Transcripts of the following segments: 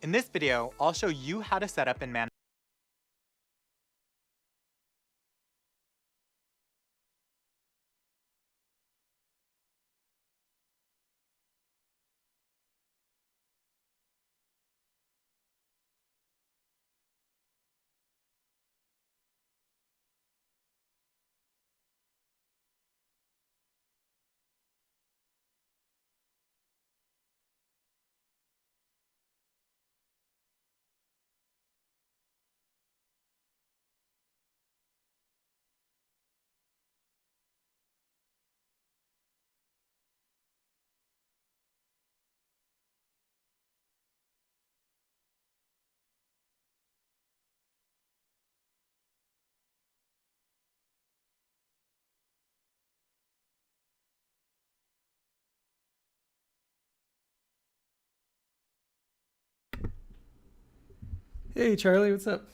In this video, I'll show you how to set up and manage. Hey Charlie, what's up?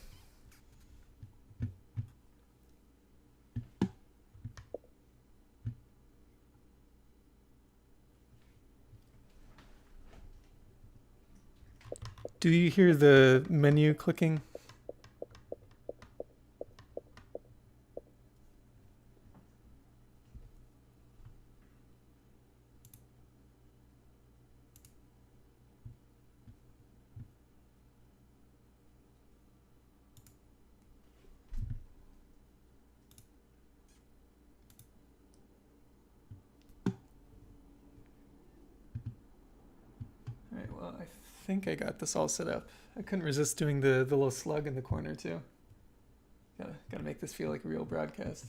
Do you hear the menu clicking? All right, well, I think I got this all set up. I couldn't resist doing the little slug in the corner too. Gotta make this feel like a real broadcast.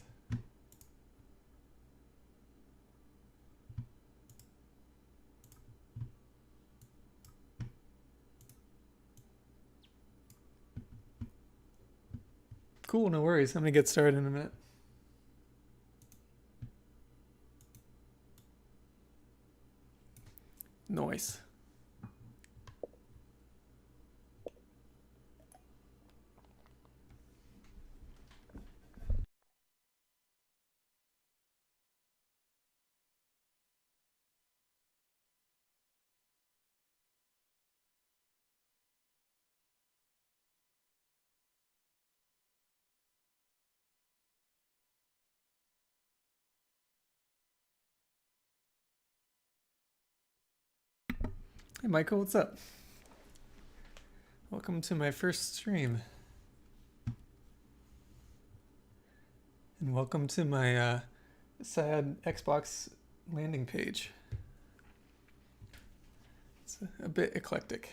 Cool, no worries. I'm gonna get started in a minute. Noise. Hey Michael, what's up? Welcome to my first stream. And welcome to my sad Xbox landing page. It's a bit eclectic.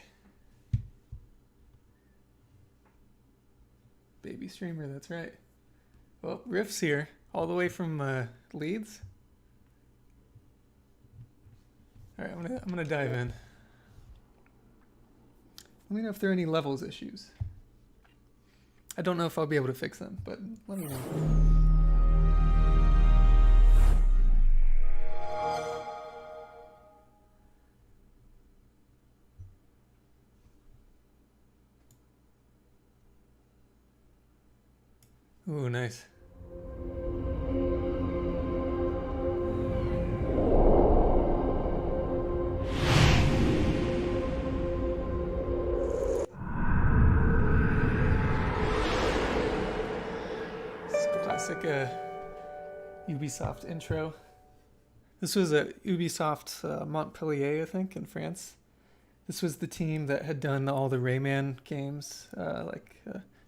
Baby streamer, that's right. Well, Riff's here, all the way from Leeds. All right, I'm gonna dive in. Let me know if there are any levels issues. I don't know if I'll be able to fix them, but let me know. Ooh, nice. Classic Ubisoft intro. This was at Ubisoft Montpellier, I think, in France. This was the team that had done all the Rayman games.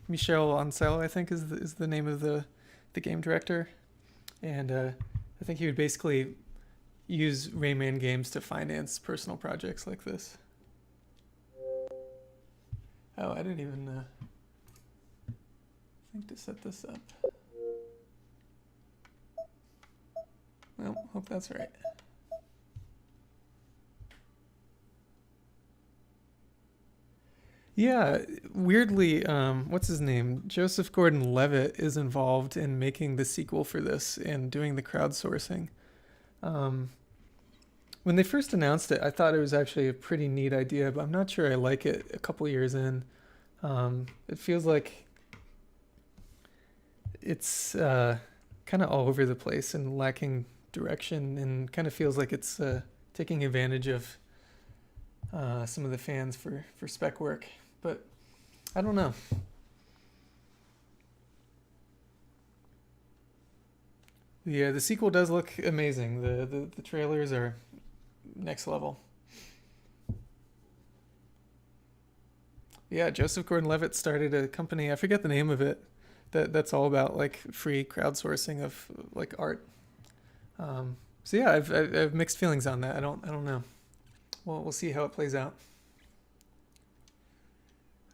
Michel Ancel, I think, is the name of the game director. And I think he would basically use Rayman games to finance personal projects like this. Oh, I didn't even think to set this up. Well, hope that's right. Yeah, weirdly, what's his name? Joseph Gordon-Levitt is involved in making the sequel for this and doing the crowdsourcing. When they first announced it, I thought it was actually a pretty neat idea, but I'm not sure I like it a couple years in. It feels like it's kind of all over the place and lacking direction, and kind of feels like it's taking advantage of some of the fans for spec work, but I don't know. Yeah, the sequel does look amazing. The trailers are next level. Yeah, Joseph Gordon-Levitt started a company, I forget the name of it, that's all about like free crowdsourcing of like art. So yeah, I've mixed feelings on that. I don't know. Well, we'll see how it plays out.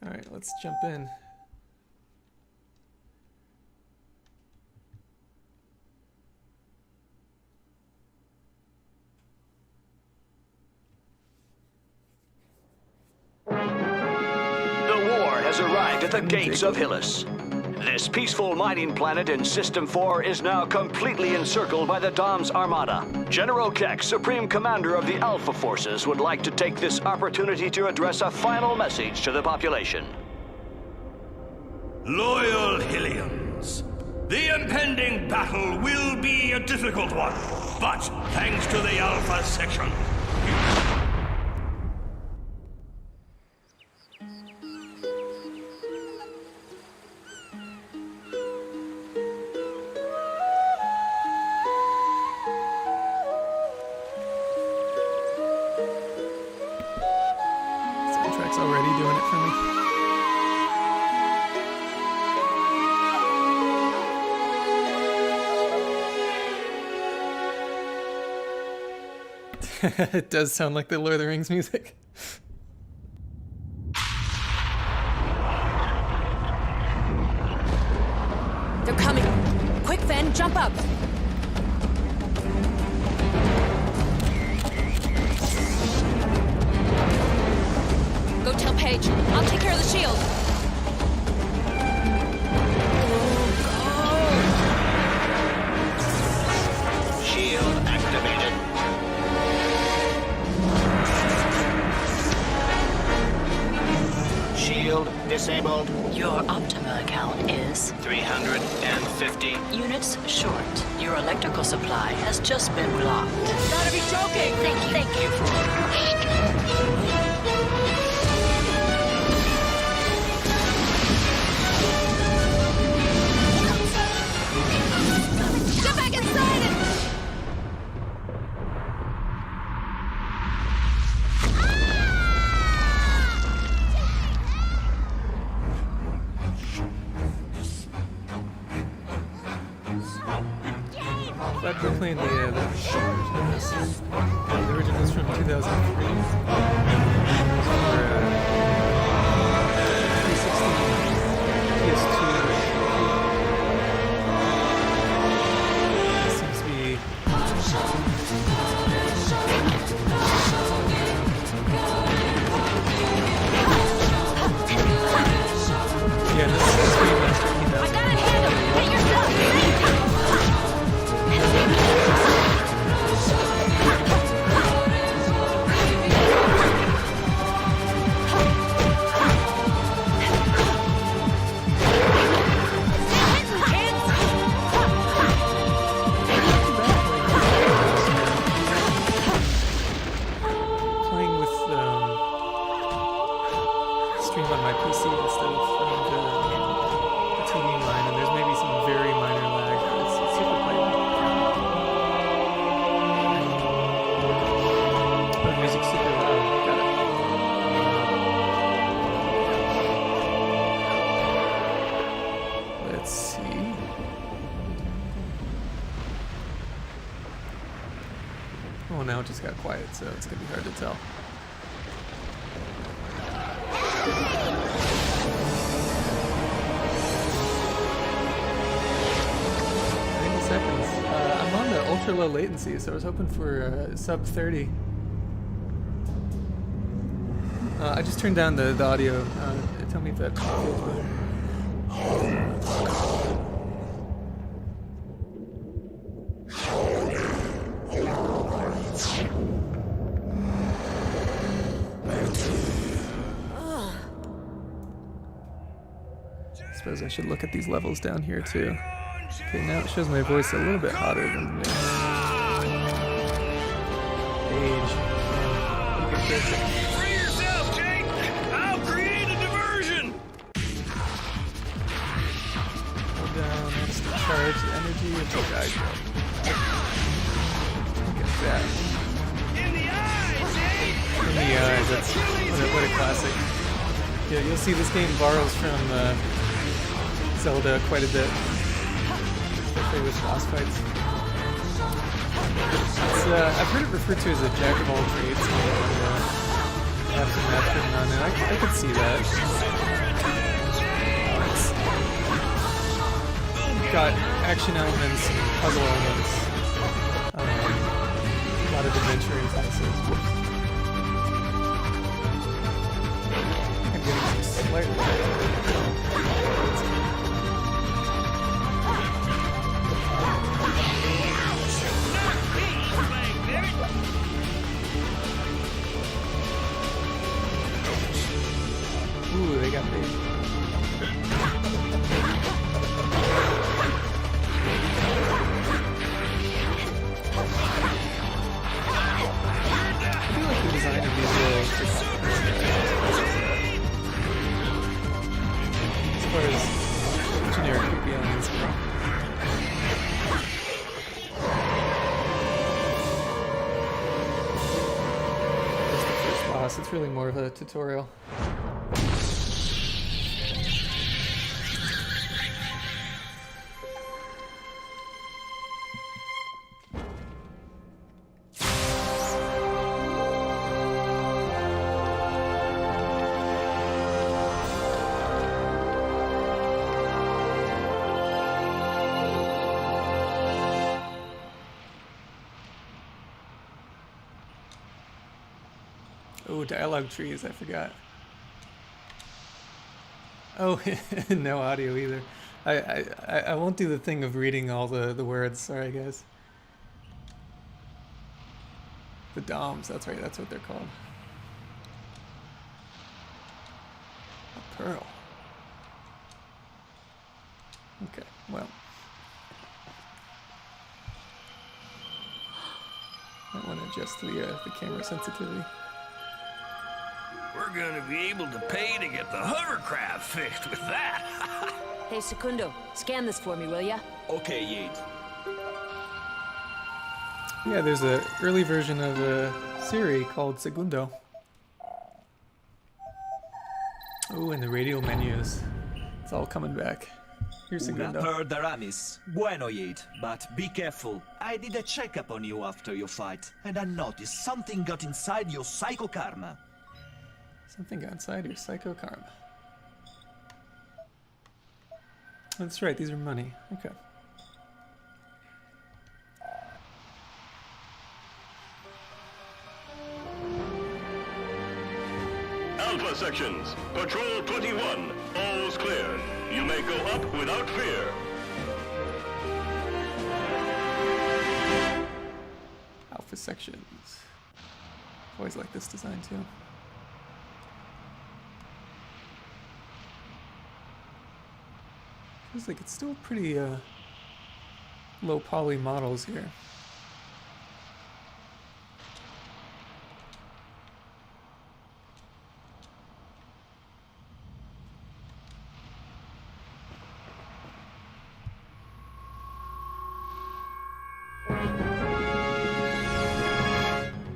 All right, let's jump in. Has arrived at the gates of Hillis. This peaceful mining planet in System 4 is now completely encircled by the Dom's Armada. General Keck, Supreme Commander of the Alpha Forces, would like to take this opportunity to address a final message to the population. Loyal Hillians, the impending battle will be a difficult one, but thanks to the Alpha section, already doing it for me. It does sound like the Lord of the Rings music. They're coming. Quick, Fen, jump up. Go tell Paige. I'll take care of the shield. Shield activated. Shield disabled. Your Optima account is 350. units short. Your electrical supply has just been blocked. Gotta be joking. Thank you for Get back inside it! Glad we're playing the originals from 2003. For, 360, PS2. This seems to be... Yeah, this is remastered. I got it handled! Get yourself! Playing with stream on my PC instead of the TV line, and there's maybe some very minor lag. It's super playable. The music's super loud. Got it. Let's see. Oh, now it just got quiet, so it's gonna be hard to tell. 90 seconds. I'm on the ultra low latency, so I was hoping for sub 30. I just turned down the audio. Tell me if that feels better. Suppose I should look at these levels down here too. Okay, now it shows my voice a little bit hotter than this. Age. Yeah, two guys. Look at that. In the eyes, eh? In the eyes, that's what a classic. Yeah, you'll see this game borrows from Zelda quite a bit. Especially with boss fights. It's, I've heard it referred to as a jack of all trades. Have some math written on it. I could see that. It's got action elements, puzzle elements, a lot of adventure intensive. I'm getting some slightly. Ooh, they got big. I feel like the design of these little as far as generic creepy elements go. That's the first boss. It's really more of a tutorial. Oh, dialogue trees, I forgot. Oh, no audio either. I won't do the thing of reading all the words, sorry guys. The DOMs, that's right, that's what they're called. A pearl. Okay, well. I want to adjust the camera sensitivity. We're gonna be able to pay to get the hovercraft fixed with that. Hey, Secundo, scan this for me, will ya? Okay, Yeet. Yeah, there's an early version of Siri called Segundo. Oh, and the radial menus. It's all coming back. Here's Segundo. Aramis. Bueno, Yeet, but be careful. I did a checkup on you after your fight, and I noticed something got inside your psycho karma. Something got inside your psycho karma. That's right, these are money. Okay. Alpha sections, Patrol 21, all's clear. You may go up without fear. Alpha sections. Always like this design too. Feels like it's still pretty low poly models here.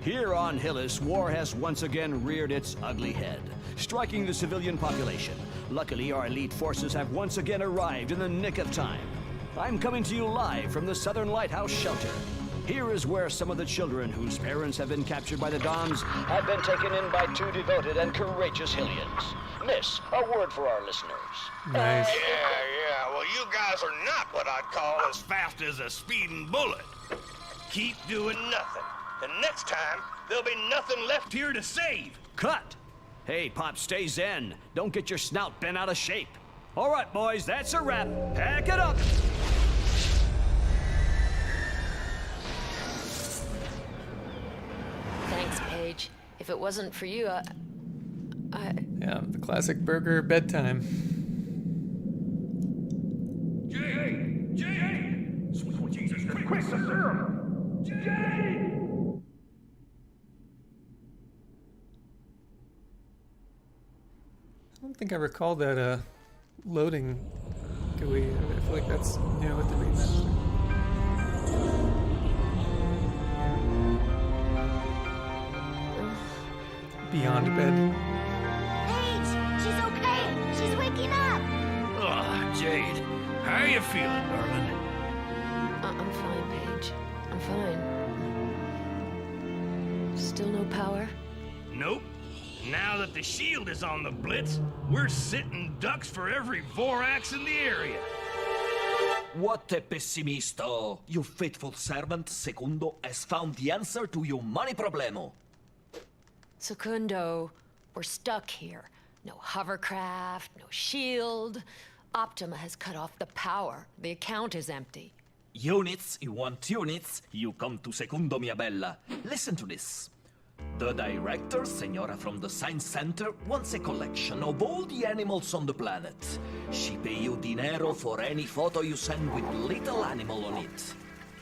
Here on Hillis, war has once again reared its ugly head, striking the civilian population. Luckily, our elite forces have once again arrived in the nick of time. I'm coming to you live from the Southern Lighthouse Shelter. Here is where some of the children whose parents have been captured by the Doms have been taken in by two devoted and courageous Hillians. Miss, a word for our listeners. Nice. Yeah, well, you guys are not what I'd call as fast as a speeding bullet. Keep doing nothing, and next time, there'll be nothing left here to save. Cut! Hey, Pop, stay zen. Don't get your snout bent out of shape. All right, boys, that's a wrap. Pack it up. Thanks, Paige. If it wasn't for you, Yeah, the classic burger bedtime. J.A. Sweet Jesus, quick, some serum! J.A. I don't think I recall that loading GUI. I feel like that's new with the remaster. Beyond bed. Paige, she's okay. She's waking up. Oh, Jade, how are you feeling, darling? I'm fine, Paige. I'm fine. Still no power? Nope. Now that the shield is on the blitz, we're sitting ducks for every Vorax in the area. What a pessimisto! Your faithful servant, Secundo, has found the answer to your money problemo. Secundo, we're stuck here. No hovercraft, no shield. Optima has cut off the power. The account is empty. Units, you want units? You come to Secundo, mia bella. Listen to this. The director, Senora from the Science Center, wants a collection of all the animals on the planet. She pay you dinero for any photo you send with little animal on it.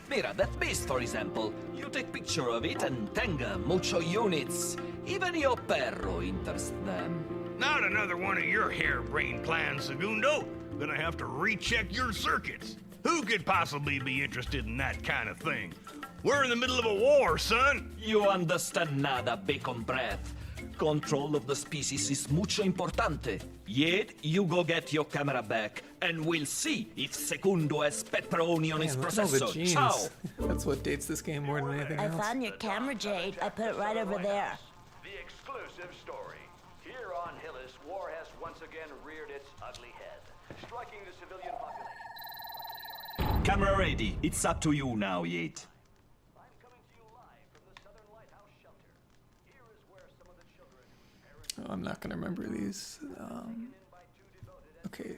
Mira, that beast, for example. You take picture of it and tenga mucho units. Even your perro interests them. Not another one of your harebrained plans, Segundo. Gonna have to recheck your circuits. Who could possibly be interested in that kind of thing? We're in the middle of a war, son. You understand nada, bacon breath. Control of the species is mucho importante. Yet, you go get your camera back, and we'll see if Secundo has pepperoni on his Man, look at all the processor. genes. Ciao! That's what dates this game more than anything I else. found your camera, Jade. I put it right over there. The exclusive story. Here on Hillis, war has once again reared its ugly head, striking the civilian population. Camera ready. It's up to you now, Yate. I'm coming to you live from the Southern Lighthouse Shelter. Here is where some of the children whose parents Oh, I'm not gonna remember these. by two devoted Okay.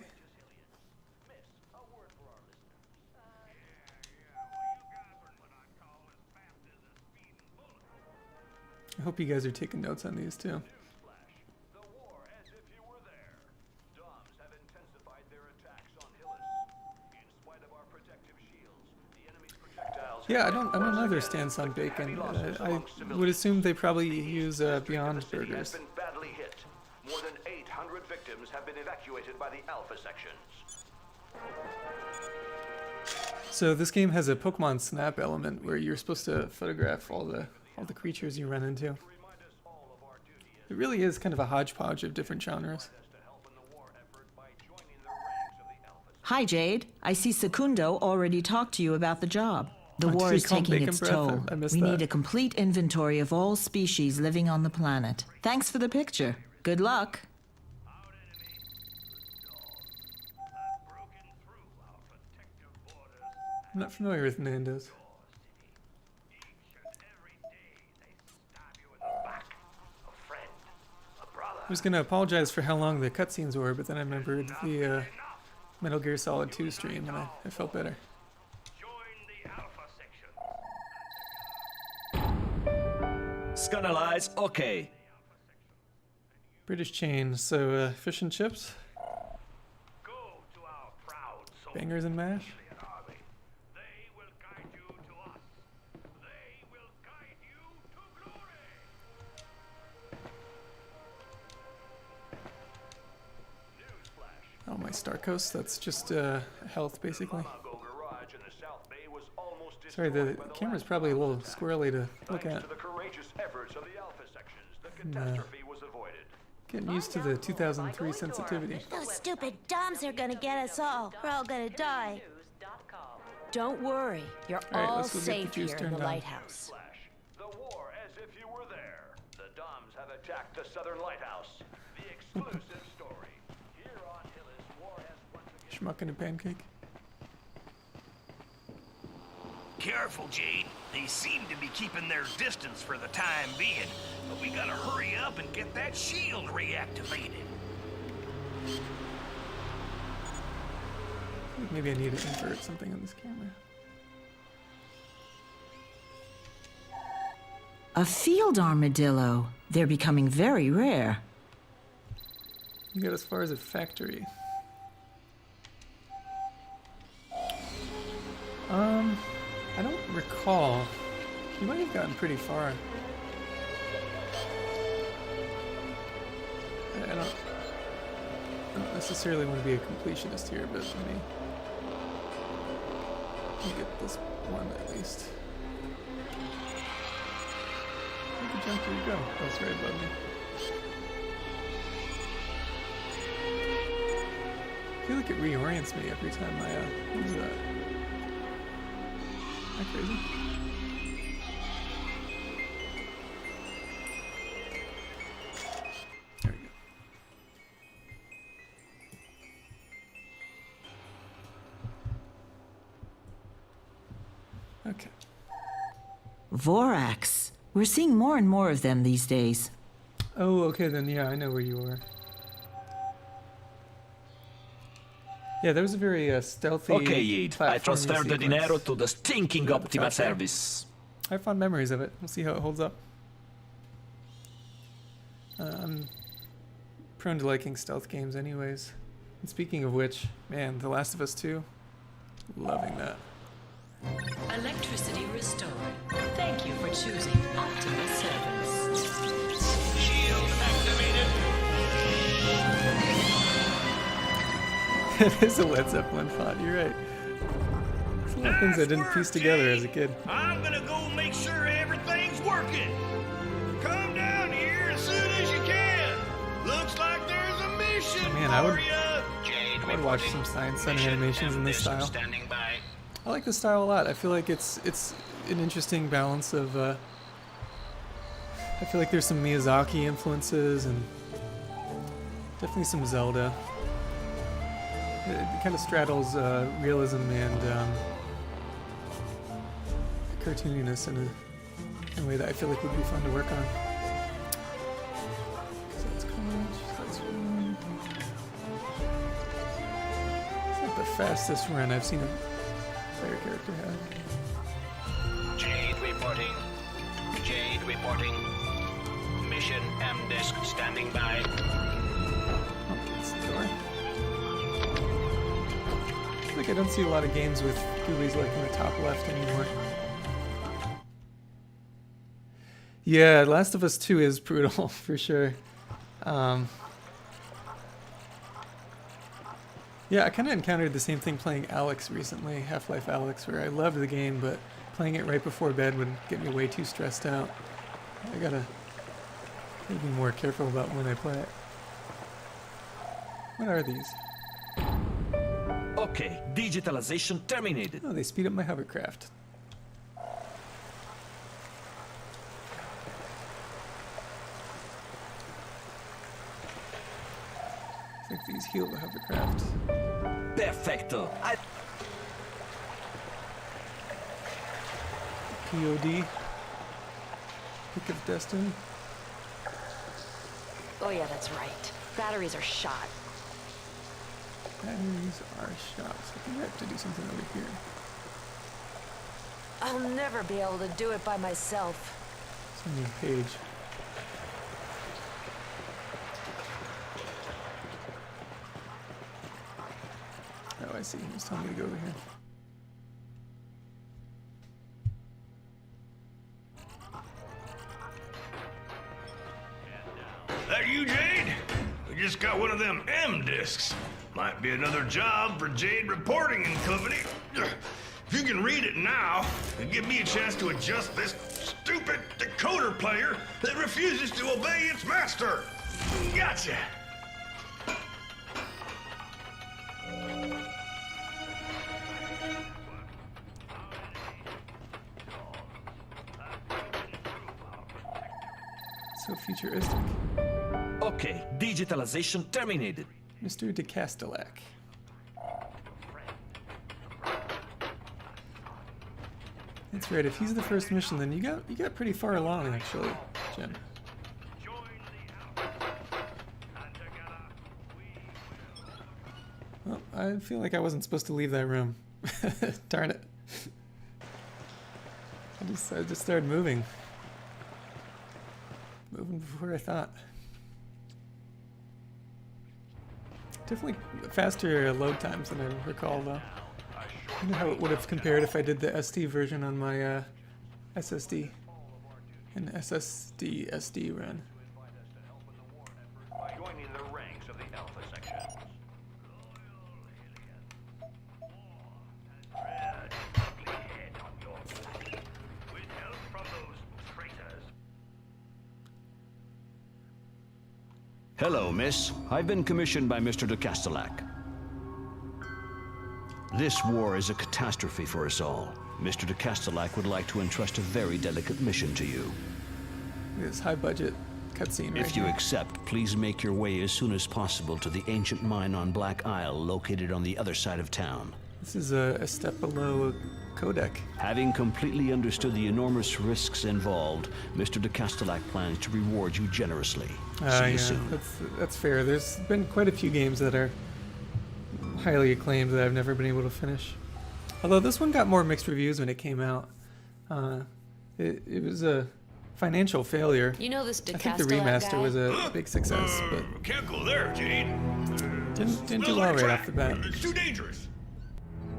miss a word for our listeners. I hope you guys are taking notes on these too. The war as if you were there. Doms have intensified their attacks on Hillis. In spite of our protective shields, the enemy's projectiles Yeah, I don't understand Sun Bacon. I would assume they probably use Beyond city has Burgers. been badly hit. More than 800 victims have been evacuated by the Alpha sections. So this game has a Pokemon Snap element where you're supposed to photograph all the creatures you run into. It really is kind of a hodgepodge of different genres. Hi, Jade. I see Secundo already talked to you about the job. The Oh, did war he is call him taking Bacon its Breath? toll. I missed We that. need a complete inventory of all species living on the planet. Thanks for the picture. Good luck. I'm not familiar with Nando's. I was gonna apologize for how long the cutscenes were, but then I remembered the Metal Gear Solid 2 stream, and I felt better. Scandalize, okay. British chain, so fish and chips, bangers and mash. Oh, my Star Coast, that's just health, basically. Sorry, the camera's probably a little squirrely to look at. Getting used to the 2003 sensitivity. Those stupid Doms are gonna get us all. We're all gonna die. Don't worry. You're All right, all let's go get the safe juice here in the turned on. lighthouse. The war as if you were there. The Doms have attacked the Southern Lighthouse. The exclusive story. Here on Hillis, war has once again... Schmuck and a pancake. Careful, Jade. They seem to be keeping their distance for the time being, but we gotta hurry up and get that shield reactivated. Maybe I need to invert something on this camera. A field armadillo. They're becoming very rare. You got as far as a factory. I don't recall. You might have gotten pretty far. I don't necessarily want to be a completionist here, but let me get this one at least. Where the junk did you go? Oh, it's right above me. I feel like it reorients me every time I use that. Isn't that crazy? There we go. Okay. Vorax. We're seeing more and more of them these days. Oh, okay, then yeah, I know where you are. Yeah, that was a very stealthy. Okay, Yid. I platformy transferred the sequence. dinero to the stinking Yeah, the Optima top there. service. I have fond memories of it. We'll see how it holds up. I'm prone to liking stealth games anyways. And speaking of which, man, The Last of Us 2, loving that. Electricity restored. Thank you for choosing Optima Service. Shield activated. It is a Led Zeppelin font, you're right. There's a lot of things I didn't piece together as a kid. I'm gonna go make sure everything's working. Come down here as soon as you can. Looks like there's a mission Man, I would- for ya. Jade, I would watch some Science Center animations in this style. Standing by. I like this style a lot. I feel like it's an interesting balance of. I feel like there's some Miyazaki influences and definitely some Zelda. It kind of straddles realism and cartooniness in a way that I feel like would be fun to work on. So that's college. That's one. It's like the fastest run I've seen a player character have. Jade reporting. Jade reporting. Mission M-Disc standing by. Oh, that's the door. I feel like I don't see a lot of games with GUIs like in the top left anymore. Yeah, Last of Us 2 is brutal for sure. Yeah, I kind of encountered the same thing playing Alex recently, Half-Life Alex, where I loved the game, but playing it right before bed would get me way too stressed out. I gotta be more careful about when I play it. What are these? Okay, digitalization terminated. Oh, they speed up my hovercraft. I think these heal the hovercraft. Perfecto. POD. Pick of Destiny. Oh yeah, that's right. Batteries are shot. Batteries are shot. So I think I have to do something over here. I'll never be able to do it by myself. So I need Paige. Oh, I see. He was telling me to go over here. That you, Jade? We just got one of them M-Discs. Might be another job for Jade Reporting and Company. If you can read it now, it'll give me a chance to adjust this stupid decoder player that refuses to obey its master. Gotcha. So futuristic. Okay, digitalization terminated. Mr. de Castellac. That's right. If he's the first mission, then you got pretty far along, actually, Jim. Well, I feel like I wasn't supposed to leave that room. Darn it. I just started moving. Moving before I thought. Definitely faster load times than I recall, though. I wonder how it would have compared if I did the SD version on my SSD. An SSD SD run. Joining the ranks of the Alpha section. Hello, miss. I've been commissioned by Mr. de Castellac. This war is a catastrophe for us all. Mr. de Castellac would like to entrust a very delicate mission to you. This high-budget cutscene. If you accept, please make your way as soon as possible to the ancient mine on Black Isle, located on the other side of town. This is a step below a codec. Having completely understood the enormous risks involved, Mr. de Castellac plans to reward you generously. See you soon. That's fair. There's been quite a few games that are highly acclaimed that I've never been able to finish. Although this one got more mixed reviews when it came out. It was a financial failure. You know this de I think the Castellac remaster guy? was a big success, but Can't go there, Jade. didn't do well right off the bat. It's too dangerous.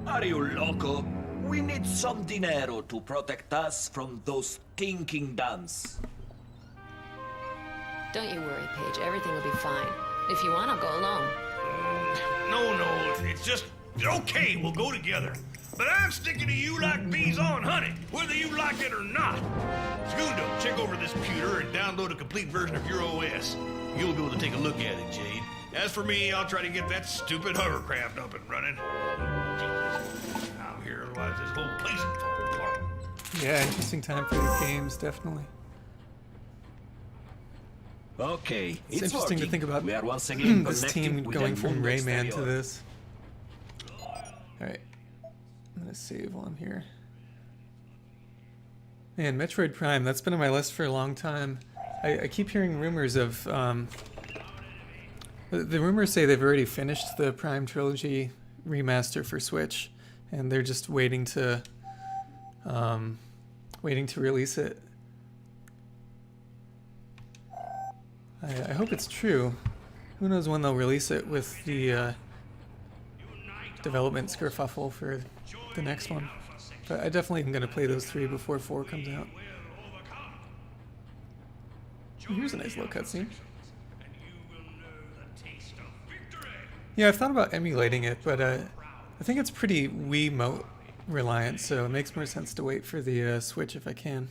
Are you loco? We need some dinero to protect us from those stinking duns. Don't you worry, Paige. Everything will be fine. If you want, I'll go alone. No, it's just okay. We'll go together. But I'm sticking to you like bees on honey, whether you like it or not. Segundo, check over this computer and download a complete version of your OS. You'll be able to take a look at it, Jade. As for me, I'll try to get that stupid hovercraft up and running. I'm here, otherwise this whole place is falling apart. Yeah, interesting time for these games, definitely. Okay, It's interesting working. to think about We are once again this team connecting with going El from Mundo Rayman to Exterior. this. Alright. I'm gonna save while I'm here. Man, Metroid Prime, that's been on my list for a long time. I keep hearing rumors of... the rumors say they've already finished the Prime Trilogy remaster for Switch, and they're just waiting to release it. I hope it's true. Who knows when they'll release it with the development kerfuffle for the next one. But I definitely am going to play those 3 before 4 comes out. Oh, here's a nice little cutscene. Yeah, I've thought about emulating it, but I think it's pretty Wiimote reliant, so it makes more sense to wait for the Switch if I can.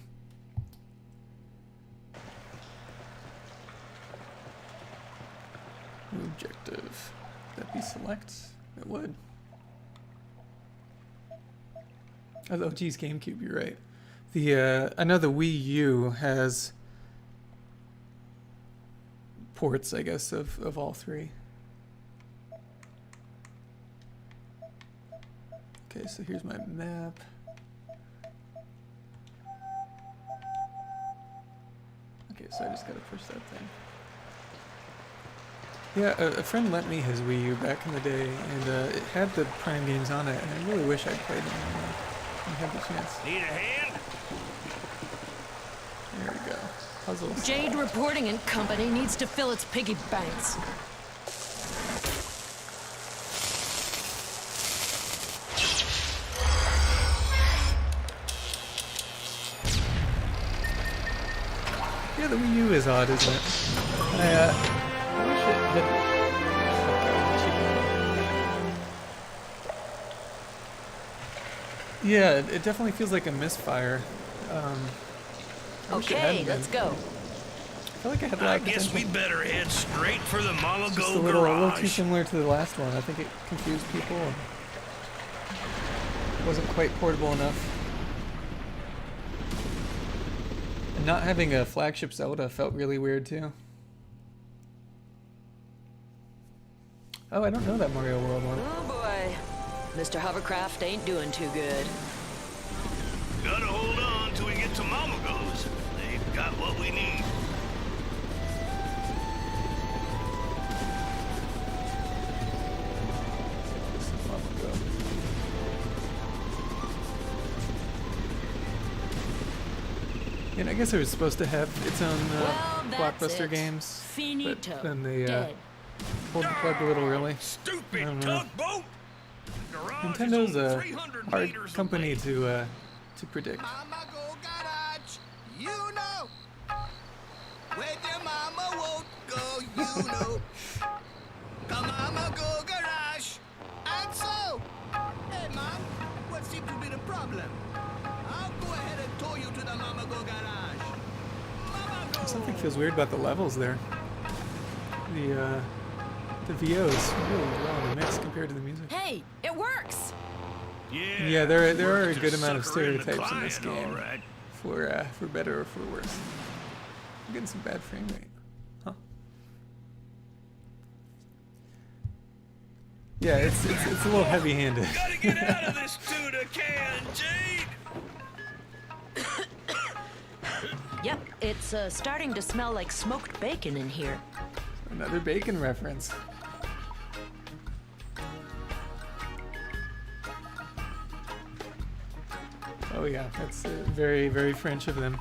New objective. Would that be select? It would. Oh, geez, GameCube, you're right. I know the Wii U has ports, I guess, of all 3. Okay, so here's my map. Okay, so I just gotta push that thing. Yeah, a friend lent me his Wii U back in the day, and it had the Prime games on it, and I really wish I'd played them when I had the chance. Need a hand? There we go. Puzzles. Jade Reporting and Company needs to fill its piggy banks. Yeah, the Wii U is odd, isn't it? I wish it had... Yeah, it definitely feels like a misfire. I wish it Okay, hadn't been. let's go. I feel like I had a lot I of guess potential. we'd better head straight for the Mama Just Go a little too garage. similar to the last one. I think it confused people. And it wasn't quite portable enough. And not having a flagship Zelda felt really weird too. Oh, I don't know that Mario World one. Oh boy. Mr. Hovercraft ain't doing too good. Gotta hold on till we get to Mama Go's. They've got what we need. And I guess it was supposed to have its own Well, that's blockbuster it. games, Finito. but then they Dead. pulled the plug a little early. I Stupid don't know. tugboat! Garage Nintendo's is a only 300 hard meters company away. to predict. Mama go garage, you know. Where the mama won't go, you know. Come mama go garage. And so, hey mom, what seems to be the problem? I'll go ahead and tow you to the mama go garage. Mama go. Something feels weird about the levels there. the VO's really well in the mix compared to the music. Hey, it works! Yeah, there are a good amount of sucker in the stereotypes in this client, game, all right. for better or for worse. I'm getting some bad frame rate. Huh? Yeah, it's a little heavy-handed. Gotta get out of this tuna can, Jade! Yep, it's starting to smell like smoked bacon in here. Another bacon reference. Oh yeah, that's very, very French of them.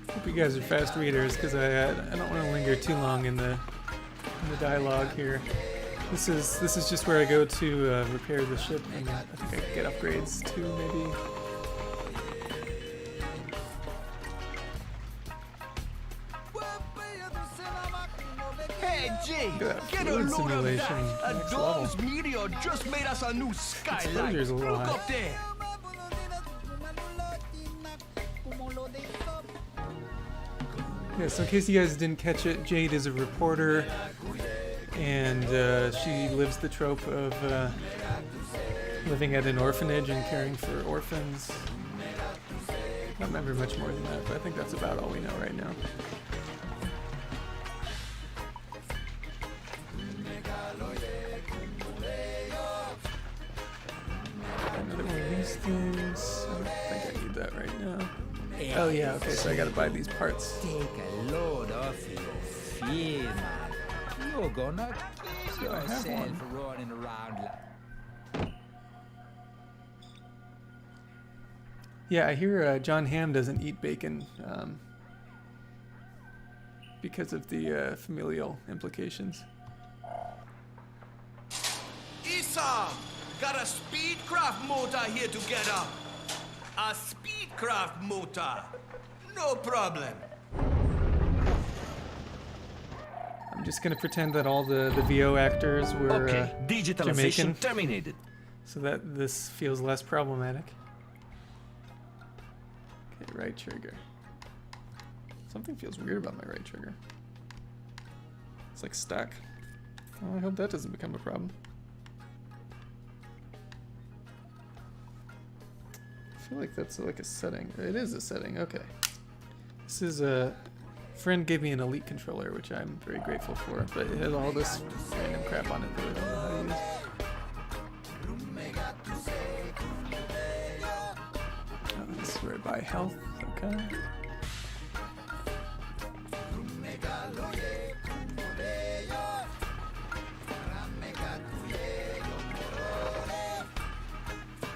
Hope you guys are fast readers, because I don't want to linger too long in the dialogue here. This is just where I go to repair the ship, and I think I can get upgrades too, maybe. Hey, Jade, get a fluid load of simulation, that. A next Dom's level. meteor just made us a new skyline. Exposure's a little Look high. up there. Yeah, so in case you guys didn't catch it, Jade is a reporter, and she lives the trope of living at an orphanage and caring for orphans. I don't remember much more than that, but I think that's about all we know right now. Another one of these things. I don't think I need that right now. Oh yeah, okay, so I gotta buy these parts. Take a load off your fear, man. You're gonna kill So I have yourself one. for running around like... Yeah, I hear John Hamm doesn't eat bacon because of the familial implications. Esau, got a speedcraft motor here together. A speedcraft motor. No problem. I'm just gonna pretend that all the VO actors were Okay, digitalization Jamaican, terminated. so that this feels less problematic. Okay, right trigger. Something feels weird about my right trigger. It's like stuck. Well, I hope that doesn't become a problem. I feel like that's like a setting. It is a setting, okay. This is a friend gave me an Elite controller, which I'm very grateful for, but it has all this random crap on it that I don't know how to use. Oh, this is where I buy health, okay.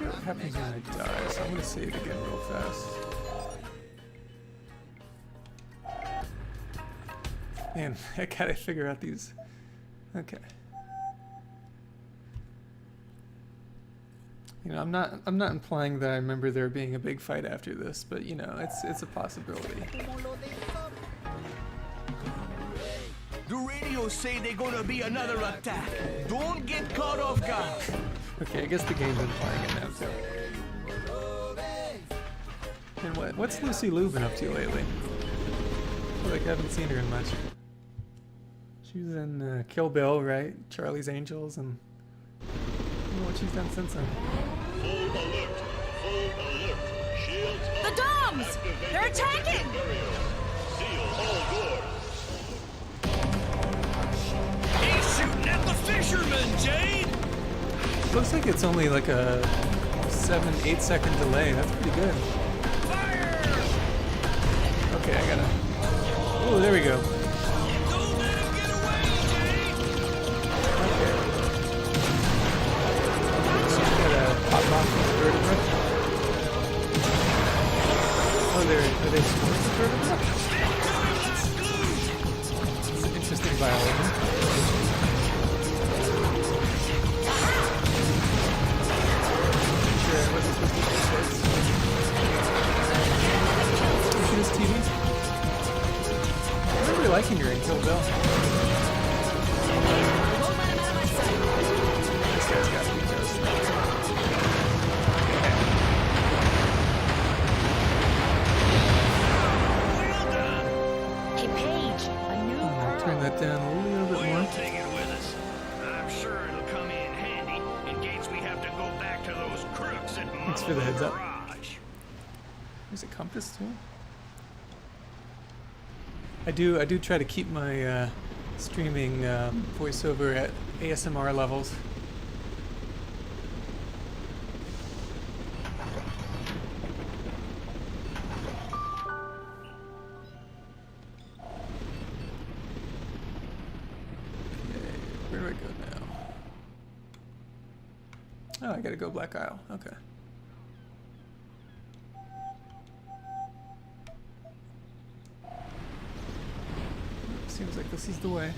What happens when I die? So I'm gonna save again real fast. Man, I gotta figure out these. Okay. You know, I'm not implying that I remember there being a big fight after this, but you know, it's a possibility. The radios say they're gonna be another attack. Don't get caught off guard. Okay, I guess the game's implying it now too. And what's Lucy Liu been up to lately? I feel like I haven't seen her in much. She was in Kill Bill, right? Charlie's Angels, and I don't know what she's done since then. Full alert! Full alert! Shields up! The Doms! They're attacking! Seal all doors! He's shooting at the fisherman, Jade! Looks like it's only like a 7-8 second delay. That's pretty good. Fire! Okay, I gotta. Oh, there we go. Don't let him get away, Jade! Okay. So I gotta pop off this vertebrae. Oh, are they supposed to vertebrae? It's an interesting biology. Sure, I wasn't supposed to do this. for the heads up. There's a compass too. I do try to keep my streaming voiceover at ASMR levels. Where do I go now? Oh, I gotta go Black Isle. Okay. Seems like this is the way.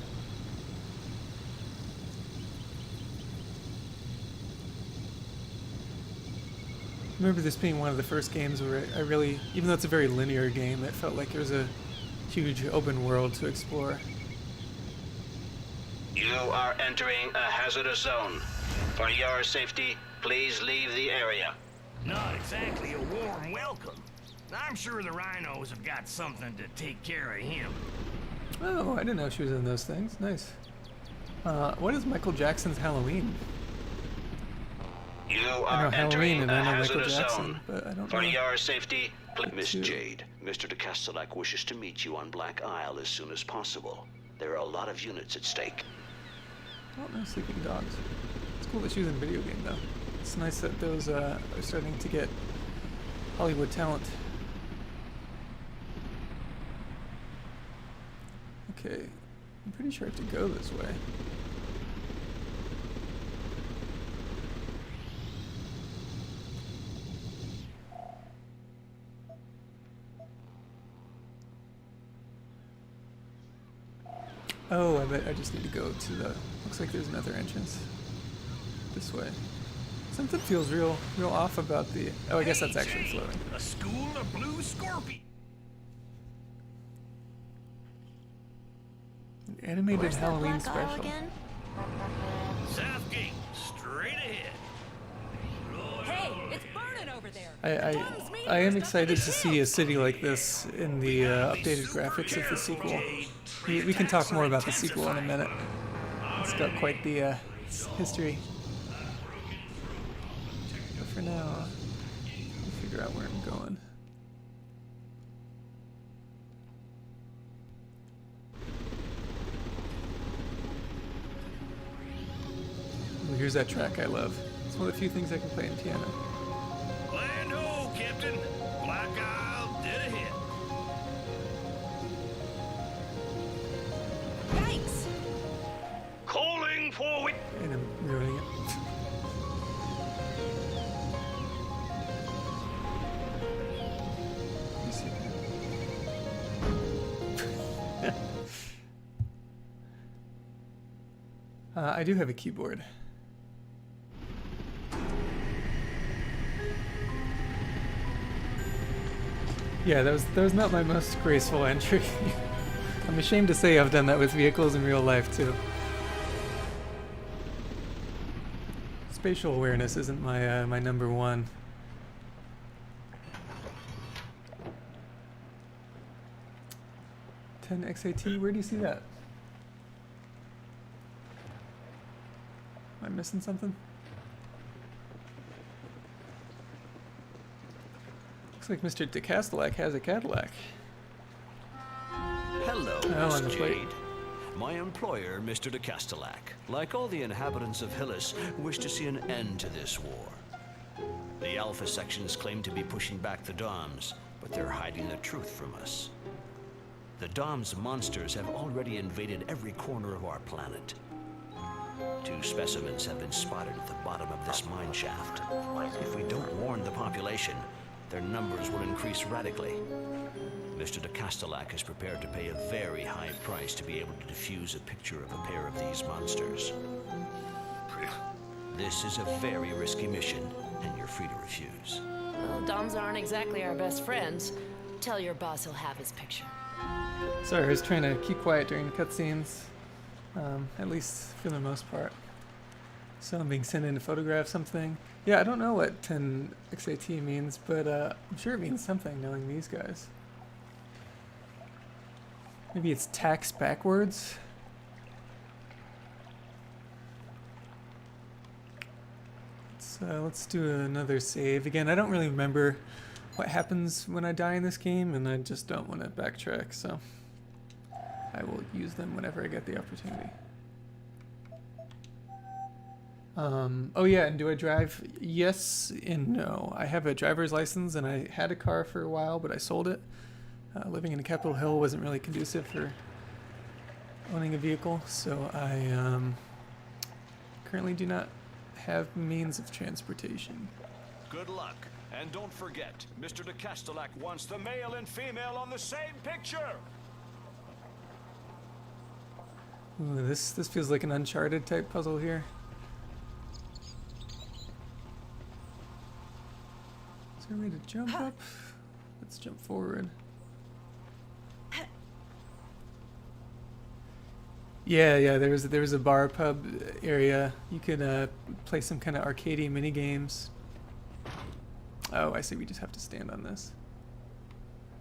I remember this being one of the first games where I really, even though it's a very linear game, it felt like there was a huge open world to explore. You are entering a hazardous zone. For your safety, please leave the area. Not exactly a warm welcome. I'm sure the rhinos have got something to take care of him. Oh, I didn't know she was in those things. Nice. What is Michael Jackson's Halloween? You I know are Halloween entering and a I know Michael hazardous Jackson, zone. but I don't For know. your safety, Miss Jade, Mr. de Castellac wishes to meet you on Black Isle as soon as possible. There are a lot of units at stake. Oh, no sleeping dogs. It's cool that she was in a video game, though. It's nice that those are starting to get Hollywood talent. Okay, I'm pretty sure I have to go this way. Oh, I bet I just need to go to the... Looks like there's another entrance. This way. Something feels real off about the... Oh, I guess that's actually floating. A school of blue scorpions. An animated Where's that Halloween Black Isle special. again? South gate, straight ahead. Hey, it's burning over there. I am excited to see a city like this in the updated graphics of the sequel. We can talk more about the sequel in a minute. It's got quite the history. But for now, I'll figure out where I'm going. Ooh, here's that track I love. It's one of the few things I can play in piano. Land ho, Captain. Black Isle dead ahead. Yikes! Calling forward. And I'm ruining it. Let me see. I do have a keyboard. Yeah, that was not my most graceful entry. I'm ashamed to say I've done that with vehicles in real life too. Spatial awareness isn't my my number one. XAT, where do you see that? Am I missing something? Looks like Mr. de Castellac has a Cadillac. Hello, Oh, on the Miss plate. Jade. My employer, Mr. de Castellac, like all the inhabitants of Hillis, wish to see an end to this war. The Alpha sections claim to be pushing back the Doms, but they're hiding the truth from us. The Dom's monsters have already invaded every corner of our planet. 2 specimens have been spotted at the bottom of this mine shaft. If we don't warn the population, their numbers will increase radically. Mr. de Castellac is prepared to pay a very high price to be able to defuse a picture of a pair of these monsters. This is a very risky mission, and you're free to refuse. Well, Doms aren't exactly our best friends. Tell your boss he'll have his picture. Sorry, I was trying to keep quiet during cutscenes, at least for the most part. So I'm being sent in to photograph something. Yeah, I don't know what 10XAT means, but I'm sure it means something knowing these guys. Maybe it's tax backwards? Let's let's do another save. Again, I don't really remember what happens when I die in this game, and I just don't want to backtrack, so I will use them whenever I get the opportunity. Oh yeah, and do I drive? Yes and no. I have a driver's license, and I had a car for a while, but I sold it. Living in Capitol Hill wasn't really conducive for owning a vehicle, so I currently do not have means of transportation. Good luck. And don't forget, Mr. de Castellac wants the male and female on the same picture. Ooh, this feels like an Uncharted type puzzle here. Is there a way to jump up? Let's jump forward. Yeah, there was a bar pub area. You could play some kind of arcadey mini games. Oh, I see. We just have to stand on this.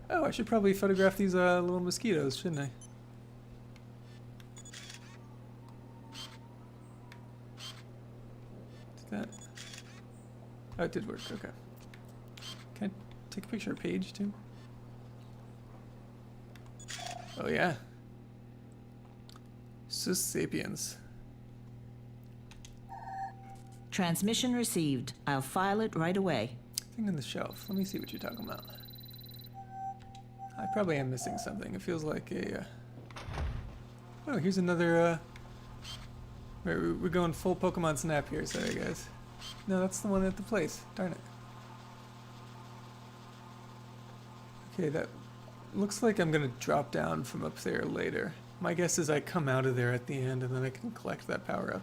Oh, I should probably photograph these little mosquitoes, shouldn't I? Did that? Oh, it did work. Okay. Can I take a picture of Paige too? Oh yeah. Sus Sapiens. Transmission received. I'll file it right away. Thing on the shelf. Let me see what you're talking about. I probably am missing something. It feels like a... Oh, here's another... We're going full Pokemon Snap here. Sorry, guys. No, that's the one at the place. Darn it. Okay, that looks like I'm going to drop down from up there later. My guess is I come out of there at the end, and then I can collect that power-up.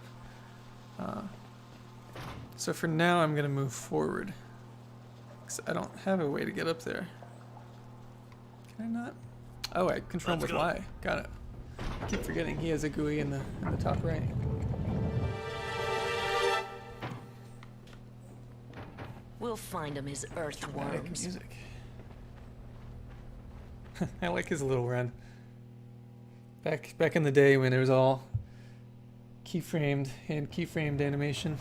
So for now, I'm going to move forward. I don't have a way to get up there. Can I not? Oh, I control with Y. Got it. I keep forgetting he has a GUI in the top right. We'll find him his earthworms. Music. I like his little run. Back in the day when it was all keyframed and keyframed animation.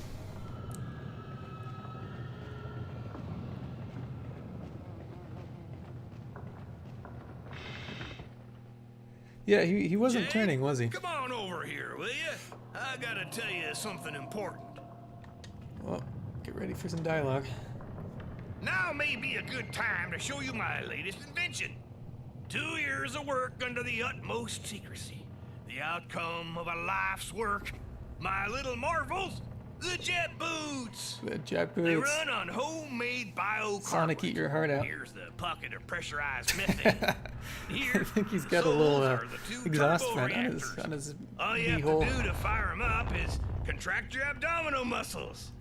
Yeah, he wasn't Jake, turning, was he? Come on over here, will you? I gotta tell you something important. Well, get ready for some dialogue. Now may be a good time to show you my latest invention. 2 years of work under the utmost secrecy. The outcome of a life's work. My little marvels, the jet boots. The jet They boots. run on homemade biocarbonate. Sonic, eat your heart out. Here's the pocket of pressurized methane. Here, I think he's got a those little are the 2 exhaust turbo vent reactors. on his All you have hole. to do to fire them up is contract your abdominal muscles.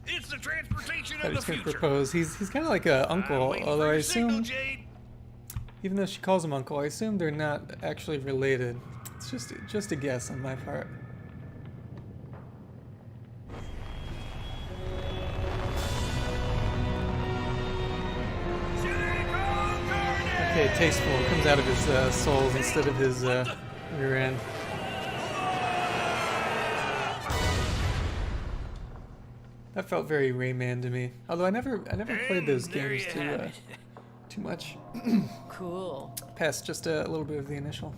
It's the transportation I of the just gonna future. propose. He's kind of like a uncle, waiting although for I your signal, assume, Jade. even though she calls him uncle, I assume they're not actually related. It's just a guess on my part. Okay, tasteful. It comes out of his soles instead of his rear end. That felt very Rayman to me. Although I never played those games too much. Cool. Past just a little bit of the initial.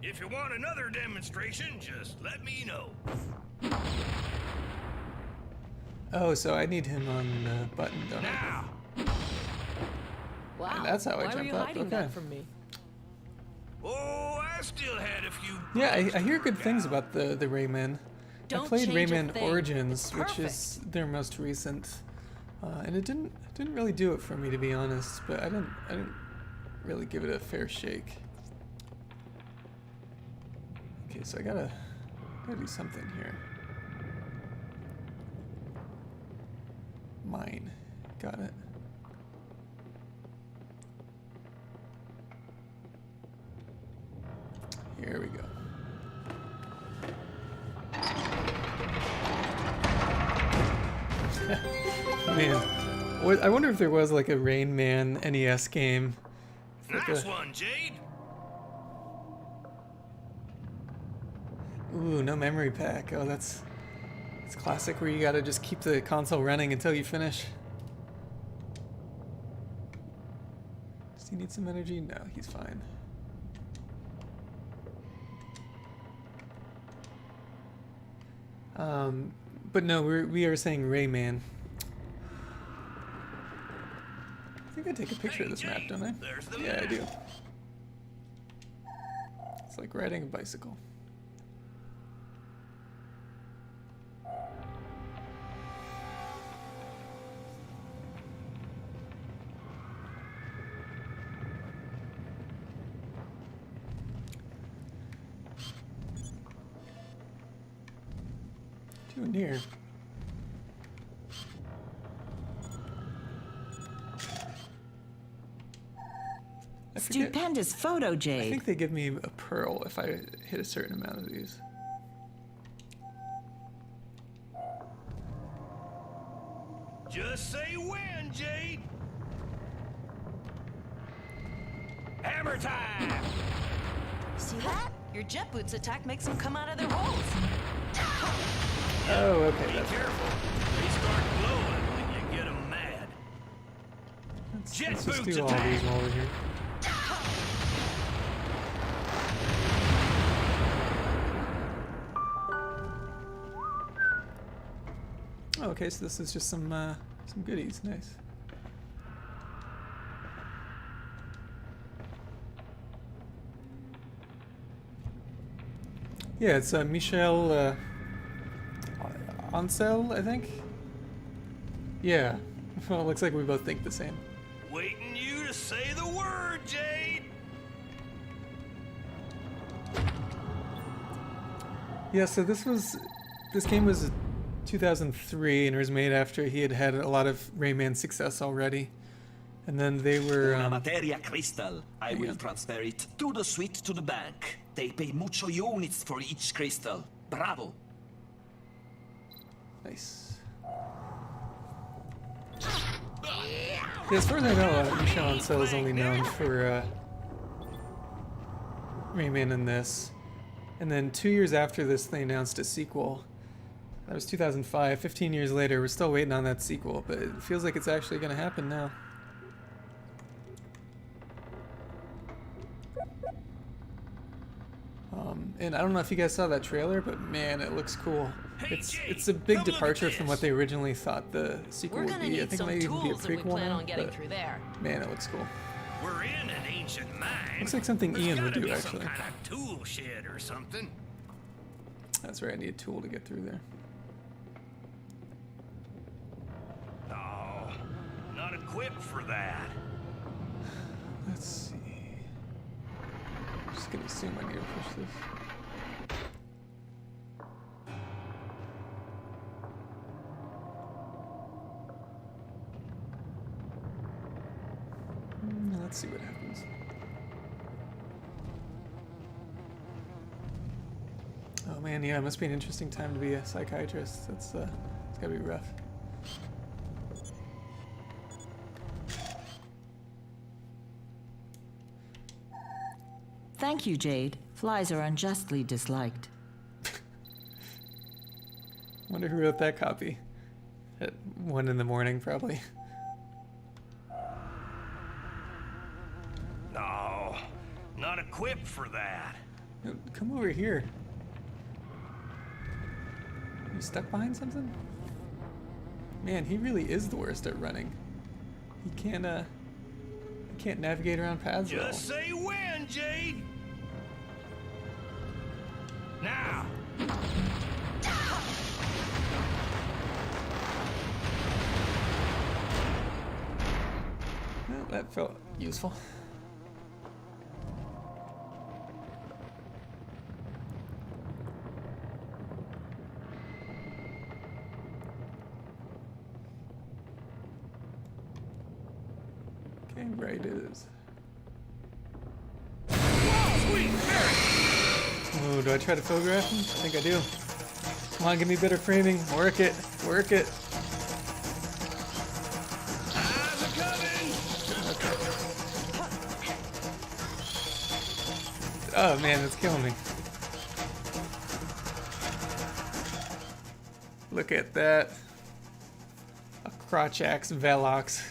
If you want another demonstration, just let me know. Oh, so I need him on button, don't I? Now, Wow. And that's how I Why were jump you up, hiding okay. that from me? oh, I still had a few. Yeah, I hear good things about the Rayman. I Don't played change a Rayman thing. Origins, It's which is their most recent, and it didn't really do it for me, to be honest. But I didn't really give it a fair shake. Okay, so I gotta do something here. Mine, got it. Here we go. Man, I wonder if there was like a Rain Man NES game. It's like Nice a- one, Jade. Ooh, no memory pack. Oh, that's classic where you gotta just keep the console running until you finish. Does he need some energy? No, he's fine. But no, we are saying Rayman. I think I take a picture of this map, don't I? Yeah, I do. It's like riding a bicycle. Too near. Stupendous photo, I Jade. think they give me a pearl if I hit a certain amount of these. Just say when, Jade. Hammer time! See that? Your jet boots attack makes them come out of their holes. Oh, okay. Be That's careful. They start glowing when you get them mad. let's Jet just boots do all attack! these while we're here. Oh, okay, so this is just some goodies. Nice. Yeah, it's Michel Ancel, I think. Yeah. Well, it looks like we both think the same. Waiting you to say the word, Jade. Yeah, so this game was 2003 and it was made after he had had a lot of Rayman success already. And then they were Una materia crystal. I will on. transfer it to the suite to the bank. They pay mucho units for each crystal. Bravo. nice. Yeah, as far as I know, Michel Ancel is only known for Rayman and this. And then 2 years after this, they announced a sequel. That was 2005. 15 years later, we're still waiting on that sequel, but it feels like it's actually going to happen now. And I don't know if you guys saw that trailer, but man, it looks cool. It's a big departure from what they originally thought the sequel We're would gonna be. I need think it some might even be a tools if we prequel plan now, on getting but through there. man, it looks cool. We're in an ancient mine. Looks like something There's Ian would gotta do, be some actually. kind of tool shed or something. That's right, I need a tool to get through there. Oh, not equipped for that. Let's see. I'm just gonna assume I need to push this. Let's see what happens. Oh man, yeah, it must be an interesting time to be a psychiatrist. It's gotta be rough. Thank you, Jade. Flies are unjustly disliked. Wonder who wrote that copy. At 1 in the morning, probably. No, not equipped for that. No, come over here. You stuck behind something? Man, he really is the worst at running. He can't navigate around paths at all. Just say when, Jade. Now. Well, that felt useful. Okay, right it is. Oh, do I try to photograph him? I think I do. Come on, give me better framing. Work it. Work it. Eyes are coming. Oh man, that's killing me. Look at that. A Crotchax Velox.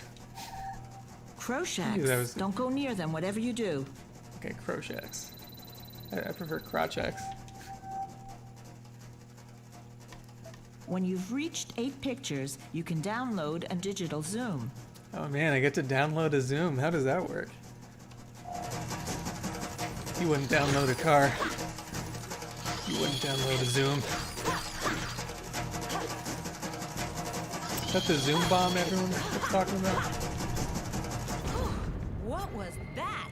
Crotchax. Don't go near them, whatever you do. Okay, Crotchax. I prefer Crotchax. When you've reached 8 pictures, you can download a digital zoom. Oh man, I get to download a zoom. How does that work? You wouldn't download a car. You wouldn't download a zoom. Is that the zoom bomb everyone was talking about? What was that?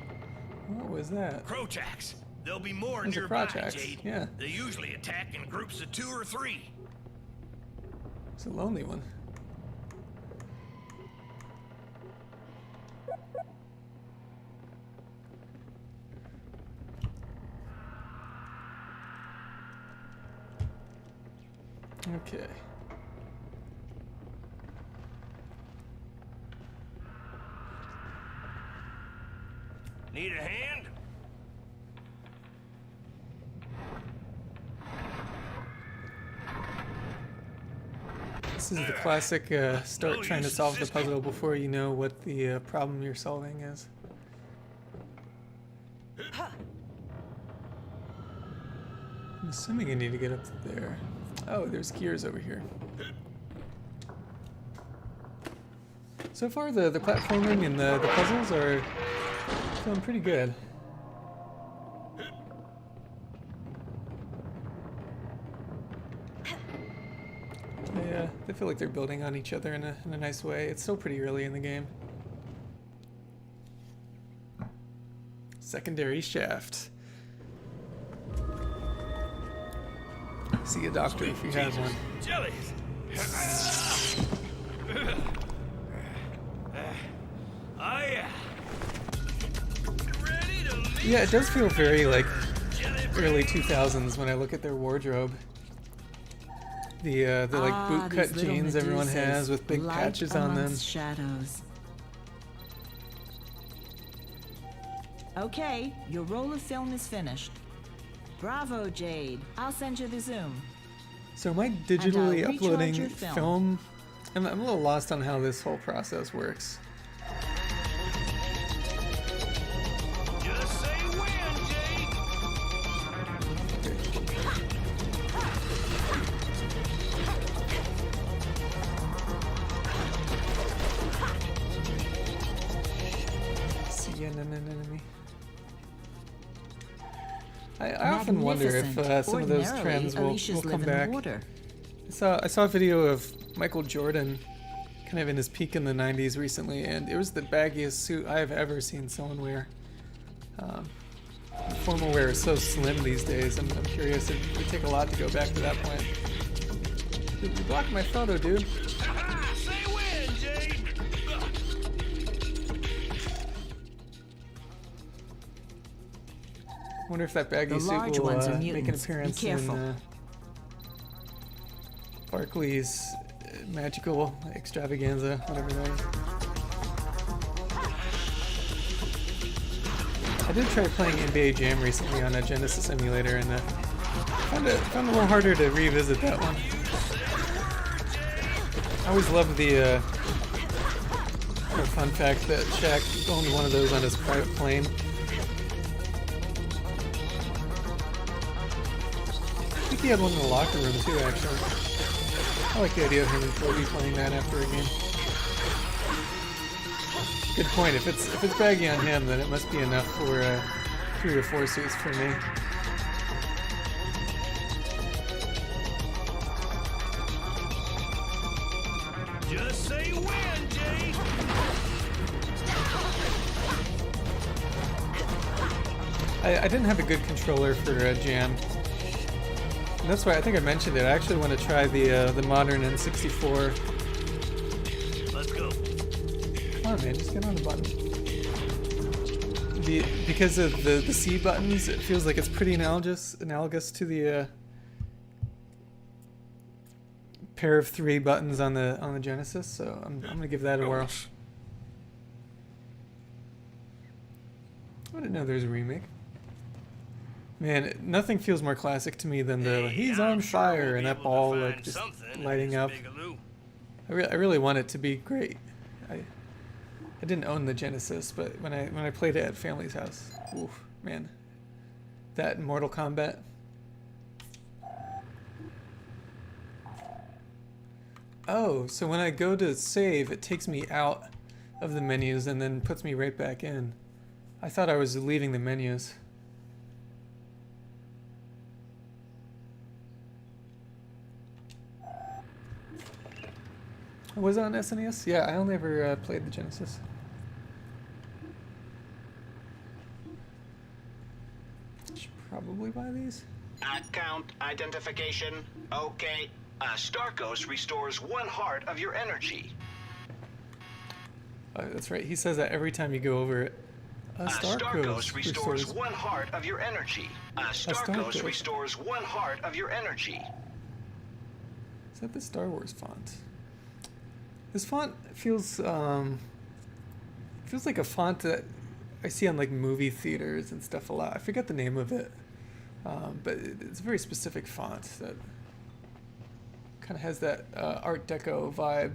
What was that? Crotchax. There'll be more There's a nearby, Crotchax, Jade. yeah. They usually attack in groups of 2 or 3. It's a lonely one. Okay. Need a hand? This is the classic start trying to solve the puzzle before you know what the problem you're solving is. I'm assuming I need to get up there. Oh, there's gears over here. So far the platforming and the puzzles are feeling pretty good. They feel like they're building on each other in a nice way. It's still pretty early in the game. Secondary shaft. See a doctor if you have one. Jellies. Yeah, it does feel very like early 2000s when I look at their wardrobe. The like bootcut jeans everyone has with big patches on them. Shadows. Okay, your roll of film is finished. Bravo, Jade. I'll send you the zoom. So am I digitally And I'll uploading recharge your film? I'm a little lost on how this whole process works. Just say when, Jade. See an enemy. I often wonder if some of those trends will come back. I saw a video of Michael Jordan kind of in his peak in the 90s recently, and it was the baggiest suit I've ever seen someone wear. Formal wear is so slim these days. I'm curious, it would take a lot to go back to that point. You blocked my photo, dude. Say when, Jade. I wonder if that baggy suit will make an appearance in Barkley's magical extravaganza, whatever that is. I did try playing NBA Jam recently on a Genesis emulator, and found it a little harder to revisit that one. I always loved the fun fact that Shaq owned one of those on his private plane. I think he had one in the locker room too, actually. I like the idea of him and Kobe playing that after a game. Good point. If it's baggy on him, then it must be enough for 3 or 4 suits for me. Just say when, Jade. I didn't have a good controller for Jam. And that's why I think I mentioned it. I actually want to try the modern N64. Let's go. Come on, man, just get on the button. Because of the C buttons, it feels like it's pretty analogous to the pair of 3 buttons on the Genesis. So I'm gonna give that a whirl. I didn't know there was a remake. Man, nothing feels more classic to me than the "he's on fire" and that ball like just lighting up. I really want it to be great. I didn't own the Genesis, but when I played it at family's house, oof, man, that and Mortal Kombat. Oh, so when I go to save, it takes me out of the menus and then puts me right back in. I thought I was leaving the menus. Was it on SNES? Yeah, I only ever played the Genesis. Should probably buy these. Account identification. Okay. Starkos restores 1 heart of your energy. That's right. He says that every time you go over it. Starkos restores 1 heart of your energy. Starkos restores 1 heart of your energy. Is that the Star Wars font? This font feels like a font that I see on like movie theaters and stuff a lot. I forget the name of it, but it's a very specific font that kind of has that Art Deco vibe.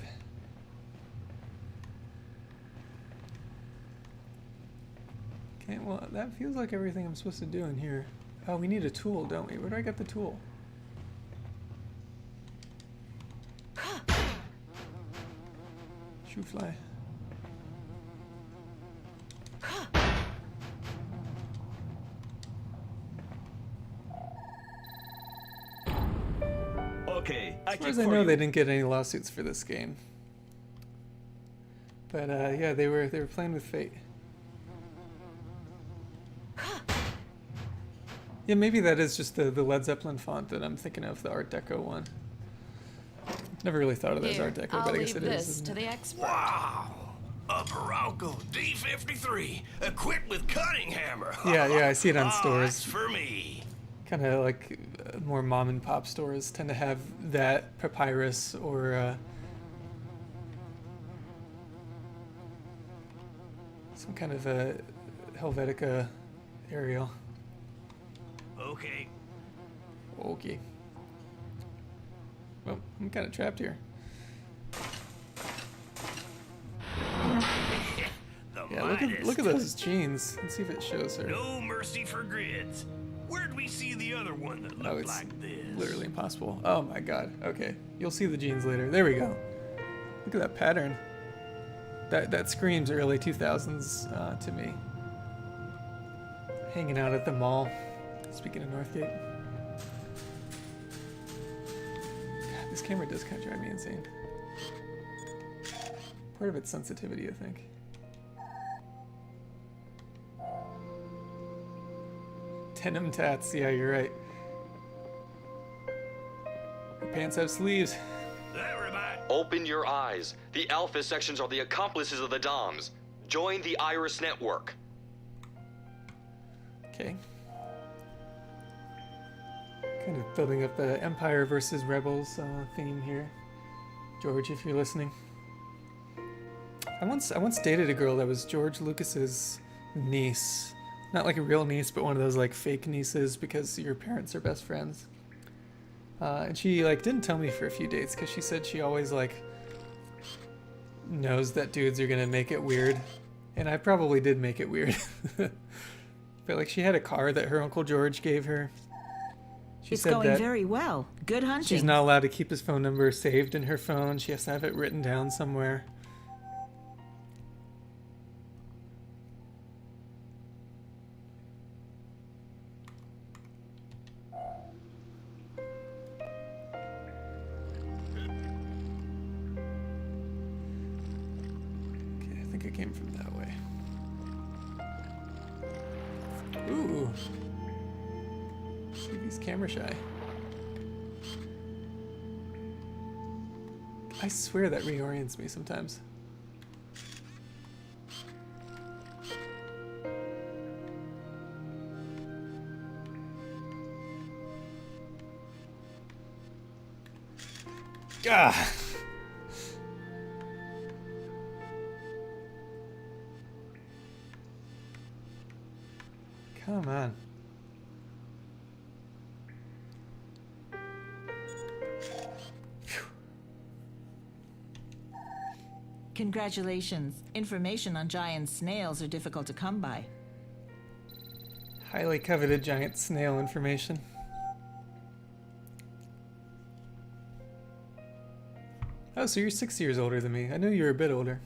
Okay, well that feels like everything I'm supposed to do in here. Oh, we need a tool, don't we? Where do I get the tool? Shoe fly. Okay, as far as I know, they didn't get any lawsuits for this game. But yeah, they were playing with fate. Yeah, maybe that is just the Led Zeppelin font that I'm thinking of, the Art Deco one. Never really thought of it as Art Deco, but I guess it is. This to the expert. Wow! A Baralco D53, equipped with cutting hammer. Yeah, I see it on stores. That's for me. Kind of like more mom and pop stores tend to have that papyrus or some kind of a Helvetica aerial. Okay. Okay. Well, I'm kind of trapped here. Yeah, look at those jeans. Let's see if it shows her. No mercy for grids. Where'd we see the other one that looked like this? Literally impossible. Oh my god. Okay, you'll see the jeans later. There we go. Look at that pattern. That screams early 2000s to me. Hanging out at the mall. Speaking of Northgate. God, this camera does kind of drive me insane. Part of it's sensitivity, I think. Denim tats, yeah, you're right. Your pants have sleeves. Open your eyes. The Alpha sections are the accomplices of the DOMs. Join the Iris network. Okay. Kind of building up the Empire versus Rebels theme here. George, if you're listening. I once dated a girl that was George Lucas's niece. Not like a real niece, but one of those like fake nieces because your parents are best friends. And she like didn't tell me for a few dates because she said she always like knows that dudes are gonna make it weird, and I probably did make it weird. But like she had a car that her Uncle George gave her. She it's said going that very well. Good hunting. she's not allowed to keep his phone number saved in her phone. She has to have it written down somewhere. I came from that way. Ooh. TV's camera shy. I swear that reorients me sometimes. Ah. Come on. Congratulations. Information on giant snails are difficult to come by. Highly coveted giant snail information. Oh, so you're 6 years older than me. I knew you were a bit older.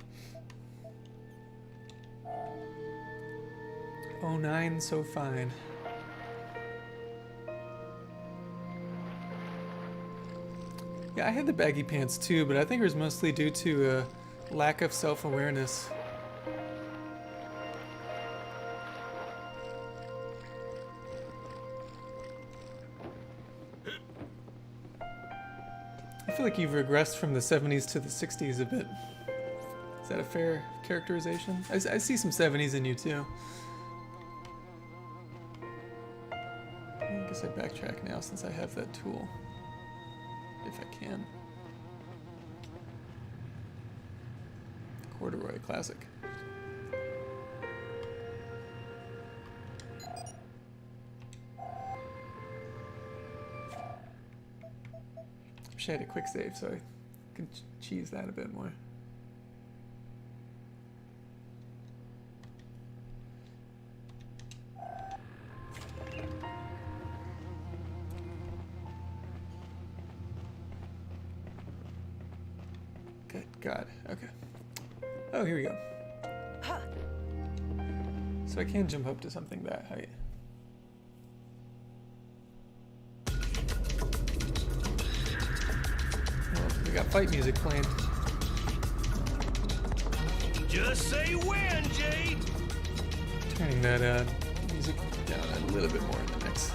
09, so fine. Yeah, I had the baggy pants too, but I think it was mostly due to a lack of self-awareness. I feel like you've regressed from the 70s to the 60s a bit. Is that a fair characterization? I see some 70s in you too. I guess I backtrack now since I have that tool. If I can. Corduroy classic. Wish I had a quick save so I can cheese that a bit more. Good God. Okay. Oh, here we go. So I can jump up to something that height. Well, we got fight music playing. Just say when, Jade. Turning that music down a little bit more in the mix,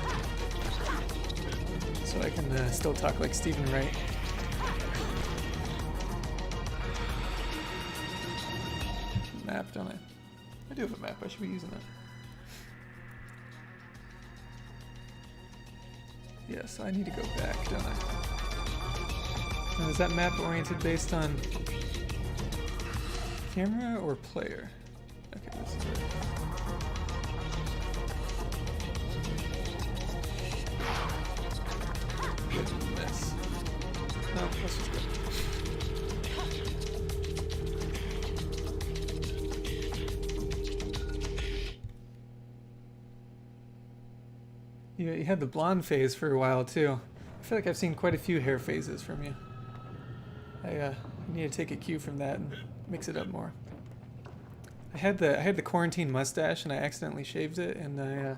so I can still talk like Stephen Wright. Map, don't I? I do have a map. I should be using that. Yeah, so I need to go back, don't I? Now, is that map oriented based on camera or player? Okay, this is it. Goodness. No, let's just go. You had the blonde phase for a while too. I feel like I've seen quite a few hair phases from you. I need to take a cue from that and mix it up more. I had the quarantine mustache and I accidentally shaved it, and I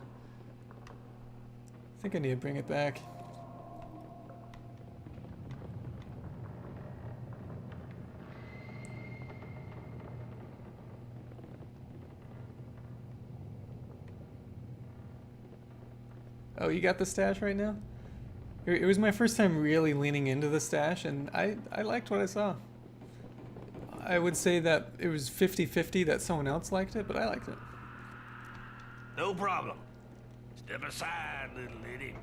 think I need to bring it back. Oh, you got the stash right now? It was my first time really leaning into the stash, and I liked what I saw. I would say that it was 50-50 that someone else liked it, but I liked it. No problem. Step aside, little lady.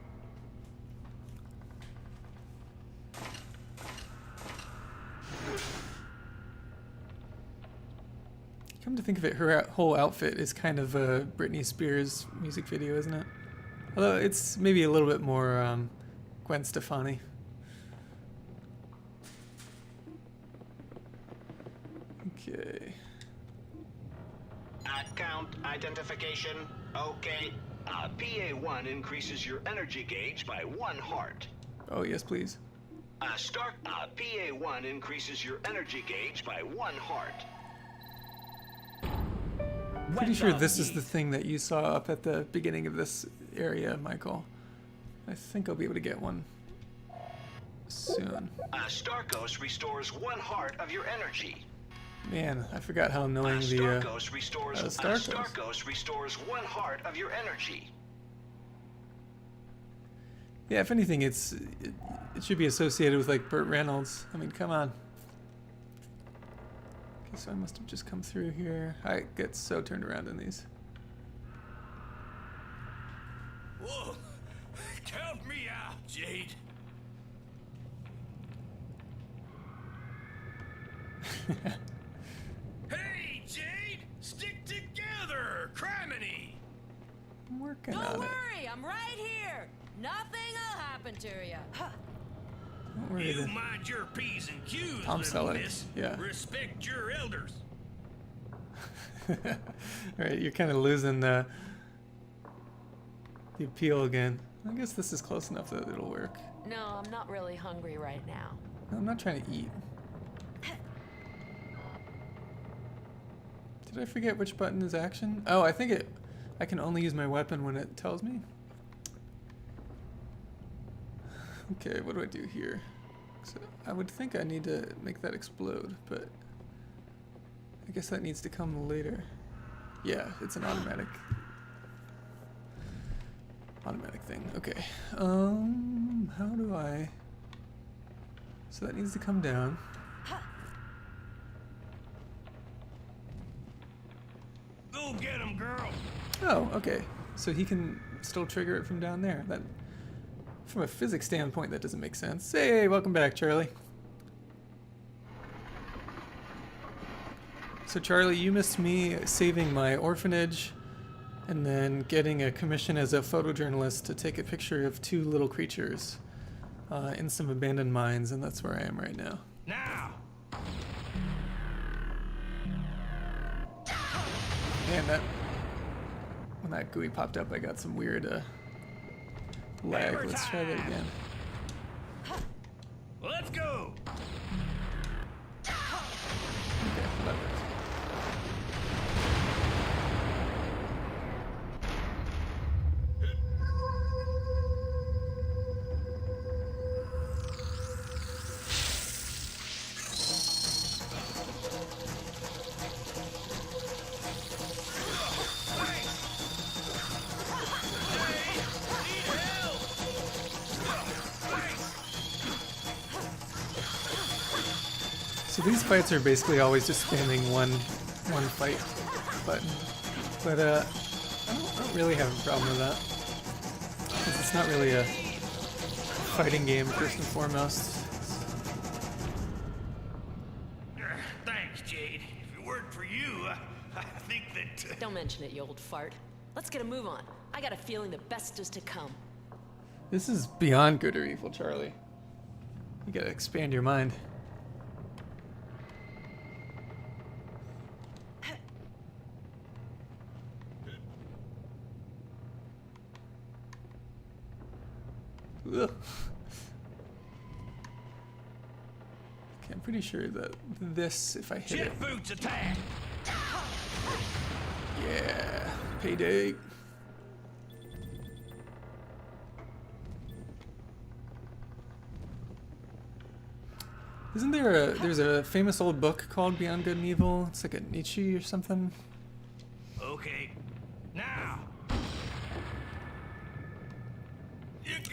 Come to think of it, her whole outfit is kind of a Britney Spears music video, isn't it? Although it's maybe a little bit more Gwen Stefani. Okay. Account identification. Okay. PA1 increases your energy gauge by 1 heart. Oh, yes, please. PA1 increases your energy gauge by 1 heart. Pretty sure this is the thing that you saw up at the beginning of this area, Michael. I think I'll be able to get one soon. Starkos restores 1 heart of your energy. Man, I forgot how annoying the Starkos restores Starkos restores 1 heart of your energy. Yeah, if anything, it should be associated with like Burt Reynolds. I mean, come on. Okay, so I must have just come through here. I get so turned around in these. Whoa! Count me out, Jade. Hey, Jade! Stick together! Criminy! I'm working Don't on it. worry, I'm right here. Nothing'll happen to you. Huh. Don't Where are You the mind your P's and Q's, Tom little Selleck? miss. Yeah. Respect your elders. Alright, you're kind of losing the appeal again. I guess this is close enough that it'll work. No, I'm not really hungry right now. I'm not trying to eat. Did I forget which button is action? Oh, I think I can only use my weapon when it tells me. Okay, what do I do here? So I would think I need to make that explode, but I guess that needs to come later. Yeah, it's an automatic thing. Okay. How do I? So that needs to come down. Go get him, girl. Oh, okay. So he can still trigger it from down there. That, from a physics standpoint, that doesn't make sense. Hey, welcome back, Charlie. So Charlie, you missed me saving my orphanage and then getting a commission as a photojournalist to take a picture of two little creatures in some abandoned mines, and that's where I am right now. Now. Man, that when that GUI popped up, I got some weird lag. Let's try that again. Let's go. Okay, that works. So these fights are basically always just spamming one fight button, but I don't really have a problem with that, because it's not really a fighting game first and foremost. Thanks, Jade. If it weren't for you, I think that... Don't mention it, you old fart. Let's get a move on. I got a feeling the best is to come. This is beyond good or evil, Charlie. You gotta expand your mind. Ugh. Okay, I'm pretty sure that this, if I hit it... Boots attack! Yeah, payday. Isn't there there's a famous old book called Beyond Good and Evil? It's like a Nietzsche or something. Okay, now.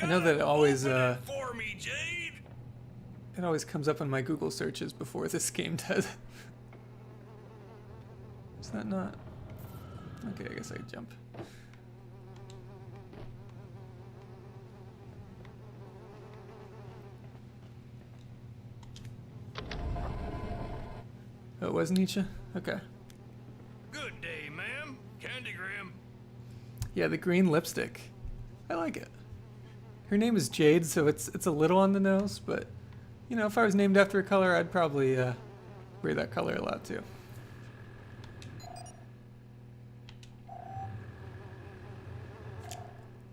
I know that it always For me, Jade. it always comes up on my Google searches before this game does. Is that not? Okay, I guess I could jump. Oh, it was Nietzsche? Okay. Good day, ma'am. Candygram. Yeah, the green lipstick. I like it. Her name is Jade, so it's a little on the nose, but you know, if I was named after a color, I'd probably wear that color a lot too.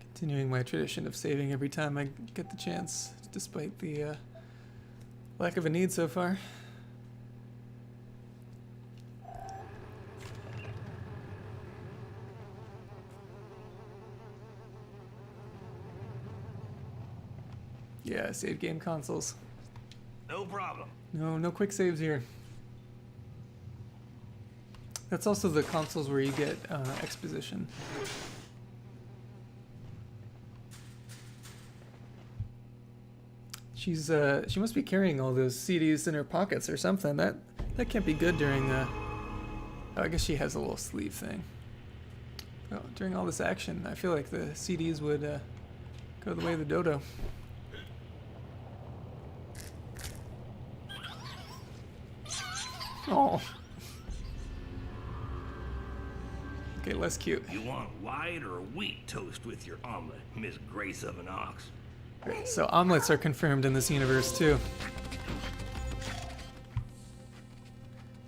Continuing my tradition of saving every time I get the chance, despite the lack of a need so far. Yeah, save game consoles. No problem. No quick saves here. That's also the consoles where you get exposition. She must be carrying all those CDs in her pockets or something. That can't be good during oh, I guess she has a little sleeve thing. Oh, during all this action, I feel like the CDs would go the way of the dodo. Oh. Okay, less cute. You want white or wheat toast with your omelet, Miss Grace of an Ox? Great. So omelets are confirmed in this universe too.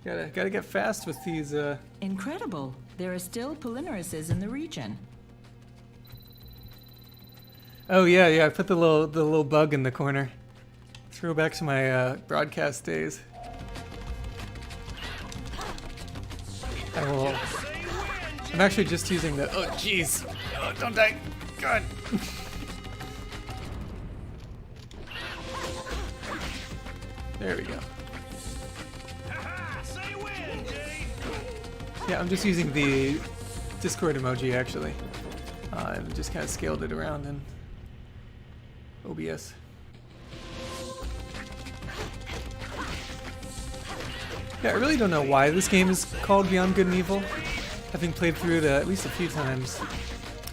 Gotta get fast with these. Incredible. There are still polymerases in the region. Oh yeah. I put the little bug in the corner. Throw back to my broadcast days. I'm actually just using the. Oh jeez. Oh, don't die. God. There we go. Yeah, I'm just using the Discord emoji actually. And just kind of scaled it around in OBS. Yeah, I really don't know why this game is called Beyond Good and Evil. Having played through it at least a few times.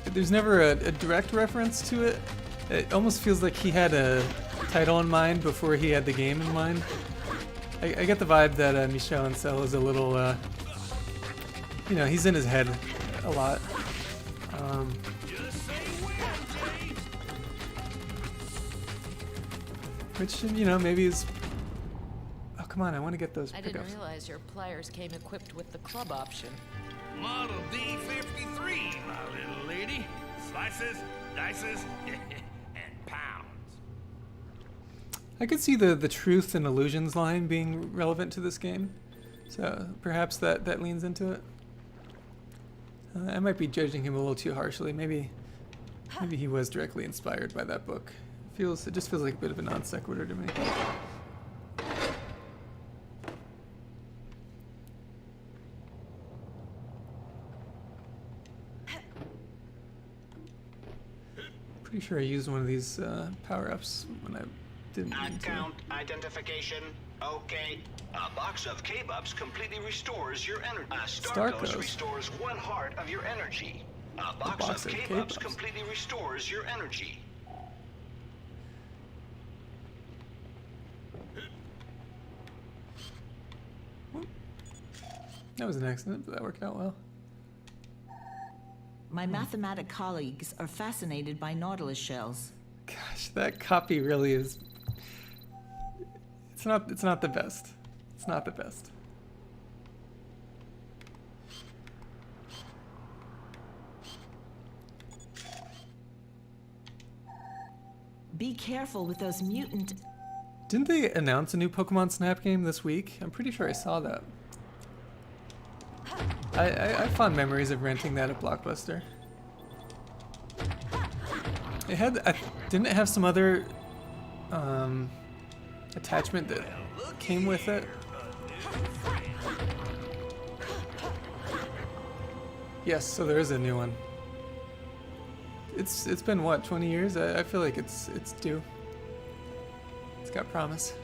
There's never a direct reference to it. It almost feels like he had a title in mind before he had the game in mind. I get the vibe that Michel Ancel is a little, he's in his head a lot. Which, maybe is... Oh, come on, I want to get those pickups. I didn't realize your pliers came equipped with the club option. Model D53, my little lady. Slices, dices, and pounds. I could see the truth and illusions line being relevant to this game. So perhaps that leans into it. I might be judging him a little too harshly. Maybe he was directly inspired by that book. It just feels like a bit of a non sequitur to me. Pretty sure I used one of these power-ups when I didn't mean to. Account identification. Okay. A box of K-Bups completely restores your energy. Starkos restores 1 heart of your energy. A box of K-Bups completely restores your energy. That was an accident, but that worked out well. My mathematic colleagues are fascinated by nautilus shells. Gosh, that copy really is... It's not the best. It's not the best. Be careful with those mutant... Didn't they announce a new Pokemon Snap game this week? I'm pretty sure I saw that. I have fond memories of renting that at Blockbuster. It had, didn't it have some other attachment that came with it? Yes, so there is a new one. It's been what, 20 years? I feel like it's due. It's got promise.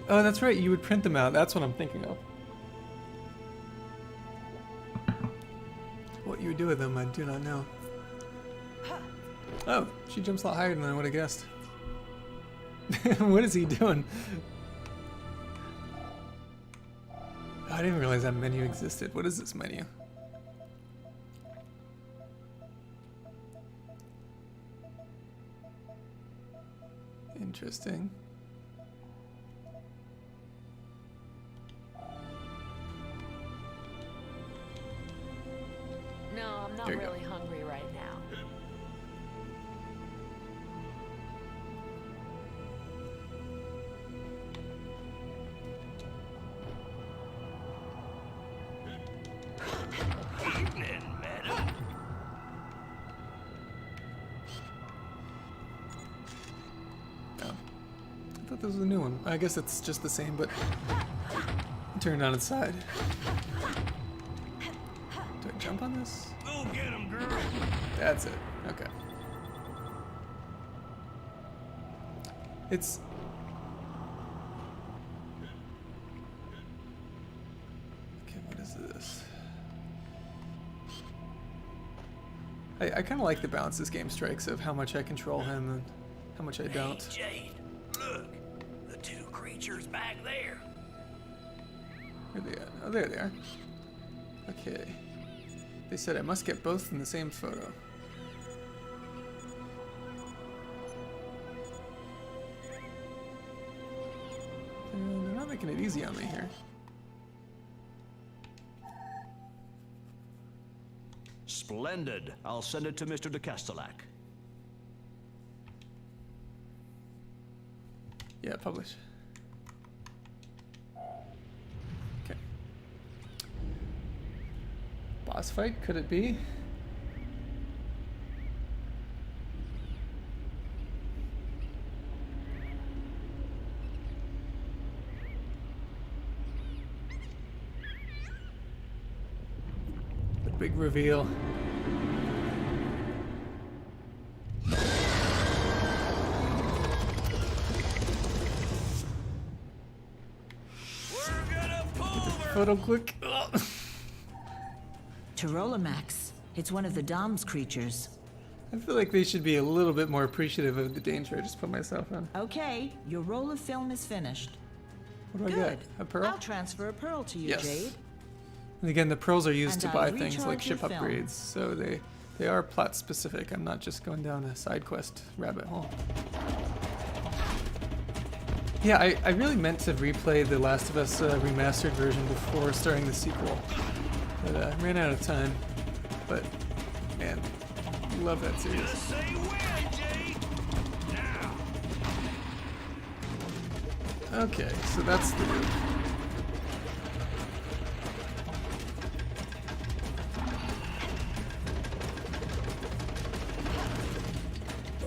Oh, that's right, you would print them out. That's what I'm thinking of. What you would do with them, I do not know. Oh, she jumps a lot higher than I would have guessed. What is he doing? Oh, I didn't realize that menu existed. What is this menu? Interesting. No, I'm not really hungry right now. Evening, madam. Oh. I thought this was a new one. I guess it's just the same, but turned on its side. Do I jump on this? Go get him, girl. That's it. Okay. It's... Okay, what is this? I kind of like the balance this game strikes of how much I control him and how much I don't. Hey, Jade, look. The 2 creatures back there. Where are they at? Oh, there they are. Okay. They said I must get both in the same photo. making it easy on me here. Splendid. I'll send it to Mr. de Castellac. Yeah, publish. Okay. Boss fight, could it be? The big reveal. Photo click. Tyrolamax. It's one of the Dom's creatures. I feel like they should be a little bit more appreciative of the danger I just put myself in. Okay, your roll of film is finished. What do I get? A pearl? I'll transfer a pearl to you, Yes. Jade. And again, the pearls are used And to I'll buy things like recharge ship your film. upgrades, so they are plot specific. I'm not just going down a side quest rabbit hole. Yeah, I really meant to replay the Last of Us remastered version before starting the sequel, but ran out of time. But man, love that series. Just say when, Jade. Now. Okay, so that's the loop.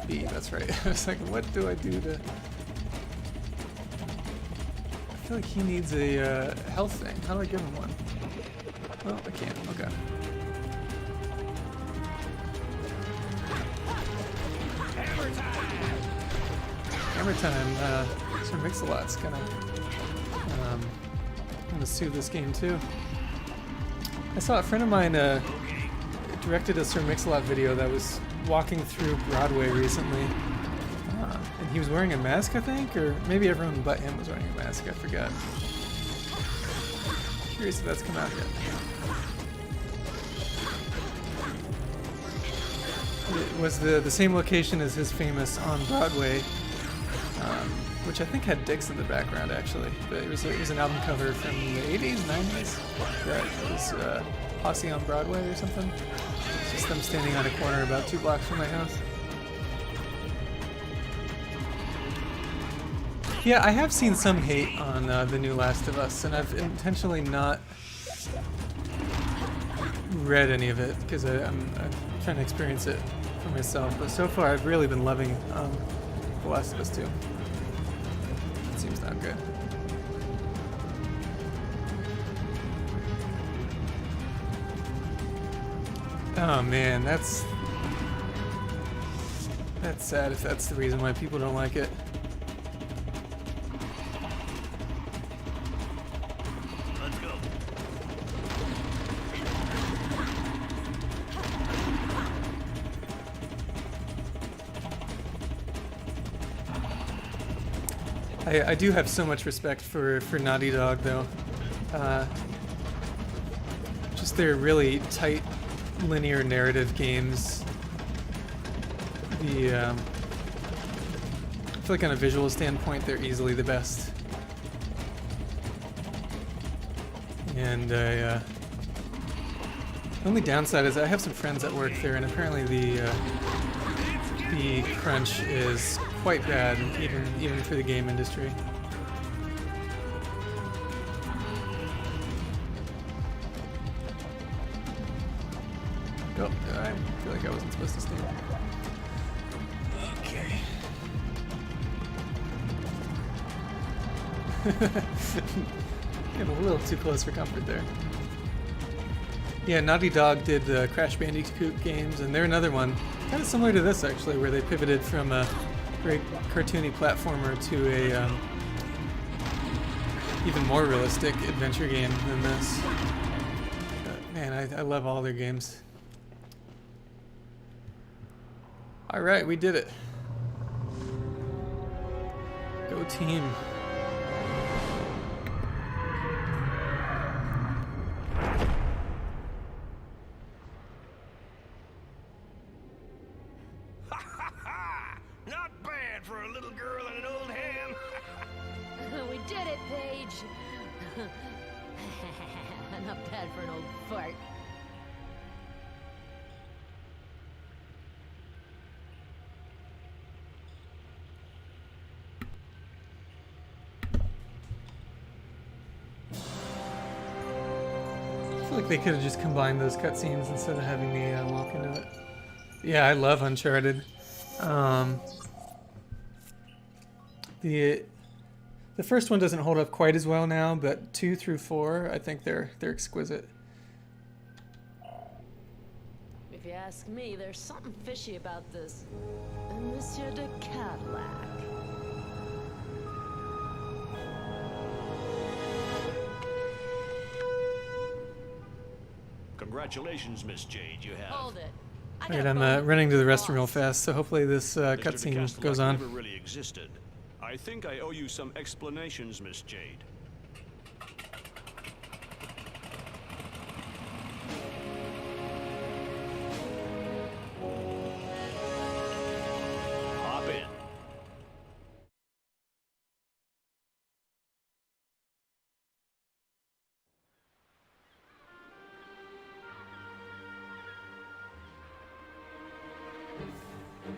B, that's right. I was like, what do I do to... I feel like he needs a health thing. How do I give him one? Oh, I can't. Okay. Hammer time. Sir Mix-a-Lot's gonna sue this game too. I saw a friend of mine directed a Sir Mix-a-Lot video that was walking through Broadway recently. And he was wearing a mask, I think, or maybe everyone but him was wearing a mask, I forgot. Curious if that's come out yet. It was the same location as his famous On Broadway, which I think had Dix in the background actually, but it was an album cover from the 80s, 90s that was Posse on Broadway or something. It's just them standing on a corner about 2 blocks from my house. Yeah, I have seen some hate on the new Last of Us, and I've intentionally not read any of it because I'm trying to experience it for myself. But so far, I've really been loving The Last of Us 2. It seems not good. Oh man, that's sad if that's the reason why people don't like it. Let's go. I do have so much respect for Naughty Dog though. Just their really tight linear narrative games. I feel like on a visual standpoint, they're easily the best. And the only downside is I have some friends that work there, and apparently the crunch is quite bad, even for the game industry. Oh, I feel like I wasn't supposed to stand. Okay. Getting a little too close for comfort there. Yeah, Naughty Dog did the Crash Bandicoot games, and they're another one, kind of similar to this actually, where they pivoted from a very cartoony platformer to a even more realistic adventure game than this. But, man, I love all their games. All right, we did it. Go team. Not bad for a little girl and an old ham. We did it. Paige. Not bad for an old fart. I feel like they could have just combined those cutscenes instead of having me walk into it. Yeah, I love Uncharted. The first one doesn't hold up quite as well now, but 2 through 4, I think they're exquisite. If you ask me, there's something fishy about this Monsieur de Cadillac. Congratulations, Miss Jade. You have. Hold it. Alright, I'm running to the restroom real fast, so hopefully this cutscene goes on. Never really existed. I think I owe you some explanations, Miss Jade. Hop in.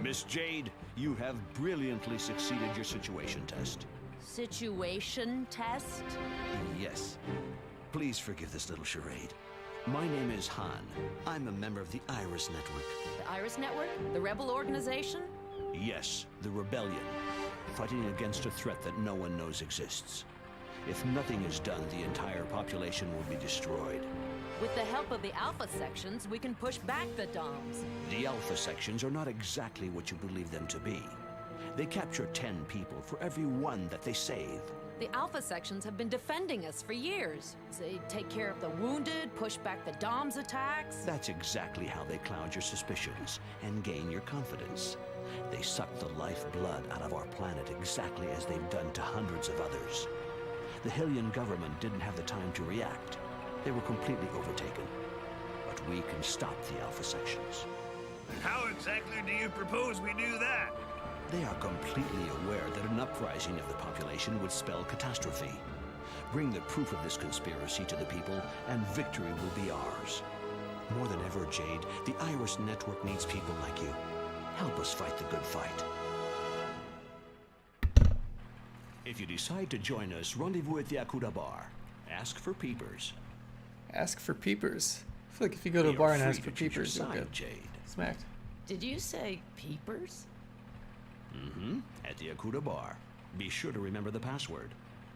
Miss Jade, you have brilliantly succeeded your situation test. Situation test? Yes. Please forgive this little charade. My name is Han. I'm a member of the Iris Network. The Iris Network? The rebel organization? Yes, the rebellion. Fighting against a threat that no one knows exists. If nothing is done, the entire population will be destroyed. With the help of the Alpha sections, we can push back the DOMs. The Alpha sections are not exactly what you believe them to be. They capture 10 people for every one that they save. The Alpha sections have been defending us for years. They take care of the wounded, push back the DOMs' attacks. That's exactly how they cloud your suspicions and gain your confidence. They suck the lifeblood out of our planet exactly as they've done to hundreds of others. The Hylian government didn't have the time to react. They were completely overtaken. But we can stop the Alpha sections. How exactly do you propose we do that? They are completely aware that an uprising of the population would spell catastrophe. Bring the proof of this conspiracy to the people, and victory will be ours. More than ever, Jade, the Iris Network needs people like you. Help us fight the good fight. If you decide to join us, rendezvous at the Akuda bar. Ask for peepers. Ask for peepers. I feel like if you go to a bar and ask for peepers, you'll get smacked. Did you say peepers? Mm-hmm. At the Akuda bar. Be sure to remember the password.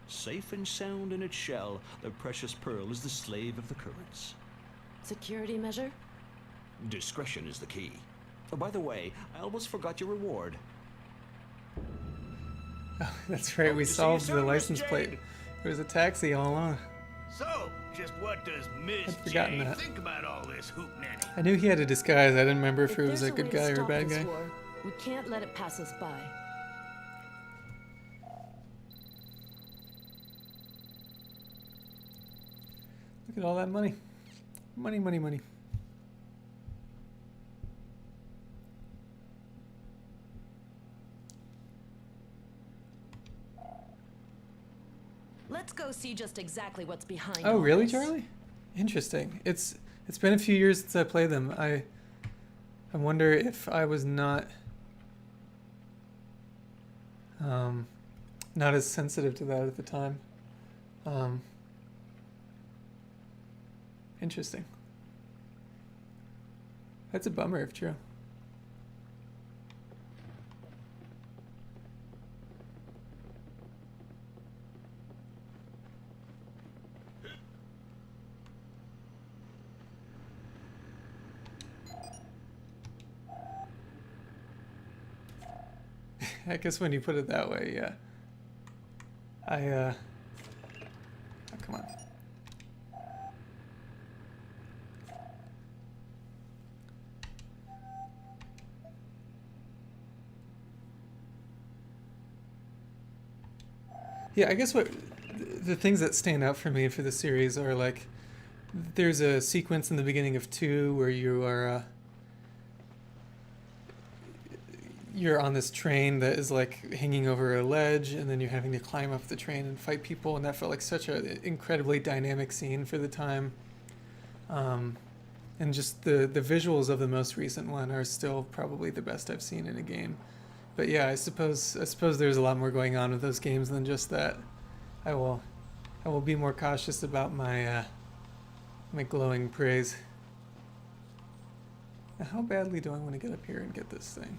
Safe and sound in its shell, the precious pearl is the slave of the currents. Security measure? Discretion is the key. Oh, by the way, I almost forgot your reward. Oh, that's right, we solved the license plate. There was a taxi all along. So, just what does Miss I'd forgotten Jade that. think about all this hootenanny? I knew he had a disguise. I didn't remember if it was there's a good way to guy or a stop bad this guy. war, we can't let it pass us by. Look at all that money. Money, money, money. Let's go see just exactly what's behind Oh, all really, this. Charlie? Interesting. It's been a few years since I played them. I wonder if I was not not as sensitive to that at the time. Interesting. That's a bummer if true. I guess when you put it that way, yeah. Oh, come on. Yeah, I guess what the things that stand out for me for the series are like, there's a sequence in the beginning of 2 where you are you're on this train that is like hanging over a ledge, and then you're having to climb up the train and fight people, and that felt like such an incredibly dynamic scene for the time. And just the visuals of the most recent one are still probably the best I've seen in a game. But yeah, I suppose there's a lot more going on with those games than just that. I will be more cautious about my my glowing praise. Now, how badly do I want to get up here and get this thing?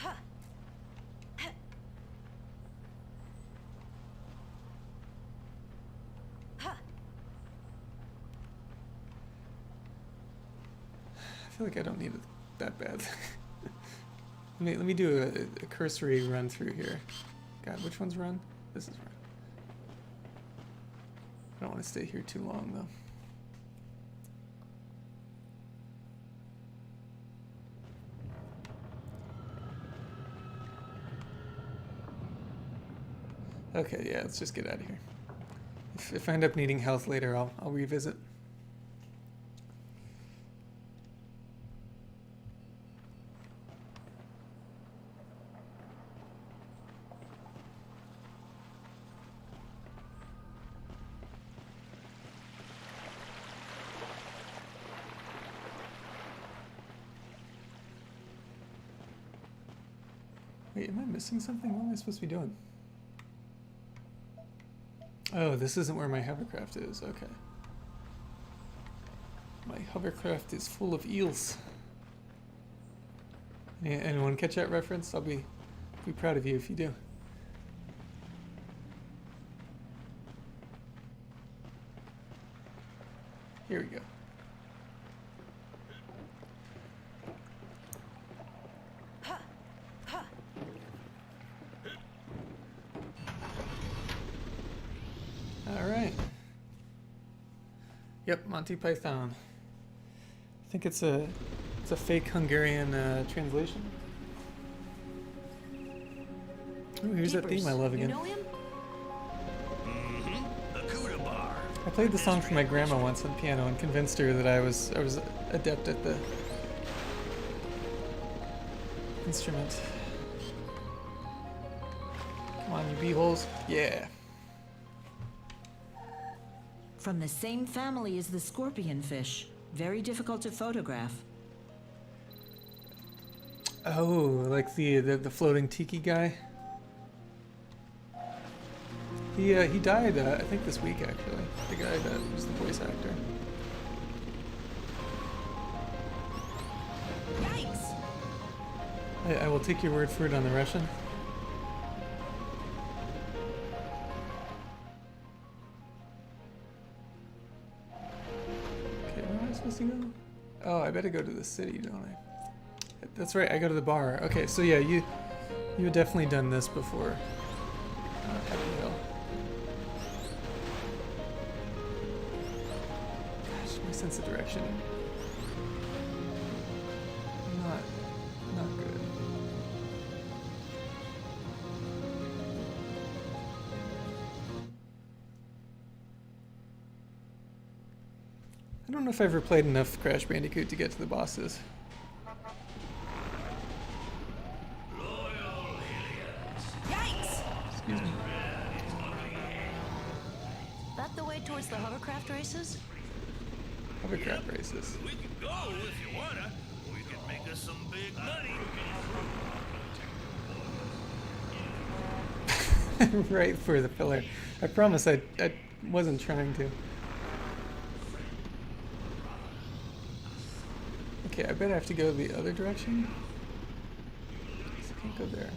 I feel like I don't need it that bad. let me do a cursory run through here. God, which one's run? This is run. I don't want to stay here too long though. Okay, yeah, let's just get out of here. If I end up needing health later, I'll revisit. Wait, am I missing something? What am I supposed to be doing? Oh, this isn't where my hovercraft is. Okay. My hovercraft is full of eels. Anyone catch that reference? I'll be proud of you if you do. Here we go. Alright. Yep, Monty Python. I think it's a fake Hungarian translation. Ooh, here's that theme I love again. You know him? I played the song for my grandma once on piano and convinced her that I was adept at the instrument. Come on, you bee-holes. Yeah. From the same family as the scorpion fish. Very difficult to photograph. Oh, like the floating tiki guy? He died, I think this week actually. The guy that was the voice actor. Yikes! I will take your word for it on the Russian. Okay, where am I supposed to go? Oh, I better go to the city, don't I? That's right, I go to the bar. Okay, so yeah, you had definitely done this before. Happy Hill. Gosh, my sense of direction. Not good. I don't know if I've ever played enough Crash Bandicoot to get to the bosses. Excuse me. That the way towards the hovercraft races? Hovercraft races. We can go if you wanna. We can make us some big money. Right for the pillar. I promise I wasn't trying to. Okay, I bet I have to go the other direction. I can't go there.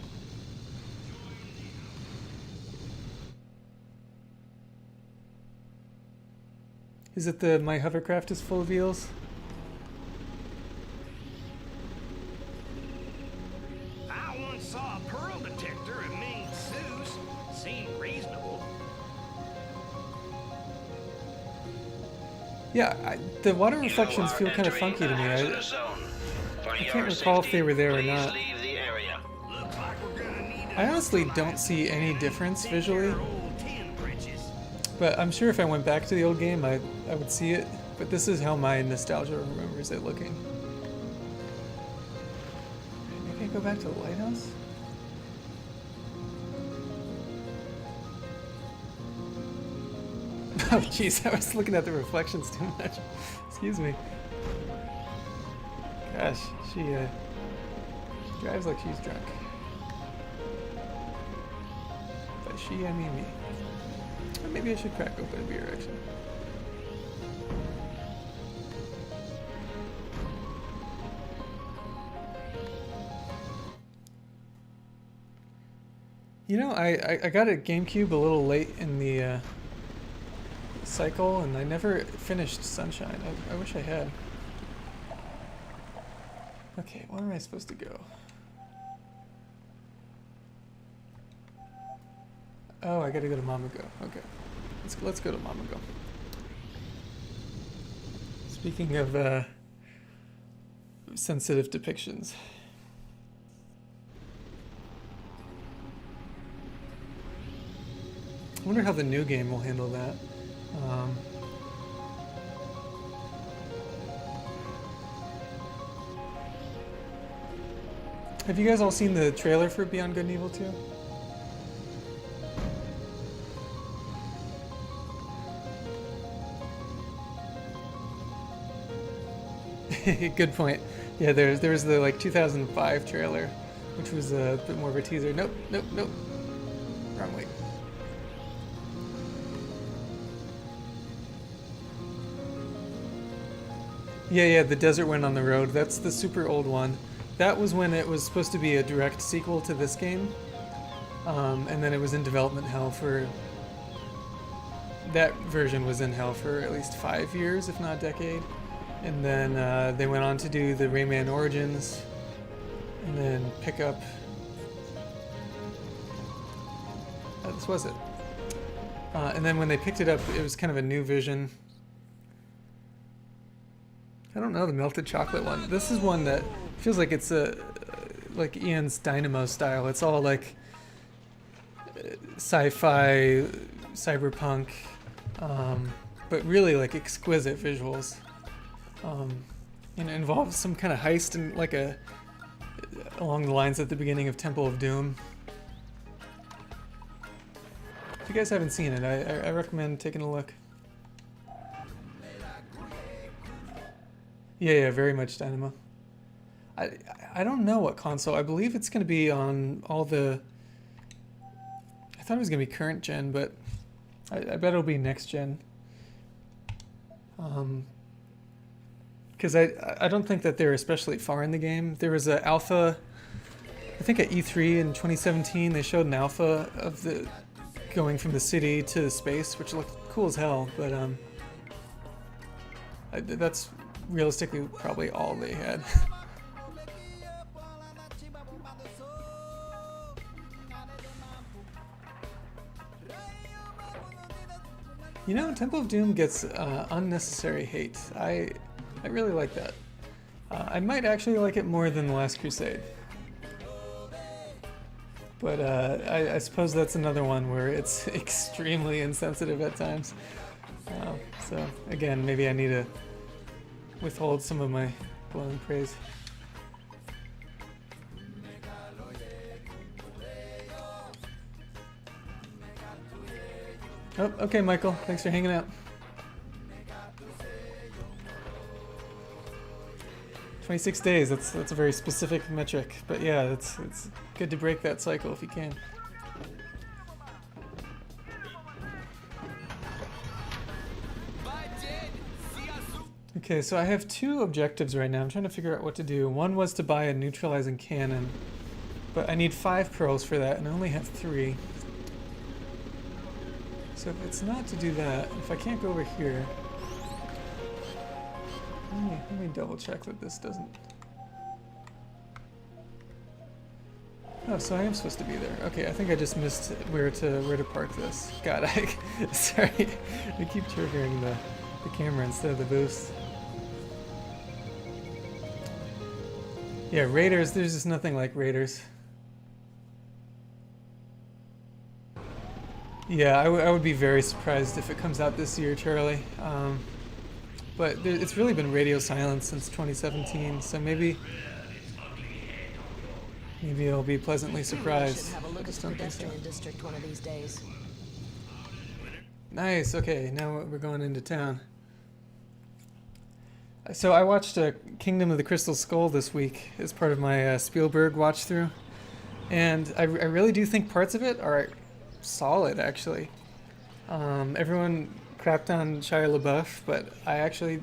Is it my hovercraft is full of eels? I once saw a pearl detector at Ming Su's. Seemed reasonable. Yeah, the water reflections feel kind of funky to me. I can't recall if they were there or not. I honestly don't see any difference visually. But I'm sure if I went back to the old game, I would see it. But this is how my nostalgia remembers it looking. I can't go back to the lighthouse? Oh jeez, I was looking at the reflections too much. Excuse me. Gosh, she drives like she's drunk. By she, I mean me. Or maybe I should crack open a beer, actually. You know, I got a GameCube a little late in the cycle, and I never finished Sunshine. I wish I had. Okay, where am I supposed to go? Oh, I gotta go to Mamago. Okay, let's go to Mamago. Speaking of sensitive depictions. I wonder how the new game will handle that. Have you guys all seen the trailer for Beyond Good and Evil 2? Good point. Yeah, there was the like 2005 trailer, which was a bit more of a teaser. Nope. Wrong way. Yeah, the Desert Wind on the Road. That's the super old one. That was when it was supposed to be a direct sequel to this game. And then it was in development hell for... That version was in hell for at least 5 years, if not a decade. And then they went on to do the Rayman Origins. And then pick up... this was it. And then when they picked it up, it was kind of a new vision. I don't know, the melted chocolate one. This is one that feels like it's like Ian's Dynamo style. It's all like sci-fi, cyberpunk, but really like exquisite visuals. And it involves some kind of heist and like along the lines at the beginning of Temple of Doom. If you guys haven't seen it, I recommend taking a look. Yeah, very much Dynamo. I don't know what console. I believe it's going to be on all the... I thought it was going to be current gen, but I bet it'll be next gen. Because I don't think that they're especially far in the game. There was an alpha, I think at E3 in 2017, they showed an alpha of the going from the city to space, which looked cool as hell, but that's realistically probably all they had. You know, Temple of Doom gets unnecessary hate. I really like that. I might actually like it more than The Last Crusade. But I suppose that's another one where it's extremely insensitive at times. So again, maybe I need to withhold some of my glowing praise. Oh, okay, Michael. Thanks for hanging out. 26 days. That's a very specific metric, but yeah, it's good to break that cycle if you can. Okay, so I have two objectives right now. I'm trying to figure out what to do. One was to buy a neutralizing cannon, but I need 5 pearls for that, and I only have 3. So if it's not to do that, if I can't go over here, let me double check that this doesn't. Oh, so I am supposed to be there. Okay, I think I just missed where to park this. God, sorry, I keep triggering the camera instead of the boost. Yeah, Raiders. There's just nothing like Raiders. Yeah, I would be very surprised if it comes out this year, Charlie. But it's really been radio silence since 2017, so maybe maybe I'll be pleasantly Maybe I should surprised. have a I look at just the don't think so. pedestrian district one of these days. Nice. Okay, now we're going into town. So I watched Kingdom of the Crystal Skull this week as part of my Spielberg watch through, and I really do think parts of it are solid. Actually, everyone crapped on Shia LaBeouf, but I actually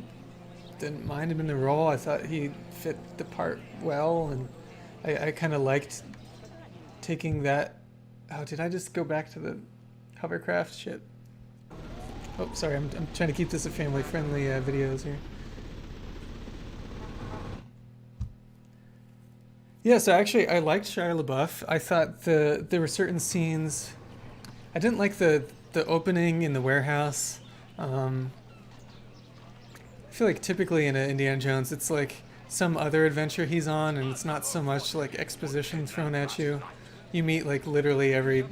didn't mind him in the role. I thought he fit the part well, and I kind of liked taking that. Oh, did I just go back to the hovercraft shit? Oh, sorry. I'm trying to keep this a family-friendly videos here. Yeah, so actually, I liked Shia LaBeouf. I thought there were certain scenes. I didn't like the opening in the warehouse. I feel like typically in Indiana Jones, it's like some other adventure he's on, and it's not so much like exposition thrown at you. You meet like literally every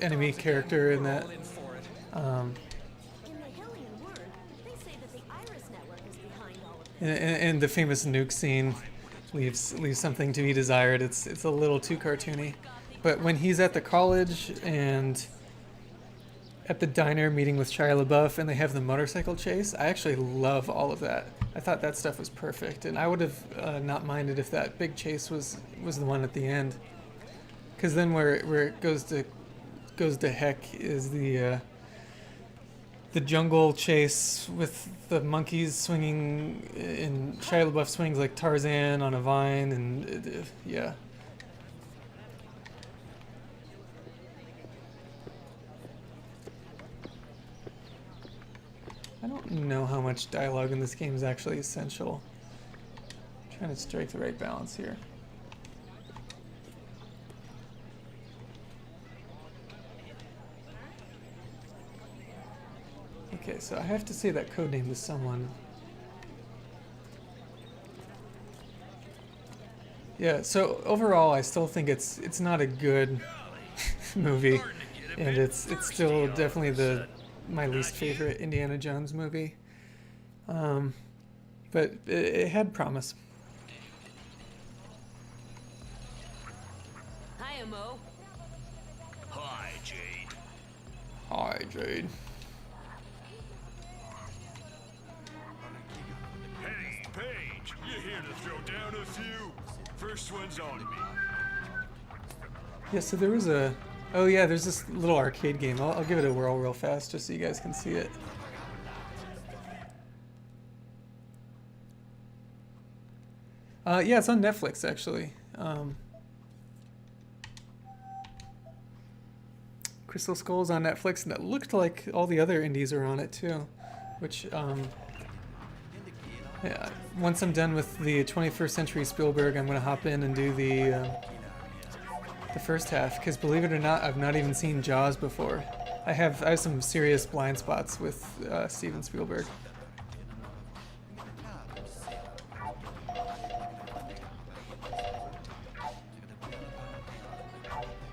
enemy character in that. And the famous nuke scene leaves something to be desired. It's a little too cartoony. But when he's at the college and at the diner meeting with Shia LaBeouf and they have the motorcycle chase, I actually love all of that. I thought that stuff was perfect, and I would have not minded if that big chase was the one at the end. Because then where it goes to heck is the jungle chase with the monkeys swinging, and Shia LaBeouf swings like Tarzan on a vine, and yeah. I don't know how much dialogue in this game is actually essential. I'm trying to strike the right balance here. Okay, so I have to say that codename to someone. Yeah, so overall I still think it's not a good movie, and it's still definitely my least favorite Indiana Jones movie. But it had promise. Hi, Mo. Hi, Jade. Hi, Jade. Hey, Paige, you here to throw down a few? First one's on me. Yeah, so there was a... Oh yeah, there's this little arcade game. I'll give it a whirl real fast just so you guys can see it. Yeah, it's on Netflix actually. Crystal Skull's on Netflix, and it looked like all the other indies are on it too. Which, yeah, once I'm done with the 21st Century Spielberg, I'm gonna hop in and do the first half, because believe it or not, I've not even seen Jaws before. I have some serious blind spots with Steven Spielberg.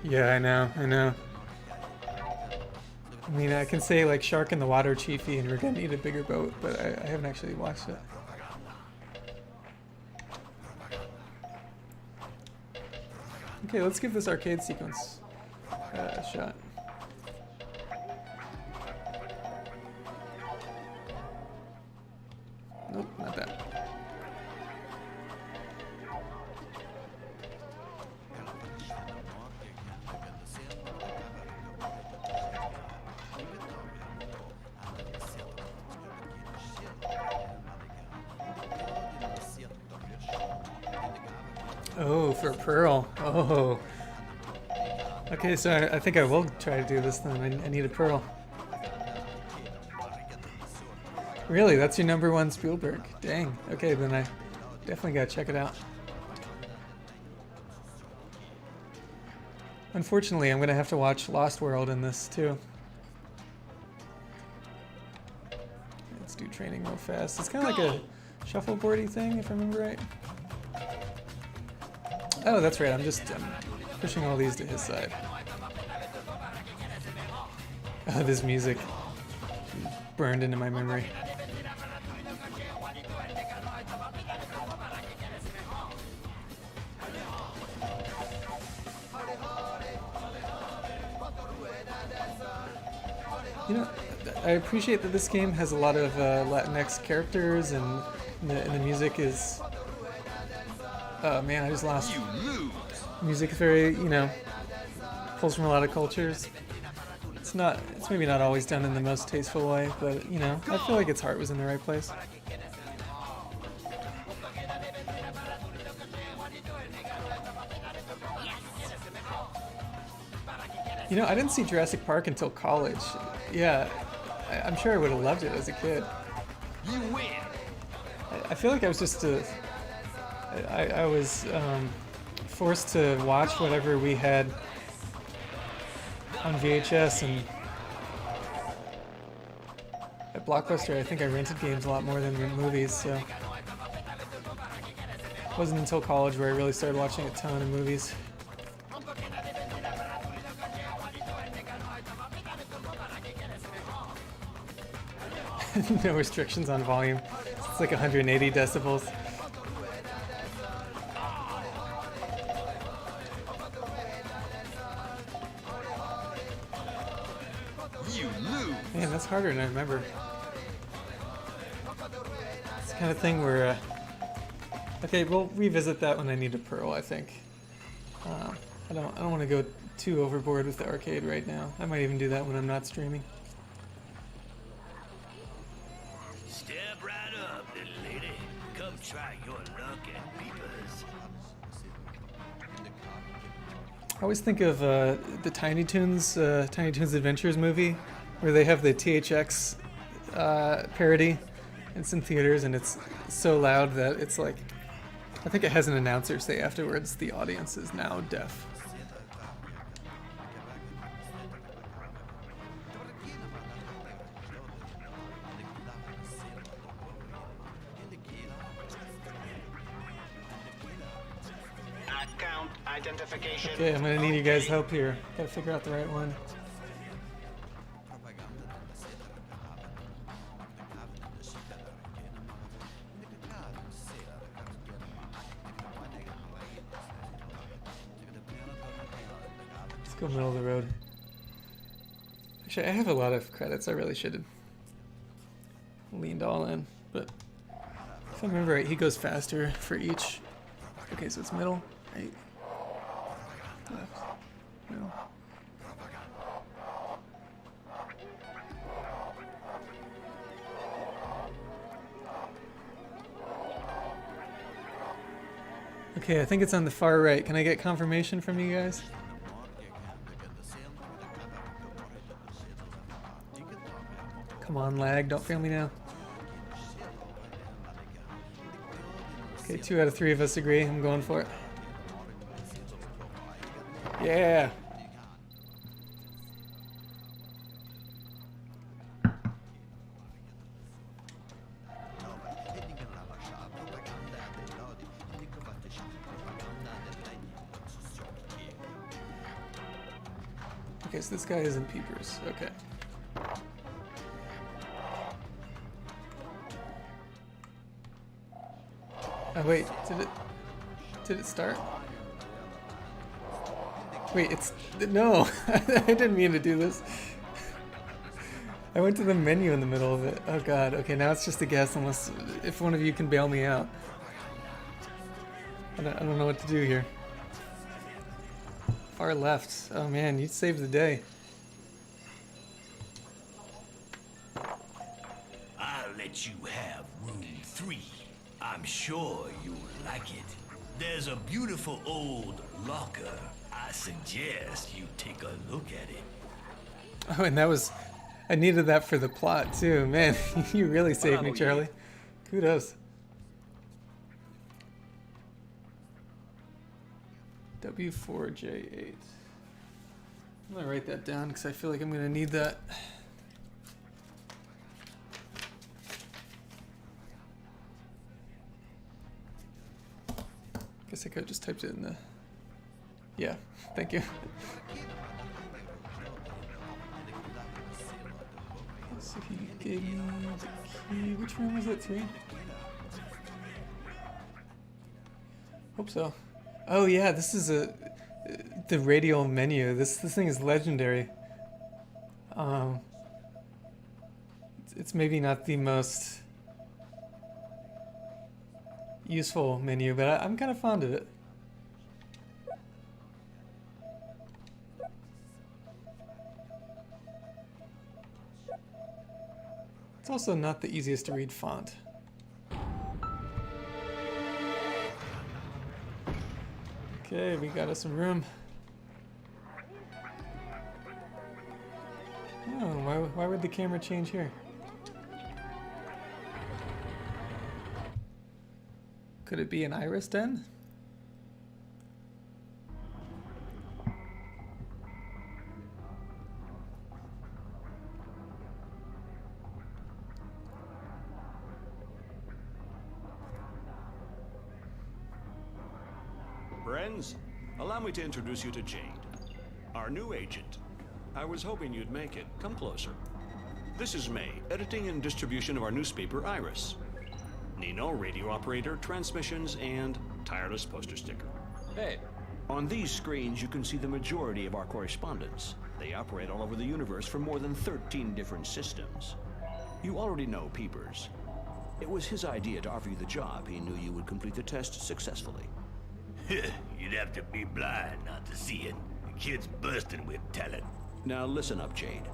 Yeah, I know. I mean, I can say like Shark in the Water, Chiefy, and we're gonna need a bigger boat, but I haven't actually watched it. Okay, let's give this arcade sequence a shot. Nope, not that. Oh, for Pearl. Oh. Okay, so I think I will try to do this then. I need a Pearl. Really? That's your #1 Spielberg? Dang. Okay, then I definitely gotta check it out. Unfortunately, I'm gonna have to watch Lost World in this too. Let's do training real fast. It's kind of like a shuffleboardy thing, if I remember right. Oh, that's right. I'm pushing all these to his side. Oh, this music burned into my memory. You know, I appreciate that this game has a lot of Latinx characters, and the music is. Oh man, I just lost. You lose. Music is very, you know, pulls from a lot of cultures. It's maybe not always done in the most tasteful way, but you know, I feel like its heart was in the right place. You know, I didn't see Jurassic Park until college. Yeah, I'm sure I would have loved it as a kid. You win. I feel like I was just I was forced to watch whatever we had on VHS, and at Blockbuster I think I rented games a lot more than movies, so it wasn't until college where I really started watching a ton of movies. No restrictions on volume. It's like 180 decibels. You lose. Man, that's harder than I remember. It's the kind of thing where, okay, we'll revisit that when I need a pearl, I think. I don't want to go too overboard with the arcade right now. I might even do that when I'm not streaming. Step right up, little lady. Come try your luck at Peepers. I always think of the Tiny Toons Adventures movie, where they have the THX parody. It's in theaters, and it's so loud that it's like, I think it has an announcer say afterwards, the audience is now deaf. Account identification. Okay, I'm gonna need you guys' help here. Gotta figure out the right one. Let's go middle of the road. Actually, I have a lot of credits. I really should have leaned all in, but if I remember right, he goes faster for each. Okay, so it's middle, right, left, middle. Okay, I think it's on the far right. Can I get confirmation from you guys? Come on, lag, don't fail me now. Okay, 2 out of 3 of us agree. I'm going for it. Yeah. Okay, so this guy is in Peepers. Okay. Oh wait, did it start? Wait, no, I didn't mean to do this. I went to the menu in the middle of it. Oh god, okay, now it's just a guess if one of you can bail me out. I don't know what to do here. Far left. Oh man, you saved the day. I'll let you have room 3. I'm sure you'll like it. There's a beautiful old locker. I suggest you take a look at it. Oh, and I needed that for the plot too. Man, you really saved me, Charlie. Kudos. W4J8. I'm gonna write that down because I feel like I'm gonna need that. Guess I could have just typed it in the... Yeah, thank you. Let's see if he gave me the key. Which room was it? 3? Hope so. Oh yeah, this is the radial menu. This thing is legendary. it's maybe not the most useful menu, but I'm kind of fond of it. It's also not the easiest to read font. Okay, we got us some room. Oh, why would the camera change here? Could it be an iris den? Friends, allow me to introduce you to Jade, our new agent. I was hoping you'd make it. Come closer. This is May, editing and distribution of our newspaper, Iris. Nino, radio operator, transmissions, and tireless poster sticker. Hey. On these screens, you can see the majority of our correspondents. They operate all over the universe for more than 13 different systems. You already know Peepers. It was his idea to offer you the job. He knew you would complete the test successfully. You'd have to be blind not to see it. The kid's bursting with talent. Now listen up, Jade.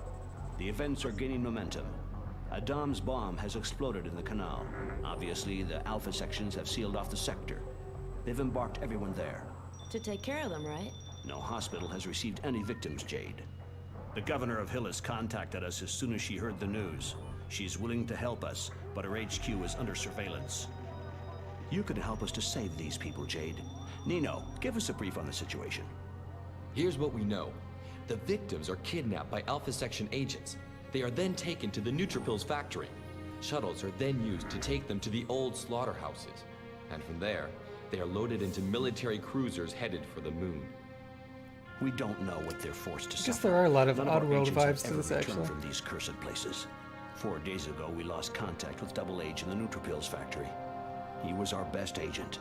The events are gaining momentum. A Dom's bomb has exploded in the canal. Obviously, the Alpha sections have sealed off the sector. They've embarked everyone there. To take care of them, right? No hospital has received any victims, Jade. The governor of Hillis contacted us as soon as she heard the news. She's willing to help us, but her HQ is under surveillance. You could help us to save these people, Jade. Nino, give us a brief on the situation. Here's what we know. The victims are kidnapped by Alpha Section agents. They are then taken to the Neutrophils factory. Shuttles are then used to take them to the old slaughterhouses. And from there, they are loaded into military cruisers headed for the moon. We don't know what they're forced to suffer. I guess there are a lot of None our Oddworld agents have vibes to ever this, returned actually. from these cursed places. 4 days ago, we lost contact with Double H in the Neutrophils factory. He was our best agent.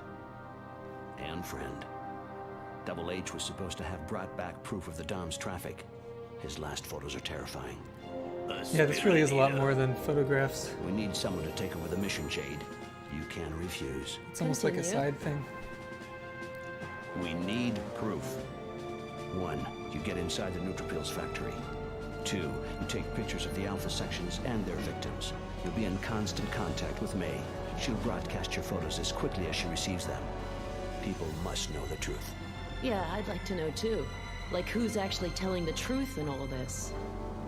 And friend. Double H was supposed to have brought back proof of the Dom's traffic. His last photos are terrifying. Yeah, this really is a lot more than photographs. We need someone to take over the mission, Jade. You can't refuse. It's almost like a side thing. We need proof. 1, you get inside the Neutrophils factory. 2, you take pictures of the Alpha sections and their victims. You'll be in constant contact with May. She'll broadcast your photos as quickly as she receives them. People must know the truth. Yeah, I'd like to know too. Like who's actually telling the truth in all this?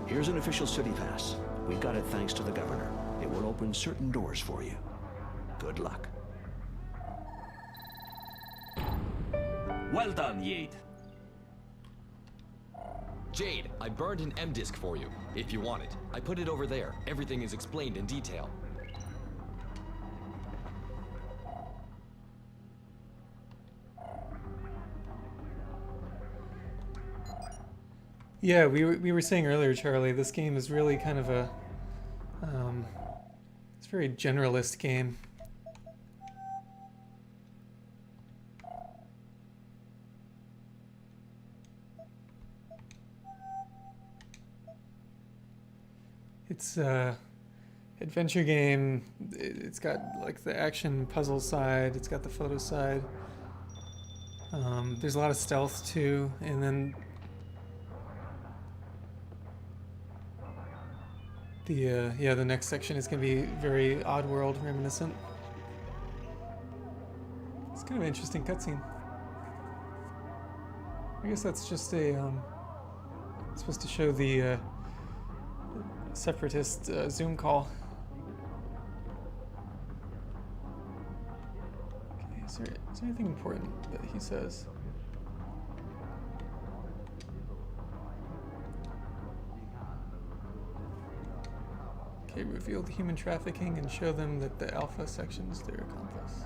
Here's an official city pass. We got it thanks to the governor. It will open certain doors for you. Good luck. Well done, Jade. Jade, I burned an M disk for you, if you want it. I put it over there. Everything is explained in detail. Yeah, we were saying earlier, Charlie, this game is really kind of a it's a very generalist game. It's adventure game. It's got like the action puzzle side. It's got the photo side. There's a lot of stealth too, and then the next section is going to be very Oddworld reminiscent. It's kind of an interesting cutscene. I guess that's just a it's supposed to show the separatist Zoom call. Okay, is there anything important that he says? Okay, reveal the human trafficking and show them that the Alpha section's their accomplice.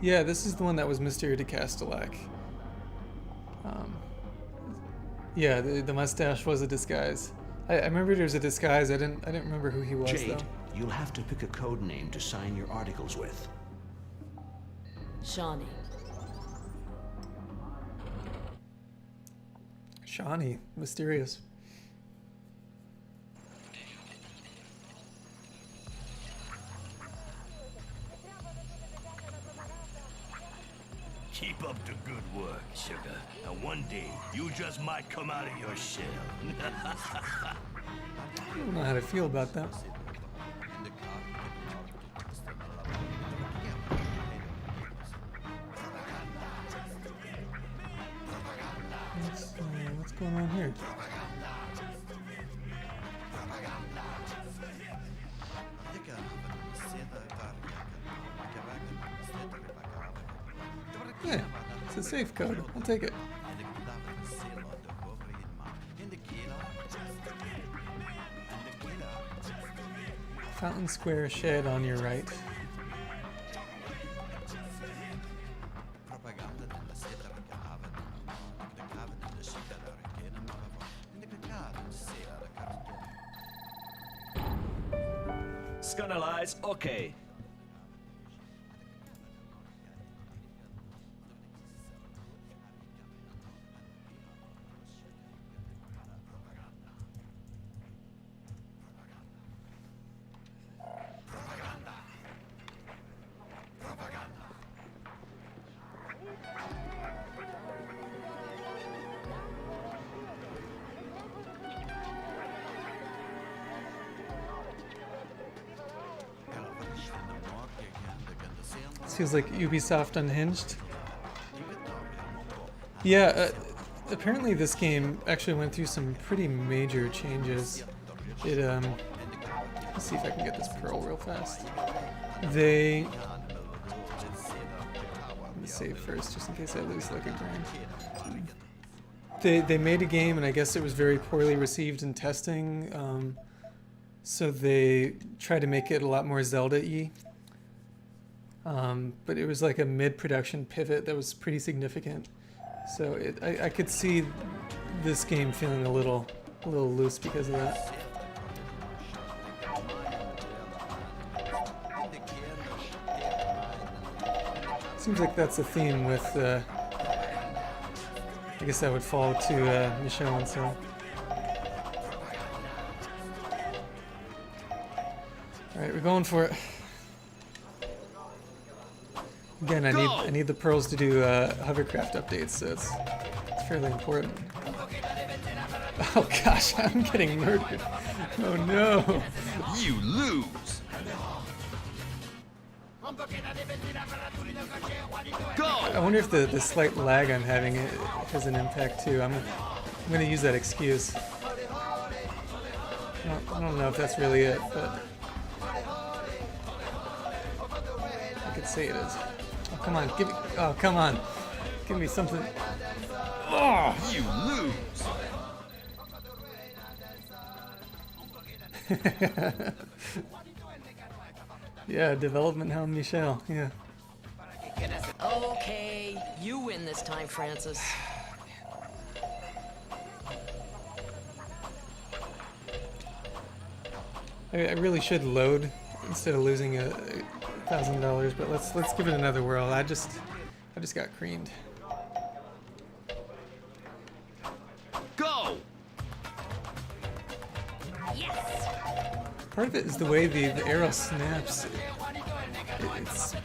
Yeah, this is the one that was Mr. de Castellac. Yeah, the mustache was a disguise. I remember there was a disguise. I didn't remember who he was, Jade, though. you'll have to pick a code name to sign your articles with. Shawnee. Shawnee, mysterious. work, sugar. And one day, you just might come out of your shell. I don't know how to feel about that. What's going on here? Yeah, it's a safe code. I'll take it. Fountain Square shed on your right. Scanalyze, okay. Feels like Ubisoft Unhinged. Yeah, apparently this game actually went through some pretty major changes. It, let's see if I can get this pearl real fast. Let me save first, just in case I lose like a grand. They made a game, and I guess it was very poorly received in testing, so they tried to make it a lot more Zelda-y. But it was like a mid-production pivot that was pretty significant. So I could see this game feeling a little loose because of that. Seems like that's a theme with, I guess that would fall to Michelle and so. Alright, we're going for it. Again, I need the pearls to do hovercraft updates, so it's fairly important. Oh gosh, I'm getting murdered. Oh no. You lose. Go. I wonder if the slight lag I'm having has an impact too. I'm going to use that excuse. I don't know if that's really it, but I could say it is. Oh, come on, give me. Oh, come on, give me something. Oh, you lose. Yeah, development helm Michelle. Yeah. Okay, you win this time, Francis. I really should load instead of losing $1,000, but let's give it another whirl. I just got creamed. Go. Yes. Part of it is the way the arrow snaps. It's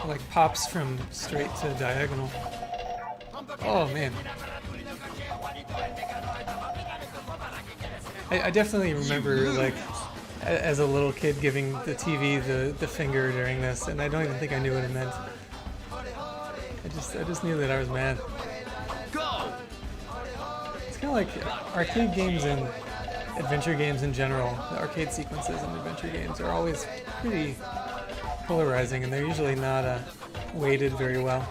like pops from straight to diagonal. Oh man. I definitely remember, like, as a little kid giving the TV the finger during this, and I don't even think I knew what it meant. I just knew that I was mad. Go. It's kind of like arcade games and adventure games in general. The arcade sequences in adventure games are always pretty polarizing, and they're usually not weighted very well.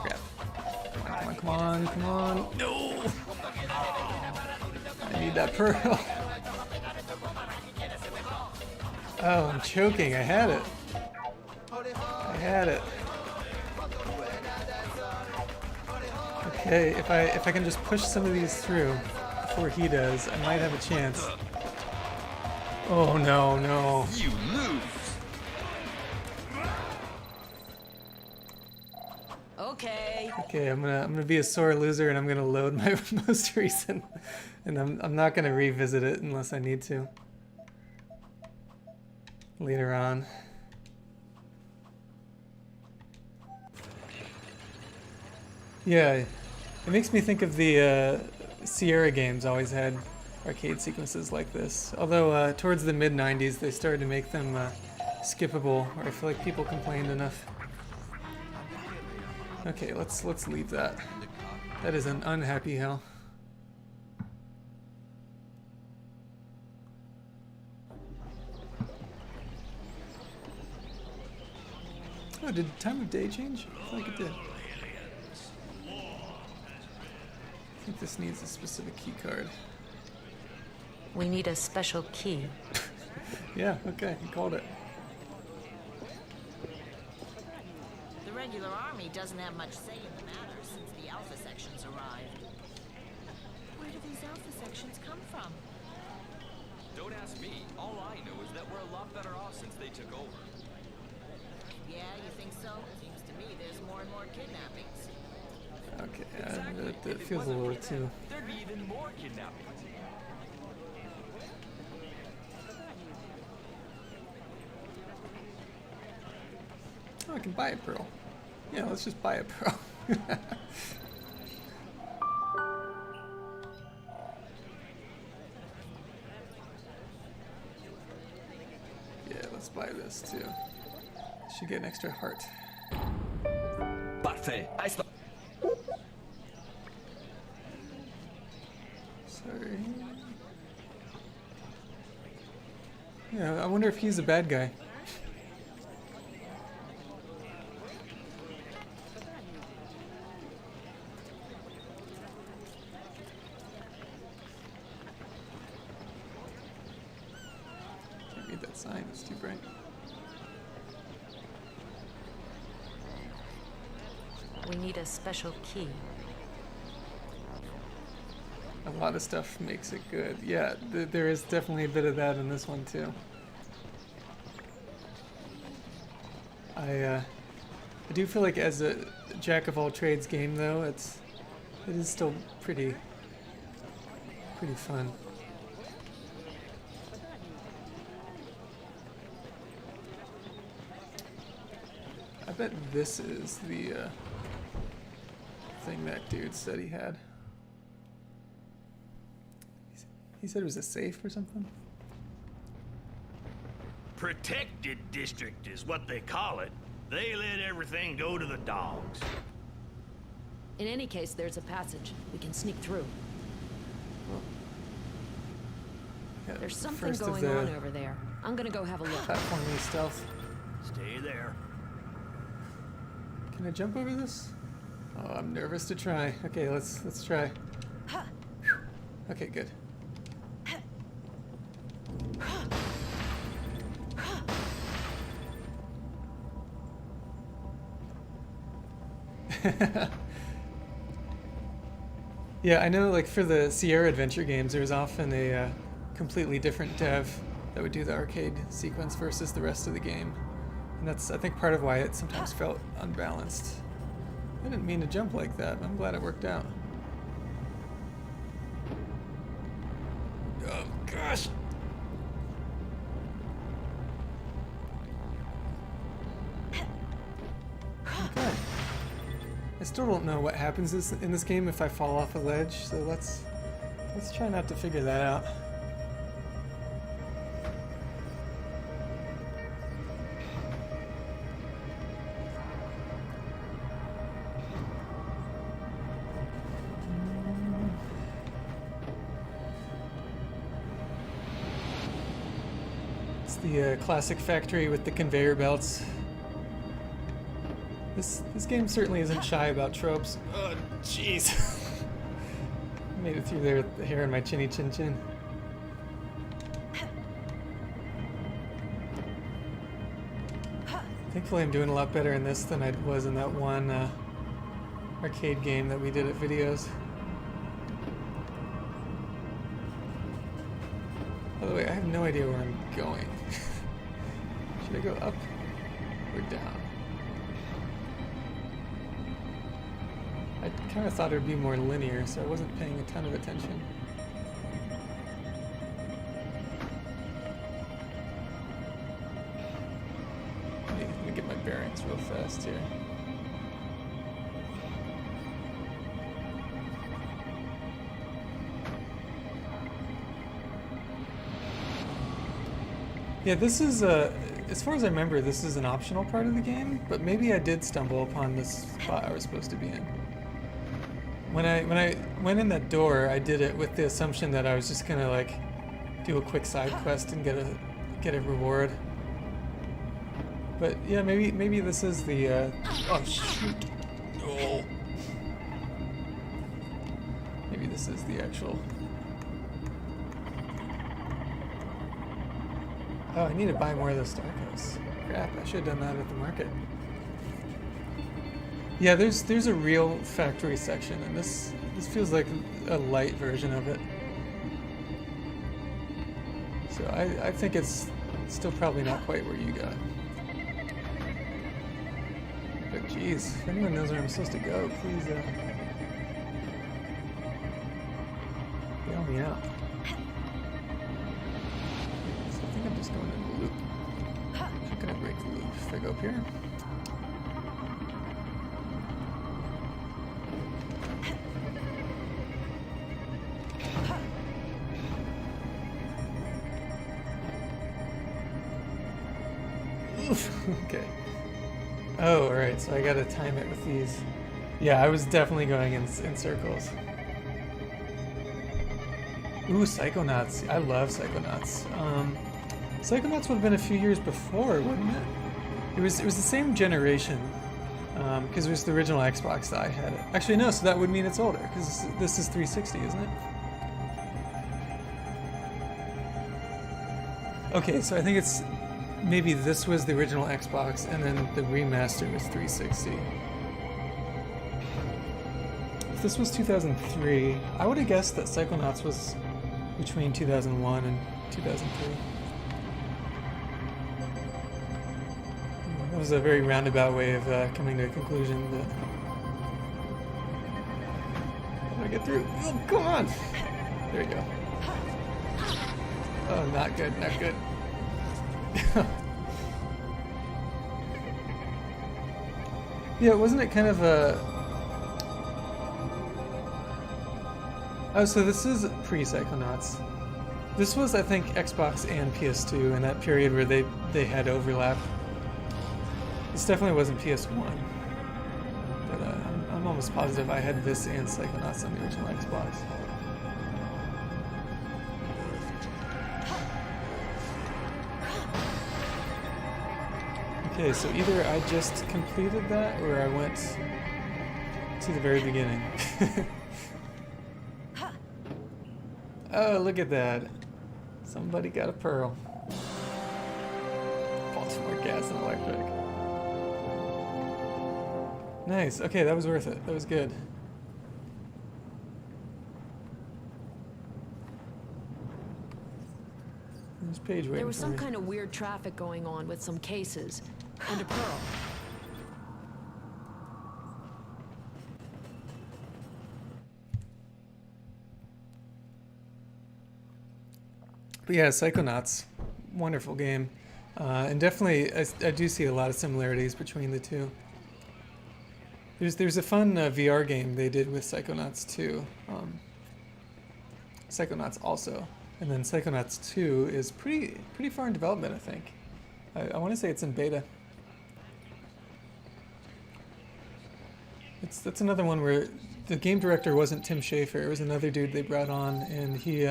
Crap. Come on, come on. No! I need that pearl. Oh, I'm choking. I had it. I had it. Okay, if I can just push some of these through before he does, I might have a chance. Oh no, no. You lose. Okay. Okay, I'm gonna be a sore loser, and I'm gonna load my most recent, and I'm not gonna revisit it unless I need to later on. Yeah, it makes me think of the Sierra games always had arcade sequences like this. Although towards the mid-90s they started to make them skippable, or I feel like people complained enough. Okay, let's leave that. That is an unhappy hell. Oh, did time of day change? I feel like it did. I think this needs a specific key card. We need a special key. Yeah, okay, you called it. The regular army doesn't have much say in the matter since the Alpha sections arrived. Where do these Alpha sections come from? Don't ask me. All I know is that we're a lot better off since they took over. Yeah, you think so? Seems to me there's more and more kidnappings. Okay, that feels a little too... There'd be even more kidnappings. Oh, I can buy a pearl. Yeah, let's just buy a pearl. Yeah, let's buy this too. Should get an extra heart. Parfait. I stop. Sorry. Yeah, I wonder if he's a bad guy. Can't read that sign, it's too bright. We need a special key. A lot of stuff makes it good. Yeah, there is definitely a bit of that in this one too. I do feel like as a jack of all trades game though, it is still pretty fun. I bet this is the thing that dude said he had. He said it was a safe or something? Protected district is what they call it. They let everything go to the dogs. In any case, there's a passage. We can sneak through. Yeah, There's something first of going the on over there. I'm gonna go have a look. platformy stealth. Stay there. Can I jump over this? Oh, I'm nervous to try. Okay, let's try. Okay, good. Yeah, I know, like, for the Sierra Adventure games, there's often a completely different dev that would do the arcade sequence versus the rest of the game. And that's, I think, part of why it sometimes felt unbalanced. I didn't mean to jump like that. I'm glad it worked out. Oh, gosh! Okay. I still don't know what happens in this game if I fall off a ledge, so let's try not to figure that out. It's the classic factory with the conveyor belts. This game certainly isn't shy about tropes. Oh, jeez. Made it through there with the hair in my chinny chin chin. Thankfully I'm doing a lot better in this than I was in that one arcade game that we did at Videos. By the way, I have no idea where I'm going. Should I go up or down? I kind of thought it would be more linear, so I wasn't paying a ton of attention. Let me get my bearings real fast here. Yeah, this is as far as I remember, this is an optional part of the game, but maybe I did stumble upon this spot I was supposed to be in. When I went in that door, I did it with the assumption that I was just gonna like do a quick side quest and get a reward. But yeah, maybe this is the oh shoot. Oh. Maybe this is the actual. Oh, I need to buy more of those Starcoats. Crap, I should have done that at the market. Yeah, there's a real factory section, and this feels like a light version of it. So I think it's still probably not quite where you got. But geez, if anyone knows where I'm supposed to go, please bail me out. So I think I'm just going in the loop. I'm gonna break the loop if I go up here. Okay. Oh, alright, so I gotta time it with these. Yeah, I was definitely going in circles. Ooh, Psychonauts. I love Psychonauts. Psychonauts would have been a few years before, wouldn't it? It was the same generation. Because it was the original Xbox that I had it. Actually, no, so that would mean it's older, because this is 360, isn't it? Okay, so I think it's... Maybe this was the original Xbox, and then the remaster was 360. If this was 2003, I would have guessed that Psychonauts was between 2001 and 2003. That was a very roundabout way of coming to a conclusion, but... How do I get through? Oh, come on! There we go. Oh, not good, not good. Yeah, wasn't it kind of a... Oh, so this is pre-Psychonauts. This was, I think, Xbox and PS2 in that period where they had overlap. This definitely wasn't PS1. But I'm almost positive I had this and Psychonauts on the original Xbox. Okay, so either I just completed that or I went to the very beginning. Oh, look at that. Somebody got a pearl. Baltimore Gas and Electric. Nice. Okay, that was worth it. That was good. There's Paige waiting There was for some me. kind of weird traffic going on with some cases. And a pearl. But yeah, Psychonauts, wonderful game. And definitely, I do see a lot of similarities between the two. There's a fun VR game they did with Psychonauts 2. Psychonauts also. And then Psychonauts 2 is pretty far in development, I think. I want to say it's in beta. That's another one where the game director wasn't Tim Schafer. It was another dude they brought on, and he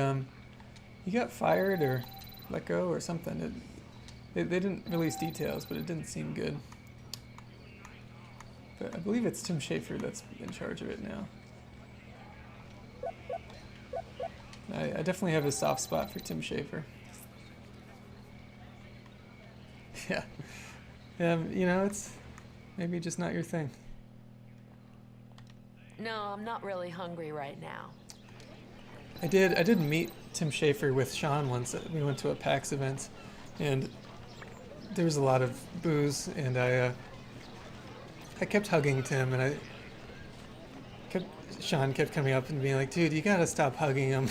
got fired or let go or something. They didn't release details, but it didn't seem good. But I believe it's Tim Schafer that's in charge of it now. I definitely have a soft spot for Tim Schafer. Yeah. You know, it's maybe just not your thing. No, I'm not really hungry right now. I did meet Tim Schafer with Sean once. We went to a PAX event, and there was a lot of booze, and I kept hugging Tim, and Sean kept coming up and being like, dude, you gotta stop hugging him.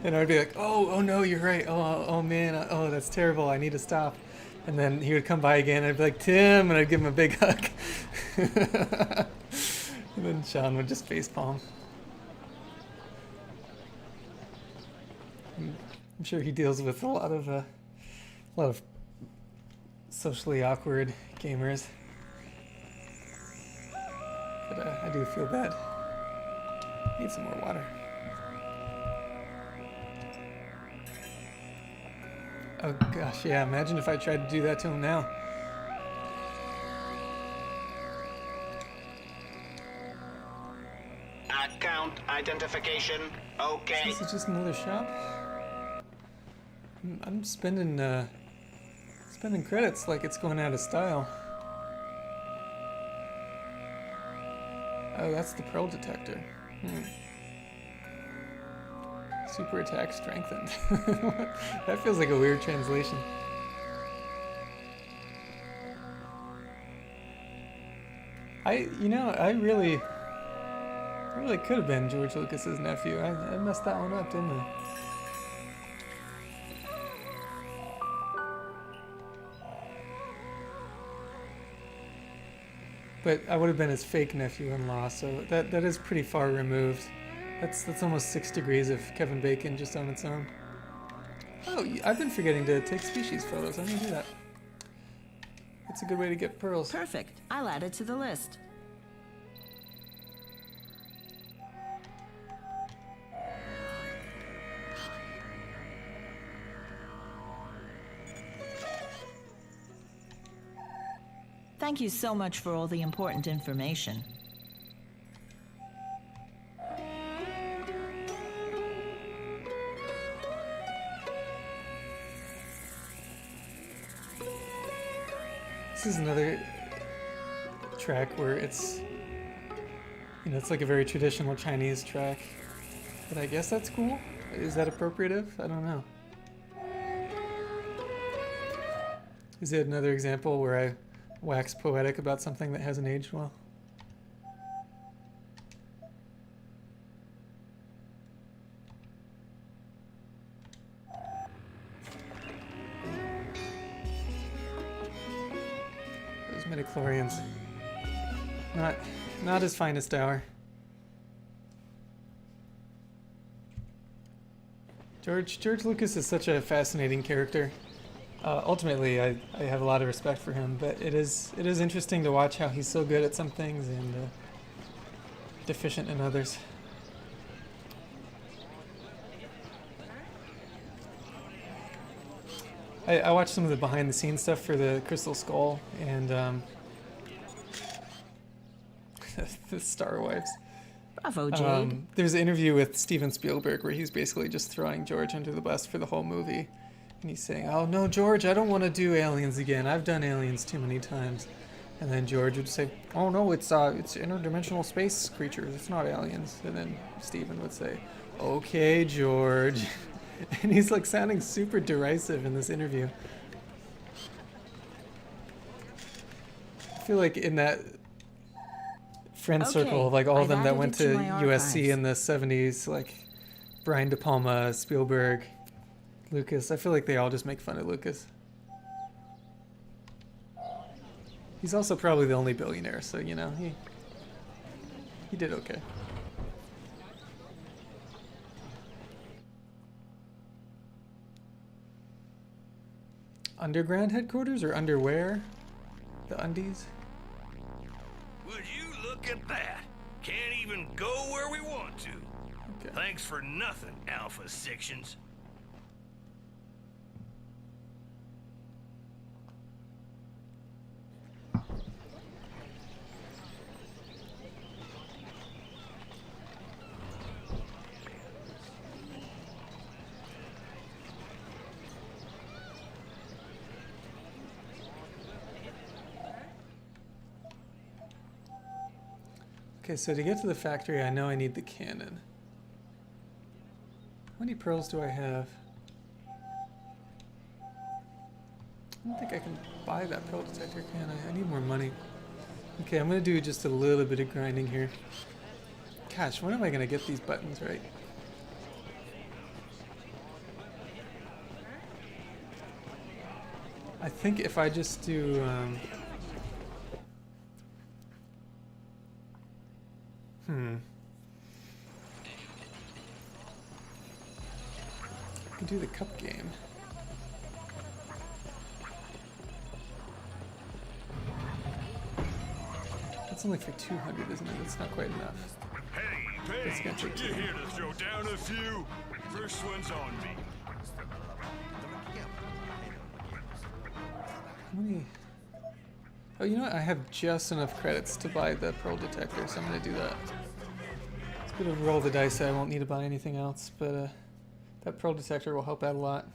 And I'd be like, oh no, you're right. Oh man, oh, that's terrible. I need to stop. And then he would come by again, and I'd be like, Tim, and I'd give him a big hug. And then Sean would just facepalm. I'm sure he deals with a lot of A lot of socially awkward gamers. But I do feel bad. Need some more water. Oh gosh, yeah, imagine if I tried to do that to him now. Account identification. Okay. This is just another shop. I'm spending credits like it's going out of style. Oh, that's the pearl detector. Super attack strengthened. That feels like a weird translation. I really could have been George Lucas's nephew. I messed that one up, didn't I? But I would have been his fake nephew-in-law, so that is pretty far removed. That's almost 6 degrees of Kevin Bacon just on its own. Oh, I've been forgetting to take species photos. I'm gonna do that. It's a good way to get pearls. Perfect. I'll add it to the list. Thank you so much for all the important information. This is another track where it's like a very traditional Chinese track. But I guess that's cool. Is that appropriative? I don't know. Is it another example where I wax poetic about something that hasn't aged well? Those midichlorians. Not his finest hour. George Lucas is such a fascinating character. Ultimately, I have a lot of respect for him, but it is interesting to watch how he's so good at some things and deficient in others. I watched some of the behind-the-scenes stuff for the Crystal Skull and the Star Wives. Bravo, Jade. There's an interview with Steven Spielberg where he's basically just throwing George under the bus for the whole movie. And he's saying, oh no, George, I don't want to do aliens again. I've done aliens too many times. And then George would say, oh no, it's interdimensional space creatures. It's not aliens. And then Steven would say, okay, George. And he's like sounding super derisive in this interview. I feel like in that friend circle of like all of them that went to USC in the 70s, like Brian De Palma, Spielberg, Lucas, I feel like they all just make fun of Lucas. He's also probably the only billionaire, so you know, he did okay. Underground headquarters or underwear? The undies? Would you look at that? Can't even go where we want to. Okay. Thanks for nothing, Alpha Sections. Okay, so to get to the factory, I know I need the cannon. How many pearls do I have? I don't think I can buy that pearl detector, can I? I need more money. Okay, I'm gonna do just a little bit of grinding here. Gosh, when am I gonna get these buttons right? I think if I just do, I can do the cup game. It's only for 200, isn't it? That's not quite enough. Hey, It's gonna take you two. here to throw down a few? First one's on me. How many? Oh, you know what? I have just enough credits to buy the pearl detector, so I'm gonna do that. It's a bit of a roll of the dice. I won't need to buy anything else, but that pearl detector will help out a lot.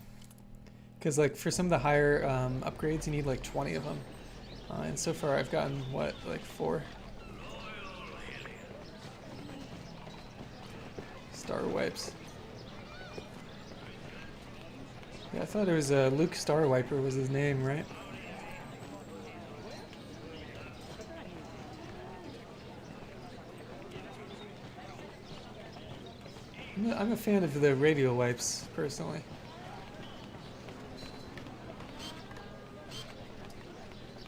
Because like for some of the higher upgrades, you need like 20 of them, and so far I've gotten what, like 4. Star wipes. Yeah, I thought it was Luke Starwiper was his name, right? I'm a fan of the radial wipes, personally.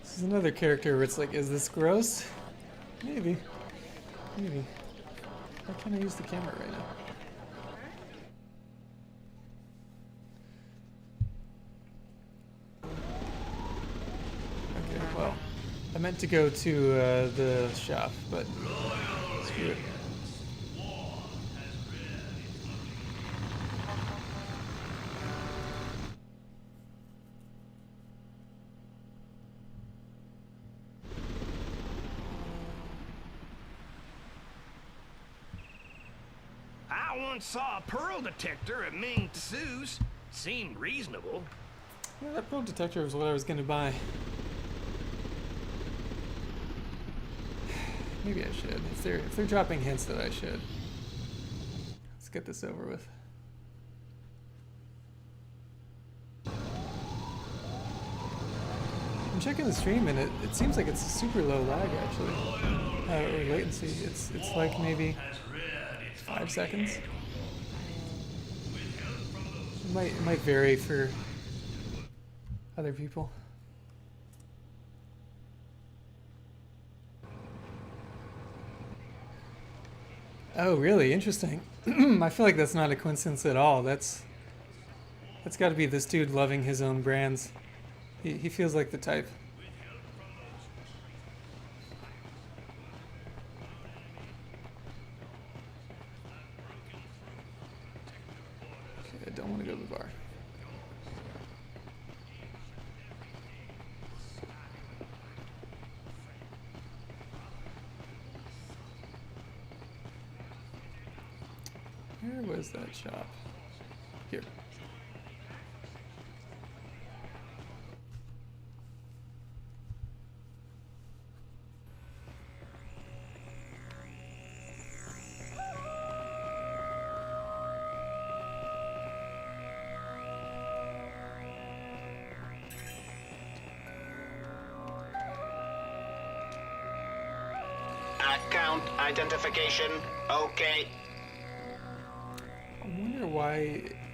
This is another character where it's like, is this gross? Maybe. Maybe. Why can't I use the camera right now? Okay, well, I meant to go to the shop, but screw it. I once saw a pearl detector at Ming Tsu's. Seemed reasonable. Yeah, that pearl detector was what I was gonna buy. Maybe I should. If they're dropping hints that I should. Let's get this over with. I'm checking the stream and it seems like it's super low lag actually. Or latency. It's like maybe 5 seconds. It might vary for other people. Oh, really? Interesting. I feel like that's not a coincidence at all. That's got to be this dude loving his own brands. He feels like the type. Okay, I don't want to go to the bar. Where was that shop? Here. Account identification. Okay. I wonder why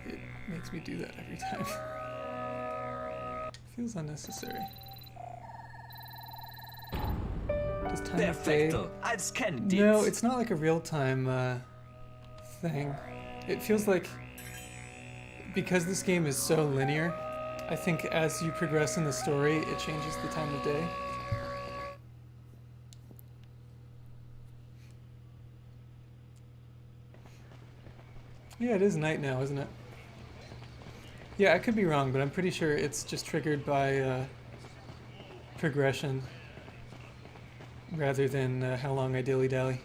it makes me do that every time. Feels unnecessary. Does time of day? Perfecto. I've scanned it. No, it's not like a real-time thing. It feels like, because this game is so linear, I think as you progress in the story, it changes the time of day. Yeah, it is night now, isn't it? Yeah, I could be wrong, but I'm pretty sure it's just triggered by progression rather than how long I dilly-dally.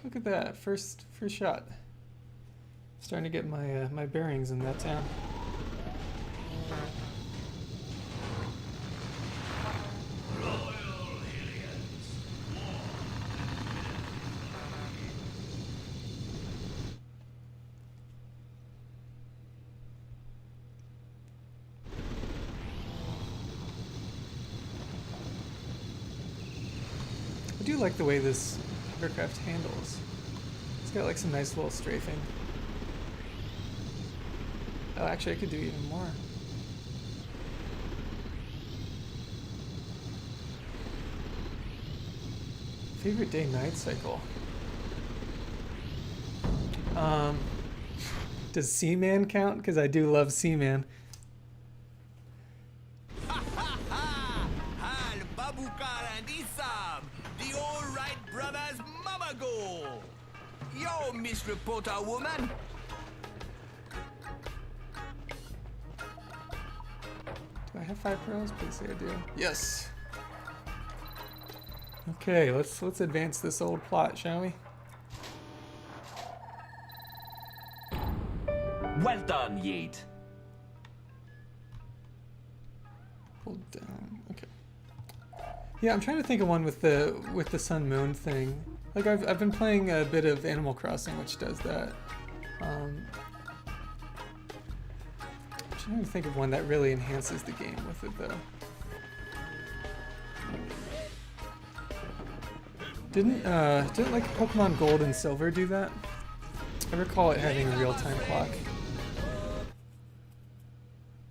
Look at that, first shot. Starting to get my my bearings in that town. I do like the way this aircraft handles. It's got like some nice little strafing. Oh, actually I could do even more. Favorite day-night cycle. Does Seaman count? Because I do love Seaman. Al Babukar and Isam, the all right brothers mama go. Yo, Miss Reporter Woman. Do I have 5 pearls? Please say I do. Yes. Okay, let's advance this old plot, shall we? Well done, Yeet. Hold down. Okay. Yeah, I'm trying to think of one with the sun moon thing. Like I've been playing a bit of Animal Crossing, which does that. I'm trying to think of one that really enhances the game with it though. Didn't like Pokemon Gold and Silver do that? I recall it having a real-time clock.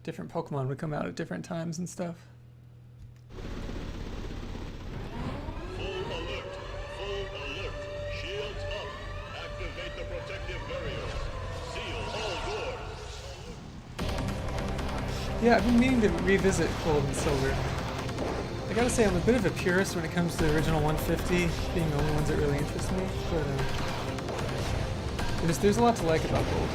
Different Pokemon would come out at different times and stuff. Full alert! Full alert! Shields up! Activate the protective barriers! Seal all doors! Yeah, I've been meaning to revisit Gold and Silver. I gotta say, I'm a bit of a purist when it comes to the original 150 being the only ones that really interest me, but there's a lot to like about Gold.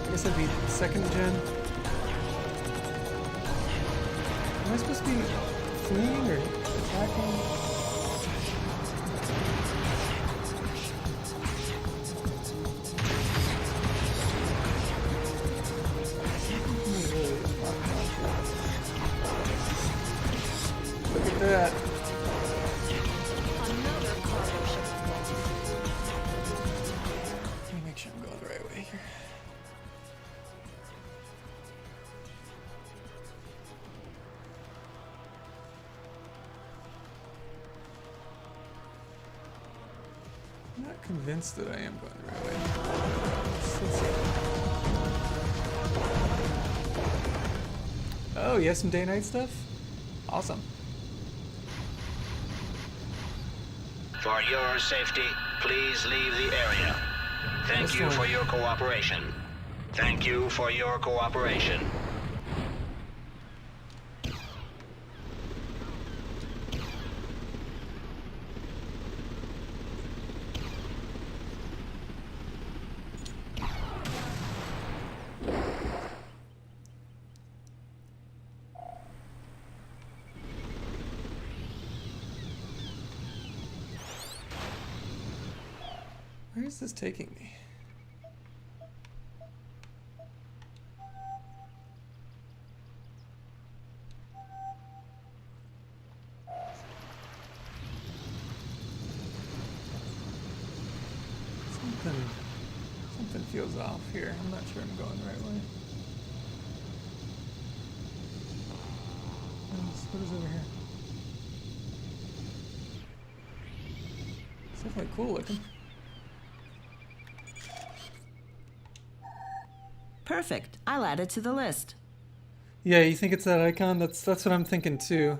I guess I'd be 2nd gen. Am I supposed to be fleeing or attacking? Look at that. Let me make sure I'm going the right way here. I'm not convinced that I am going the right way. Let's see. Oh, you have some day-night stuff? Awesome. For your safety, please leave the area. Thank you for your cooperation. Thank you for your cooperation. Where is this taking me? Something feels off here. I'm not sure I'm going the right way. What is over here? It's definitely cool looking. Perfect. I'll add it to the list. Yeah, you think it's that icon? That's what I'm thinking too.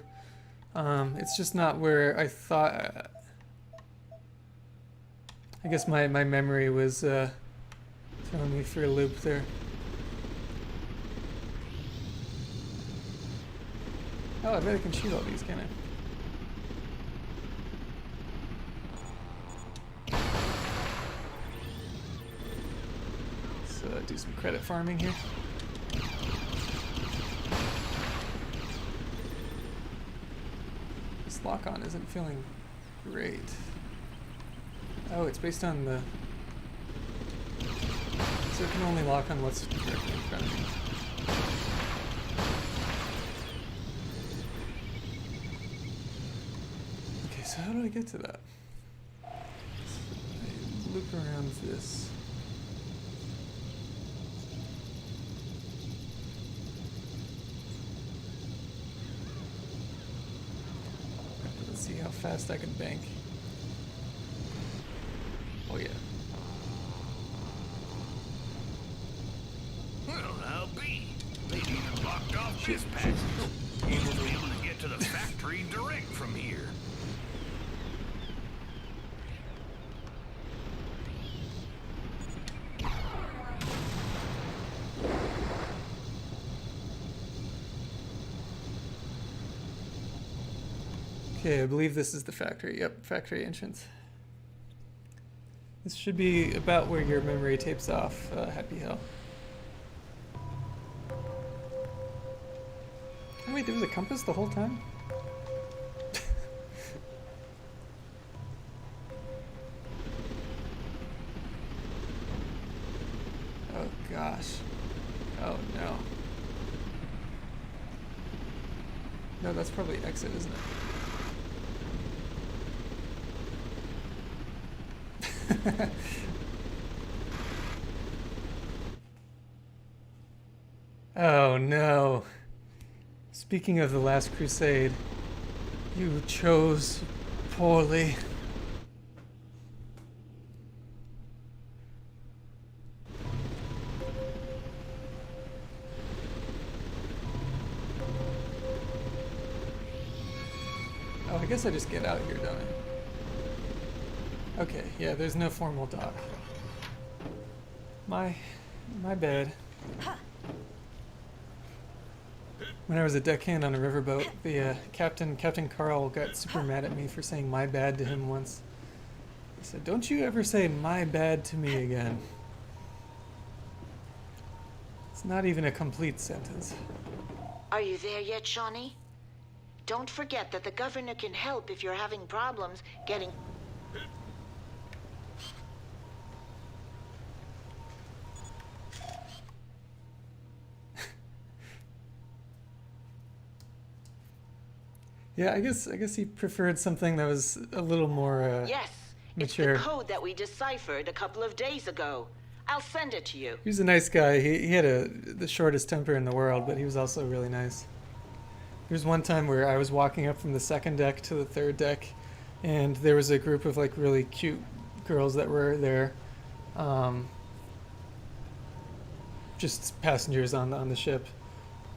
It's just not where I thought. I guess my memory was throwing me for a loop there. Oh, I bet I can shoot all these, can I? Let's do some credit farming here. This lock-on isn't feeling great. Oh, it's based on the... So it can only lock on what's directly in front of me. Okay, so how do I get to that? I loop around this. Let's see how fast I can bank. Oh yeah. Well, I'll be. They've even blocked off this passage. You will be able to get to the Okay, I believe this is the factory. Yep, factory entrance. This should be about where your memory tapes off, Happy Hill. Oh wait, there was a compass the whole time? Oh gosh. Oh no. No, that's probably exit, isn't it? Oh no. Speaking of the Last Crusade, you chose poorly. Oh, I guess I just get out here, don't I? Okay, yeah, there's no formal dock. My bad. When I was a deckhand on a riverboat, the Captain Carl got super mad at me for saying my bad to him once. He said, "Don't you ever say my bad to me again." It's not even a complete sentence. Are you there yet, Shawnee? Don't forget that the governor can help if you're having problems getting... Yeah, I guess he preferred something that was a little more Yes, mature. it's the code that we deciphered a couple of days ago. I'll send it to you. He was a nice guy. He had the shortest temper in the world, but he was also really nice. There was one time where I was walking up from the second deck to the third deck, and there was a group of like really cute girls that were there, just passengers on the ship.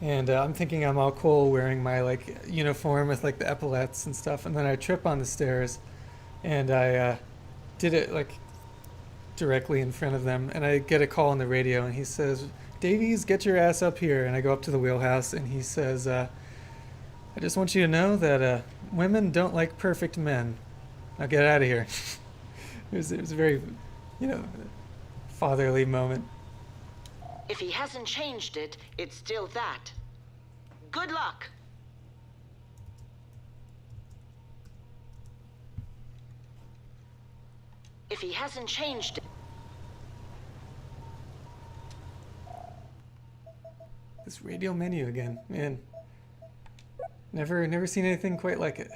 And I'm thinking I'm all cool wearing my like uniform with like the epaulets and stuff, and then I trip on the stairs, and I did it like directly in front of them, and I get a call on the radio, and he says, "Davies, get your ass up here." And I go up to the wheelhouse, and he says, "I just want you to know that women don't like perfect men. Now get out of here." it was a very, fatherly moment. If he hasn't changed it, it's still that. Good luck. If he hasn't changed it... This radio menu again, man. Never seen anything quite like it.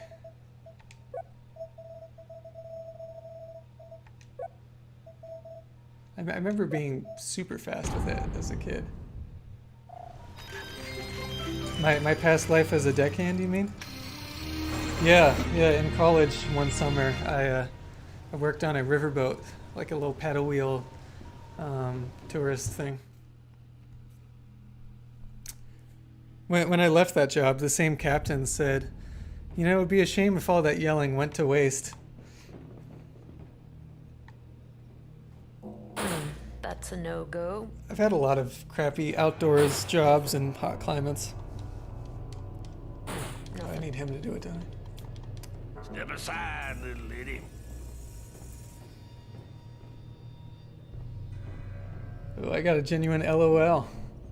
I remember being super fast with it as a kid. My past life as a deckhand, you mean? Yeah. In college one summer, I worked on a riverboat, like a little paddle wheel tourist thing. When I left that job, the same captain said, "It would be a shame if all that yelling went to waste." That's a no-go. I've had a lot of crappy outdoors jobs in hot climates. I need him to do it, don't I? Step aside, little lady. Oh, I got a genuine LOL.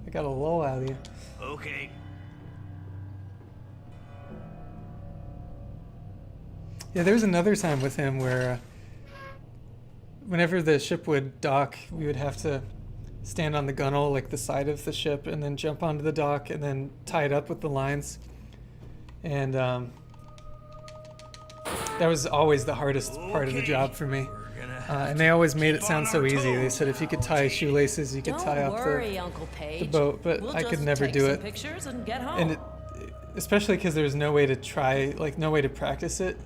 I got a lol out of you. Okay. Yeah, there was another time with him where whenever the ship would dock, we would have to stand on the gunnel, like the side of the ship, and then jump onto the dock and then tie it up with the lines. And that was always the hardest part of the job for me. And they always made it sound so easy. They said if you could tie shoelaces, you could tie up the boat, but I could never do it. And especially because there was no way to try, like no way to practice it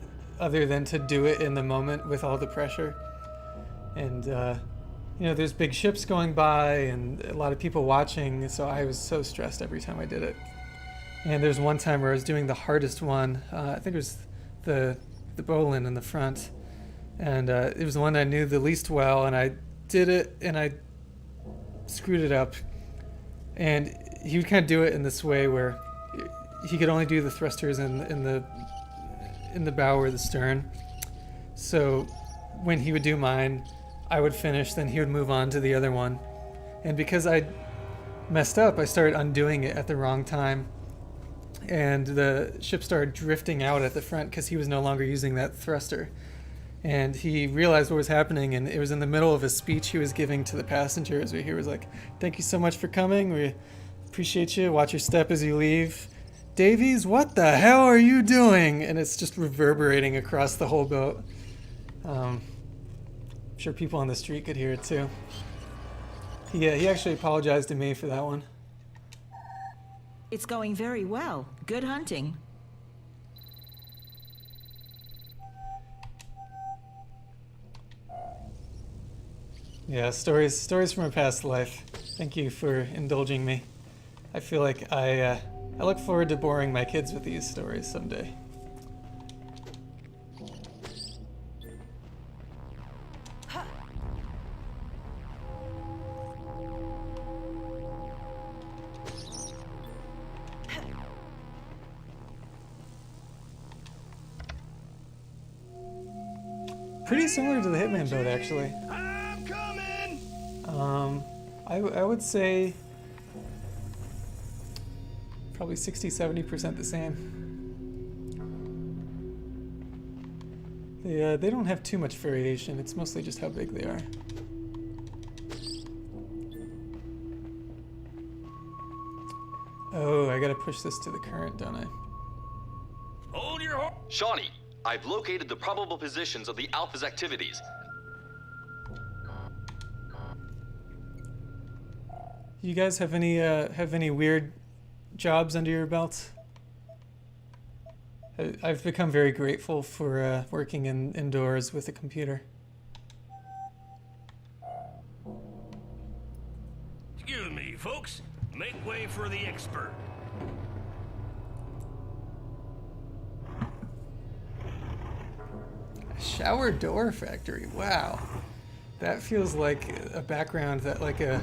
other than to do it in the moment with all the pressure. And there's big ships going by and a lot of people watching, so I was so stressed every time I did it. And there's one time where I was doing the hardest one. I think it was the bowline in the front, and it was the one I knew the least well, and I did it and I screwed it up. And he would kind of do it in this way where he could only do the thrusters in in the bow or the stern. So when he would do mine, I would finish, then he would move on to the other one. And because I messed up, I started undoing it at the wrong time. And the ship started drifting out at the front because he was no longer using that thruster. And he realized what was happening, and it was in the middle of a speech he was giving to the passengers where he was like, "Thank you so much for coming. We appreciate you. Watch your step as you leave. Davies, what the hell are you doing?" And it's just reverberating across the whole boat. I'm sure people on the street could hear it too. He actually apologized to me for that one. It's going very well. Good hunting. Yeah, stories from a past life. Thank you for indulging me. I feel like I look forward to boring my kids with these stories someday. Pretty similar to the Hitman boat, actually. I'm coming. I would say probably 60-70% the same. They don't have too much variation. It's mostly just how big they are. Oh, I gotta push this to the current, don't I? Hold your horse. Shawnee, I've located the probable positions of the Alpha's activities. You guys have any weird jobs under your belt? I've become very grateful for working indoors with a computer. Excuse me, folks. Make way for the expert. A shower door factory. Wow. That feels like a background that like a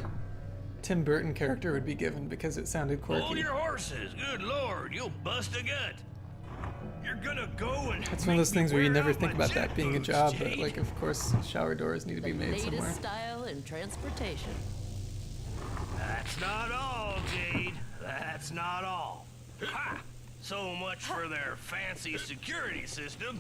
Tim Burton character would be given because it sounded quirky. Hold your horses. Good Lord, you'll bust a gut. You're gonna go and It's one of those things where you never think about jet that being a boots, job, Jade. but like of course shower doors need to be made Latest somewhere. style in transportation. That's not all, Jade. That's not all. Ha! So much for their fancy security system.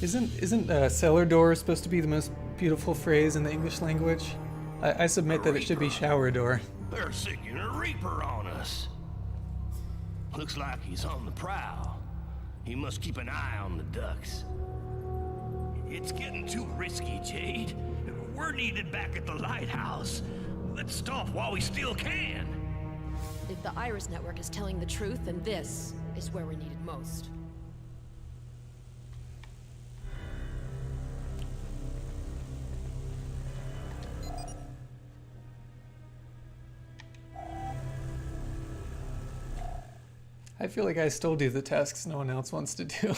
Isn't cellar door supposed to be the most beautiful phrase in the English language? I submit that it should be shower door. They're seeking a reaper on us. Looks like he's on the prowl. He must keep an eye on the ducks. It's getting too risky, Jade. We're needed back at the lighthouse. Let's stop while we still can. If the Iris Network is telling the truth, then this is where we're needed most. I feel like I still do the tasks no one else wants to do.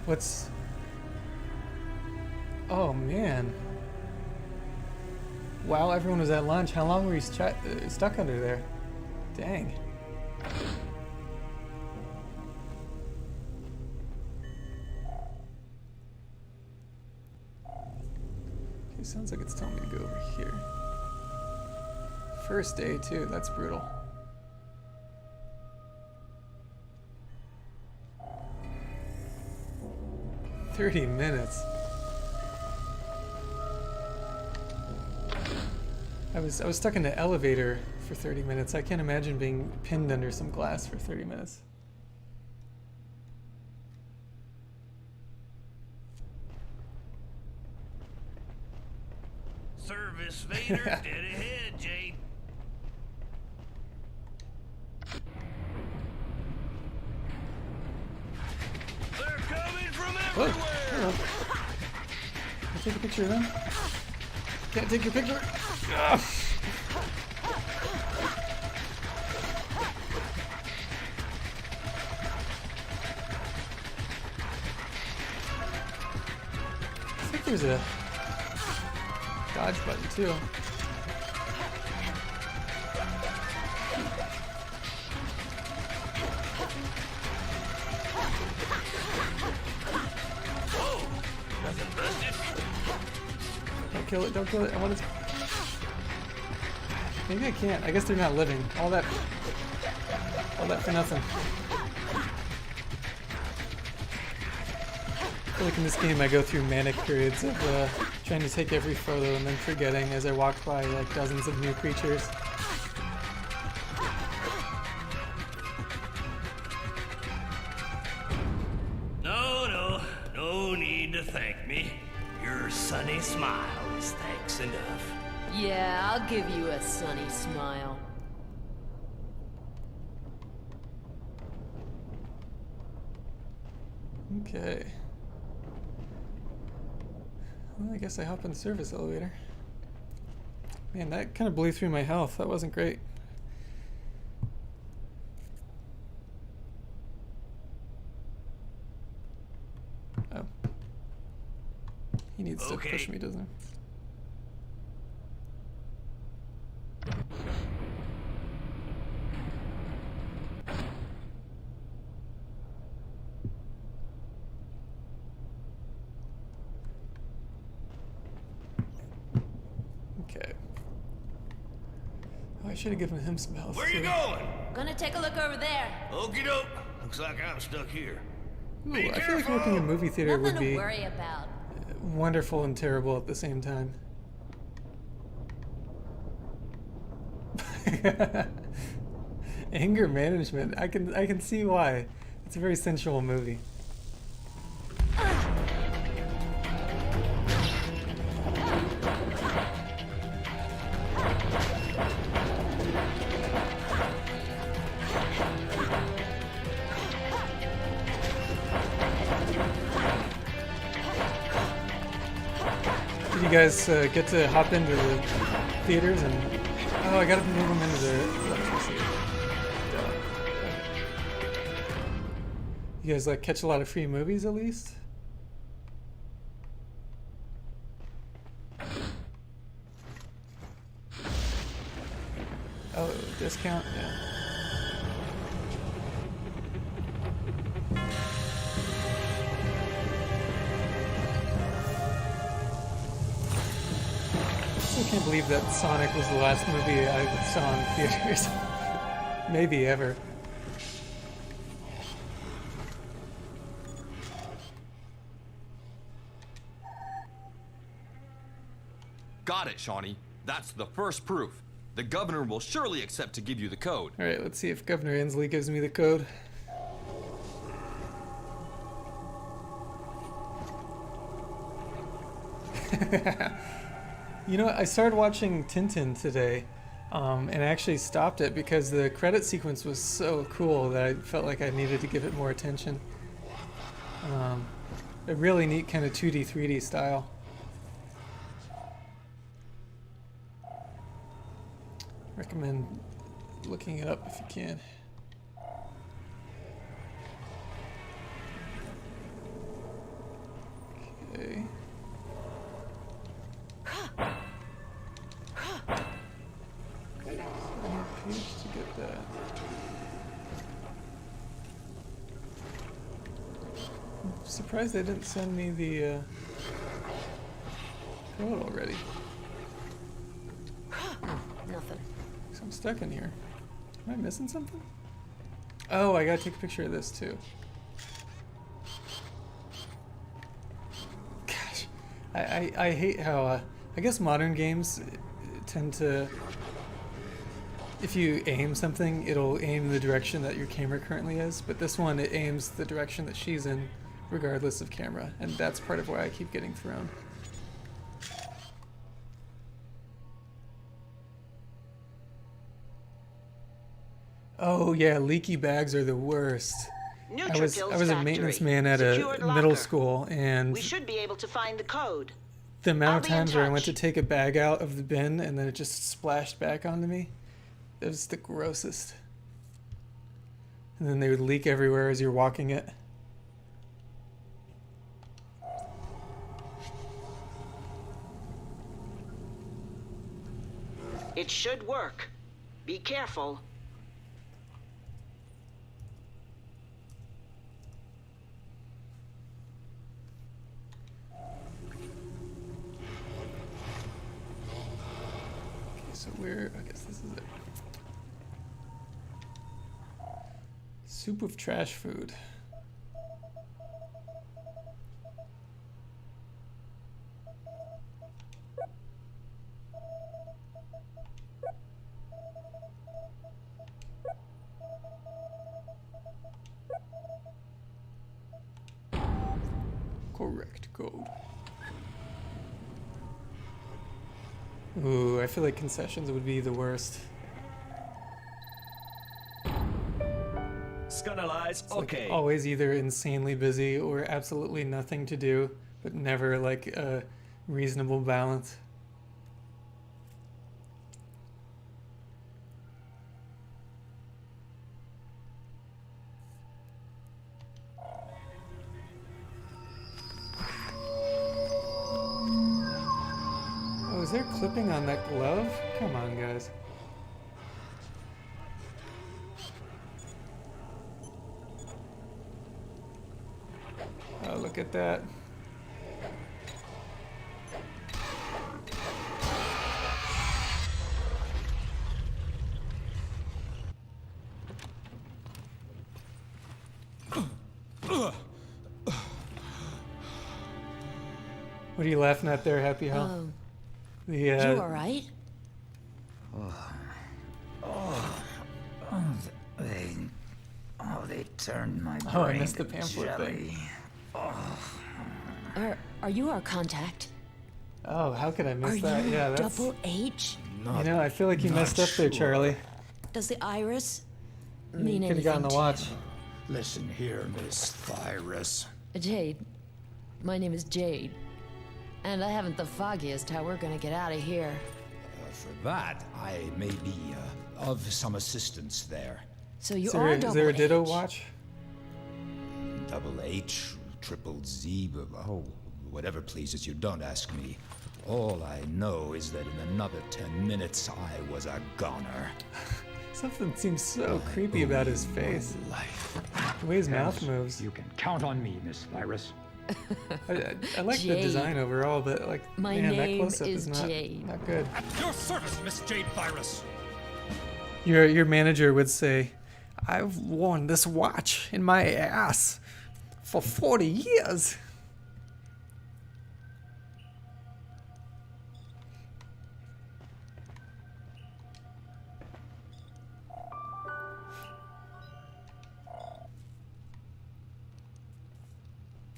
What's... Oh man. While everyone was at lunch, how long were you stuck under there? Dang. Okay, sounds like it's telling me to go over here. First day too, that's brutal. "30 minutes. I was stuck in the elevator for 30 minutes. I can't imagine being pinned under some glass for 30 minutes. Service Vader, dead ahead, Jade. They're coming from everywhere. Can I take a picture of them? Can't take your picture. Ugh. there's a dodge button too. Don't kill it, don't kill it. I want to... Maybe I can't. I guess they're not living. All that for nothing. I feel like in this game I go through manic periods of trying to take every photo and then forgetting as I walk by like dozens of new creatures. No need to thank me. Your sunny smile is thanks enough. Yeah, I'll give you a sunny smile. Okay. Well, I guess I hop in the service elevator. Man, that kind of blew through my health. That wasn't great. Oh. He needs to push me, doesn't he? Okay. Oh, I should have given him some health. Where you going? Gonna take a look over there. Okie doke. Looks like I'm stuck here. Ooh, I feel like working in a movie theater Nothing would be to worry about. wonderful and terrible at the same time. Anger management. I can see why. It's a very sensual movie. Did you guys get to hop into the theaters and... Oh, I gotta move them into the electricity. You guys like catch a lot of free movies at least? Oh, discount? Yeah. I can't believe that Sonic was the last movie I saw in theaters. Maybe ever. Got it, Shawnee. That's the first proof. The governor will surely accept to give you the code. Alright, let's see if Governor Inslee gives me the code. You know what? I started watching Tintin today, and I actually stopped it because the credit sequence was so cool that I felt like I needed to give it more attention. A really neat kind of 2D, 3D style. Recommend looking it up if you can. Okay. Page to get that. I'm surprised they didn't send me the code already. Nothing. So I'm stuck in here. Am I missing something? Oh, I gotta take a picture of this too. Gosh, I hate how I guess modern games tend to, if you aim something, it'll aim in the direction that your camera currently is, but this one, it aims the direction that she's in regardless of camera, and that's part of why I keep getting thrown. Oh yeah, leaky bags are the worst. I was a maintenance man at a middle school, and we should be able to find the code. the amount of times where I went to take a bag out of the bin and then it just splashed back onto me, it was the grossest. And then they would leak everywhere as you're walking it. It should work. Be careful. Okay, so where? I guess this is it. Soup of trash food. Correct code. Ooh, I feel like concessions would be the worst. Scandalize, It's okay. like always either insanely busy or absolutely nothing to do, but never like a reasonable balance. Oh, is there clipping on that glove? Come on, guys. Oh, look at that. What are you laughing at there, Happy Hell? The You alright? They turned my brain Oh, I missed to the pamphlet jelly. thing. Are you our contact? Oh, how could I miss Are that? you Yeah, that's. Double H? You know, I feel like you messed up there, Charlie. Does the iris You mean could have gotten the anything watch. Listen here, Miss Thyras. Jade. My name is Jade. And I haven't the foggiest how we're gonna get out of here. For that, I may be of some assistance there. So you Is are there, double is there a Ditto H. watch? Double H, triple Z, oh, whatever pleases you, don't ask me. All I know is that in another 10 minutes, I was a goner. Something seems so creepy about his face. The way his mouth moves. You can count on me, Miss Thyras. I like the Jade. design overall, but like, My man, that name close-up is is not, Jade. not good. At your service, Miss Jade Thyras. Your manager would say, I've worn this watch in my ass for 40 years.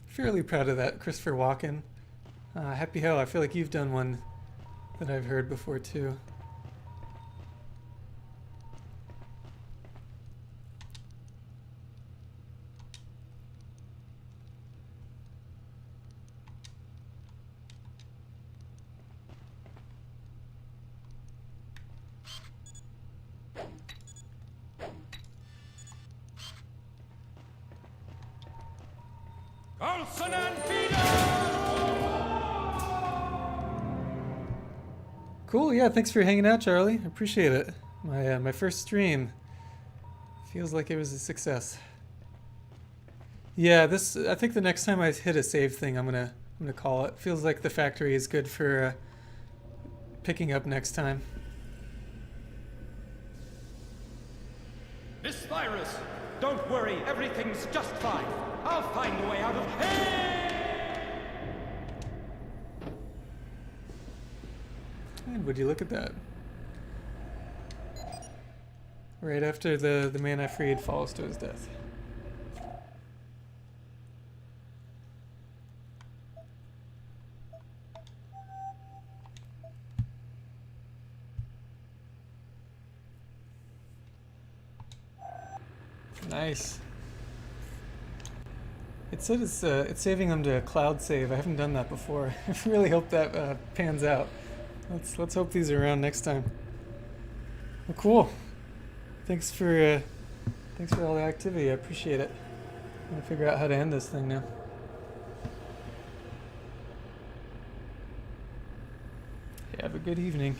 Fairly proud of that, Christopher Walken. Happy Hell, I feel like you've done one that I've heard before too. Carlson and Viddy! Cool, yeah, thanks for hanging out, Charlie. I appreciate it. My first stream feels like it was a success. Yeah, this I think the next time I hit a save thing, I'm gonna call it. Feels like the factory is good for picking up next time. Miss Thyras, don't worry, everything's just fine. I'll find a way out of here. And would you look at that? Right after the man I freed falls to his death. Nice. It said it's saving them to cloud save. I haven't done that before. I really hope that pans out. Let's hope these are around next time. Well, cool. Thanks for all the activity. I appreciate it. I'm gonna figure out how to end this thing now. Have a good evening.